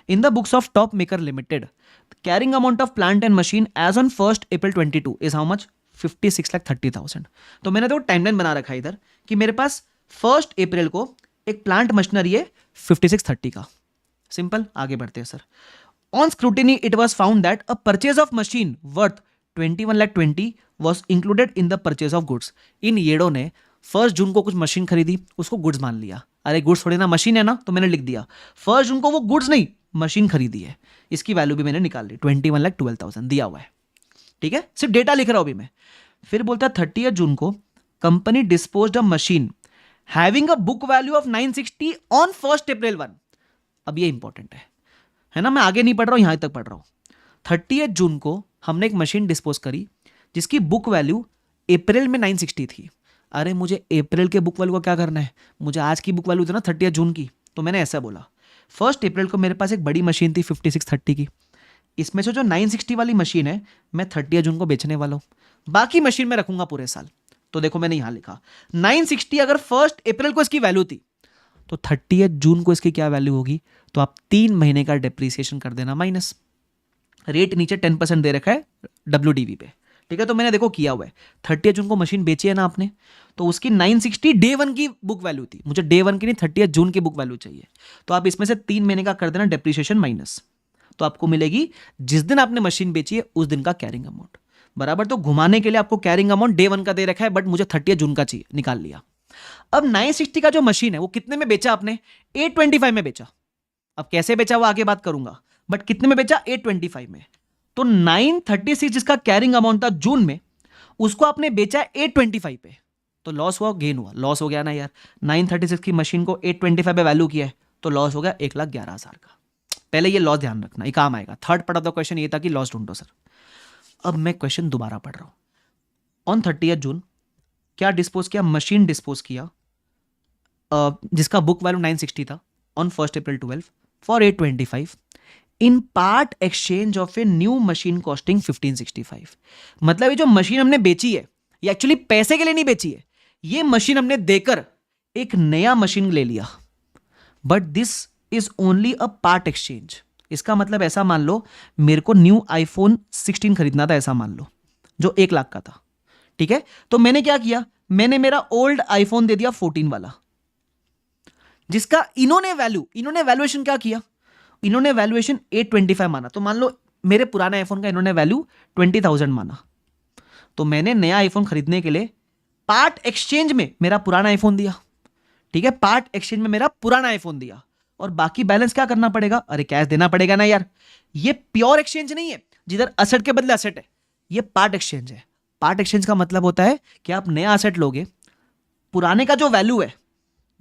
In the books of top maker limited carrying amount of plant and machine as on 1 April 22 is how much? 56,30,000। तो मैंने तो टाइमलाइन बना रखा है इधर कि मेरे पास 1 April को एक प्लांट मशीनरी है 5630 का। सिंपल, आगे बढ़ते हैं sir. On scrutiny it was found that a purchase of machine worth 21,20,000 was included in the purchase of goods. इन येडो ने 1 जून को कुछ मशीन खरीदी, उसको गुड्स मान लिया। अरे गुड्स थोड़ी ना, मशीन है ना, तो मैंने लिख दिया 1 जून को वो गुड्स नहीं मशीन खरीदी है। इसकी वैल्यू भी मैंने निकाल ली, 21,12,000 दिया हुआ है, ठीक है? सिर्फ डेटा लिख रहा हूं अभी मैं। फिर बोलता है 30 जून को company disposed a machine having a book value of 960 on 1 April 1। अब ये इंपॉर्टेंट है ना? मैं आगे नहीं पढ़ रहा हूं, यहां तक पढ़ रहा हूं। 30 जून को हमने एक मशीन डिस्पोज करी जिसकी बुक वैल्यू अप्रैल में 960 थी। अरे मुझे अप्रैल के बुक वैल्यू का क्या करना है, मुझे आज की बुक वैल्यू थी ना 30 जून की। तो मैंने ऐसा बोला 1 April को मेरे पास एक बड़ी मशीन थी 5630 की, इसमें से जो 960 वाली मशीन है मैं 30 जून को बेचने वाला हूं, बाकी मशीन में रखूंगा पूरे साल। तो देखो मैंने यहां लिखा 960 अगर 1 April को इसकी वैल्यू थी, तो 30 जून को इसकी क्या वैल्यू होगी? तो आप 3 महीने का डेप्रिसिएशन कर देना माइनस। रेट नीचे 10% दे रखा है WDV पे, ठीक है? तो मैंने देखो किया हुआ है 30 जून को मशीन बेची है ना आपने, तो उसकी 960 डे 1 की बुक वैल्यू थी, मुझे डे 1 की नहीं 30 जून की बुक वैल्यू चाहिए। तो आप इसमें से 3 महीने का कर देना डेप्रिसिएशन माइनस, तो आपको मिलेगी जिस दिन आपने मशीन बेची है उस दिन का कैरिंग अमाउंट, बराबर। तो घुमाने के लिए आपको कैरिंग अमाउंट डे 1 का दे रखा है, बट मुझे 30 जून का चाहिए, निकाल लिया। अब 960 का जो मशीन है वो कितने में बेचा आपने? 825 में बेचा। अब कैसे बेचा वो आगे बात करूंगा, बट कितने में बेचा? 825 में। तो 936 जिसका कैरिंग अमाउंट था जून में, उसको आपने बेचा 825 पे, तो लॉस हुआ गेन हुआ? लॉस हो गया ना यार। 936 की मशीन को 825 पे वैल्यू किया है, तो लॉस हो गया 1,11,000 का। पहले ये लॉस ध्यान रखना, ये काम आएगा। Third part of the question ये था कि लॉस ढूंढो सर। अब मैं क्वेश्चन दोबारा पढ़ रहा हूं। ऑन 30 जून क्या डिस्पोज किया? मशीन डिस्पोज किया जिसका बुक वैल्यू 960 था on 1 April 12 for 825 in part exchange of a new machine costing 1565। मतलब ये जो मशीन हमने बेची है ये एक्चुअली पैसे के लिए नहीं बेची है, ये मशीन हमने देकर एक नया मशीन ले लिया, but this is only a part exchange. इसका मतलब ऐसा मान लो मेरे को न्यू iPhone 16 खरीदना था, ऐसा मान लो, जो 1 लाख का था, ठीक है? तो मैंने क्या किया, मैंने मेरा ओल्ड iPhone दे दिया 14 वाला, जिसका इन्होंने वैल्यूएशन क्या किया? इन्होंने वैल्यूएशन 825 माना। तो मान लो मेरे पुराने आईफोन का इन्होंने वैल्यू 20,000 माना, तो मैंने नया आईफोन खरीदने के लिए पार्ट एक्सचेंज में मेरा पुराना आईफोन दिया, ठीक है? पार्ट एक्सचेंज में मेरा पुराना आईफोन दिया, और बाकी बैलेंस क्या करना पड़ेगा? अरे कैश देना पड़ेगा ना यार। ये प्योर एक्सचेंज नहीं है जिधर असेट के बदले असेट है, ये पार्ट एक्सचेंज है। पार्ट एक्सचेंज का मतलब होता है कि आप नया असेट लोगे, पुराने का जो वैल्यू है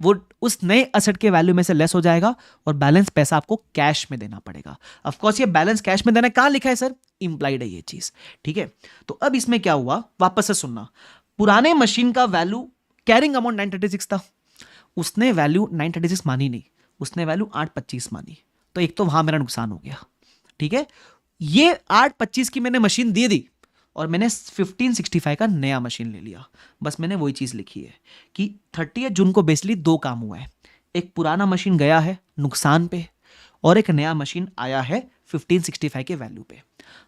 वो उस नए असेट के वैल्यू में से लेस हो जाएगा, और बैलेंस पैसा आपको कैश में देना पड़ेगा। ऑफ कोर्स ये बैलेंस कैश में देना कहां लिखा है सर? इंप्लाइड है ये चीज, ठीक है? तो अब इसमें क्या हुआ, वापस से सुनना। पुराने मशीन का वैल्यू कैरिंग अमाउंट 936 था, उसने वैल्यू 936 मानी नहीं, उसने वैल्यू 825 मानी। तो एक तो वहां मेरा नुकसान हो गया, ठीक है? ये 825 की मैंने मशीन दे दी और मैंने 1565 का नया मशीन ले लिया। बस मैंने वही चीज़ लिखी है कि 30 जून को बेसिकली 2 काम हुआ है, एक पुराना मशीन गया है नुकसान पे, और एक नया मशीन आया है 1565 के वैल्यू पे।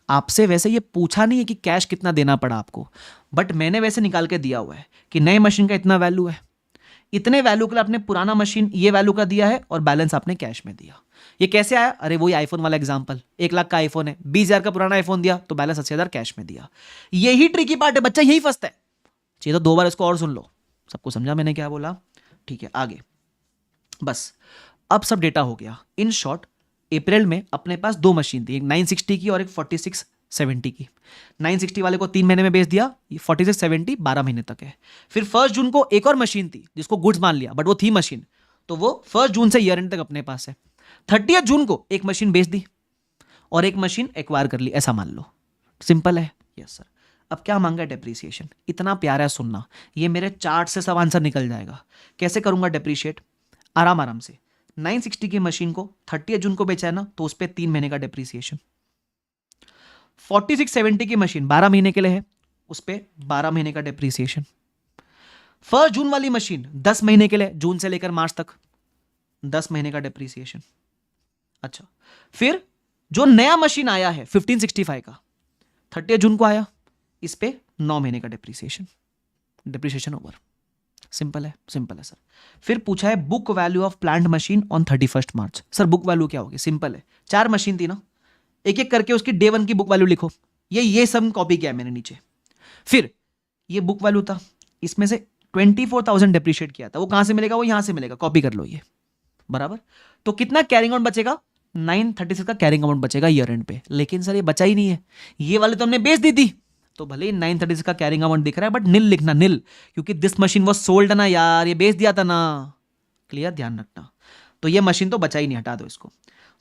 आपसे वैसे ये पूछा नहीं है कि कैश कितना देना पड़ा आपको, बट मैंने वैसे निकाल के दिया हुआ है कि नए मशीन का इतना वैल्यू है, इतने वैल्यू के लिए आपने पुराना मशीन ये वैल्यू का दिया है, और बैलेंस आपने कैश में दिया। ये कैसे आया? अरे वही आईफोन वाला एग्जांपल, 1 लाख का आईफोन है, 20,000 का पुराना आईफोन दिया तो बैलेंस 80,000 कैश में दिया। यही ट्रिकी पार्ट है, बच्चा यही फंसता है। चाहिए तो 2 बार इसको और सुन लो, सबको समझा मैंने क्या बोला? ठीक है, आगे बस अब सब डेटा हो गया। इन शॉर्ट अप्रैल में अपने पास 2 मशीन थी, एक 960 की और एक 4670 की। 960 वाले को 3 महीने में बेच दिया, 4670 12 महीने तक है। फिर 1 जून को एक और मशीन थी जिसको गुड्स मान लिया, बट वो थी मशीन, तो वो 1 जून से ईयर एंड तक अपने पास है। 30 जून को एक मशीन बेच दी और एक मशीन एक्वायर कर ली, ऐसा मान लो। सिंपल है? Yes sir. अब क्या मांगा है? डेप्रीसिएशन। इतना प्यारा है सुनना, ये मेरे चार्ट से सब आंसर निकल जाएगा। कैसे करूंगा डेप्रीशिएट? आराम आराम से। 960 की मशीन को 30 जून को बेचा है ना, तो उस पर 3 महीने का डेप्रीसिएशन। 4670 की मशीन 12 महीने के लिए है, उस पर 12 महीने का डेप्रीसिएशन। 1 जून वाली मशीन 10 महीने के लिए, जून से लेकर मार्च तक 10 महीने का डेप्रीसिएशन। अच्छा, फिर जो नया मशीन आया है 1565 का, 30 जून को आया, इस पे 9 महीने का डेप्रीसिएशन। Depreciation over. सिंपल है? सिंपल है सर। फिर पूछा है book value of plant machine on 31 March. Sir book value क्या होगी? सिंपल है, 4 मशीन थी ना, एक एक करके उसकी डे 1 की बुक वैल्यू लिखो। ये सब कॉपी किया है मैंने नीचे। फिर ये बुक वैल्यू था, इसमें से 24,000 डेप्रीशिएट किया था, वो कहां से मिलेगा? वो यहां से मिलेगा, कॉपी कर लो ये, बराबर। तो कितना कैरिंग अमाउंट बचेगा? 936 का कैरिंग अमाउंट बचेगा ईयर एंड पे। लेकिन सर ये बचा ही नहीं है, ये वाले तो हमने बेच दी थी, तो भले ही 936 का कैरिंग अमाउंट दिख रहा है, बट नील लिखना, नील, क्योंकि दिस मशीन वाज सोल्ड ना यार, ये बेच दिया था ना। क्लियर? ध्यान रखना। तो ये मशीन तो बचा ही नहीं, हटा दो इसको।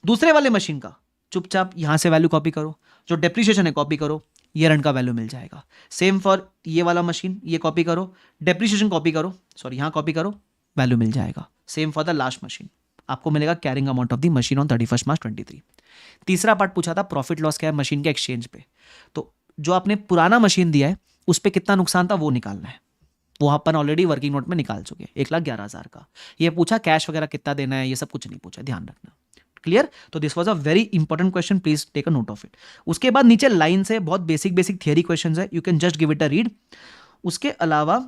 दूसरे वाले मशीन का चुपचाप यहां से वैल्यू कॉपी करो, जो डेप्रीशिएशन है कॉपी करो, ईयर एंड का वैल्यू मिल जाएगा। सेम फॉर ये वाला मशीन, ये कॉपी करो, डेप्रीशिएशन कॉपी करो, सॉरी यहां कॉपी करो, वैल्यू मिल जाएगा। Same for the last machine, आपको मिलेगा carrying amount of the machine on 31 मार्च 23। तीसरा पार्ट पूछा था प्रॉफिट लॉस क्या है मशीन के एक्सचेंज पे, तो जो आपने पुराना मशीन दिया है उस पर कितना नुकसान था वो निकालना है। वो अपन ऑलरेडी वर्किंग नोट में निकाल चुके, 1,11,000 का। ये पूछा कैश वगैरह कितना देना है, ये सब कुछ नहीं पूछा, ध्यान रखना। क्लियर? तो this was a very important question, please take a note of it. उसके बाद नीचे लाइन से बहुत बेसिक बेसिक थियरी क्वेश्चंस है, you can just give it a read. उसके अलावा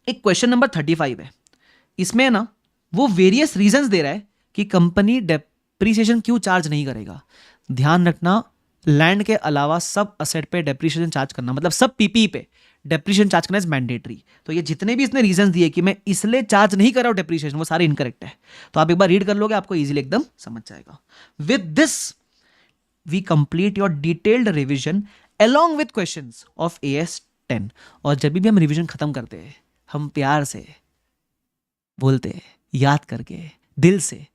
एक क्वेश्चन नंबर 35 है, इसमें ना वो वेरियस रीजंस दे रहा है कि कंपनी डेप्रीसिएशन क्यों चार्ज नहीं करेगा। ध्यान रखना, लैंड के अलावा सब असेट पे डेप्रीसिएशन चार्ज करना, मतलब सब पीपी पे डेप्रीसिएशन चार्ज करना इज मैंडेटरी। तो ये जितने भी इसने रीजंस दिए कि मैं इसलिए चार्ज नहीं कर रहा हूं डेप्रीसिएशन, वो सारे इनकरेक्ट है। तो आप एक बार रीड कर लोगे, आपको इजीली एकदम समझ जाएगा। With this we complete your detailed revision along with questions of AS 10। और जब भी हम रिविजन खत्म करते हैं, हम प्यार से बोलते हैं, याद करके दिल से,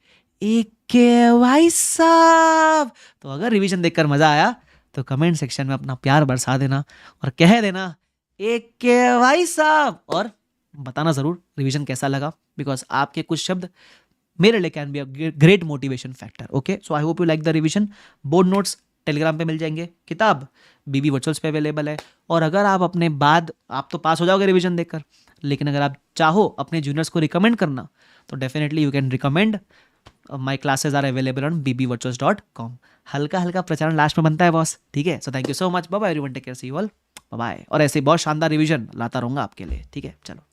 एक के भाई साहब। तो अगर रिवीजन देखकर मजा आया तो कमेंट सेक्शन में अपना प्यार बरसा देना और कह देना एक के भाई साहब, और बताना जरूर रिवीजन कैसा लगा, बिकॉज आपके कुछ शब्द मेरे लिए can be a great motivation factor. Okay, so I hope you like the revision. Board notes Telegram पे मिल जाएंगे, किताब बीबी वर्चुअल्स पे अवेलेबल है। और अगर आप अपने बाद, आप तो पास हो जाओगे रिवीजन देखकर, लेकिन अगर आप चाहो अपने जूनियर्स को रिकमेंड करना तो definitely you can recommend. My classes are available on bbvirtuals.com। हल्का हल्का प्रचारण लास्ट में बनता है बॉस, ठीक है। So thank you so much, bye bye everyone, take care, see you all, bye. और ऐसे बहुत शानदार रिवीजन लाता रहूंगा आपके लिए, ठीक है। चलो।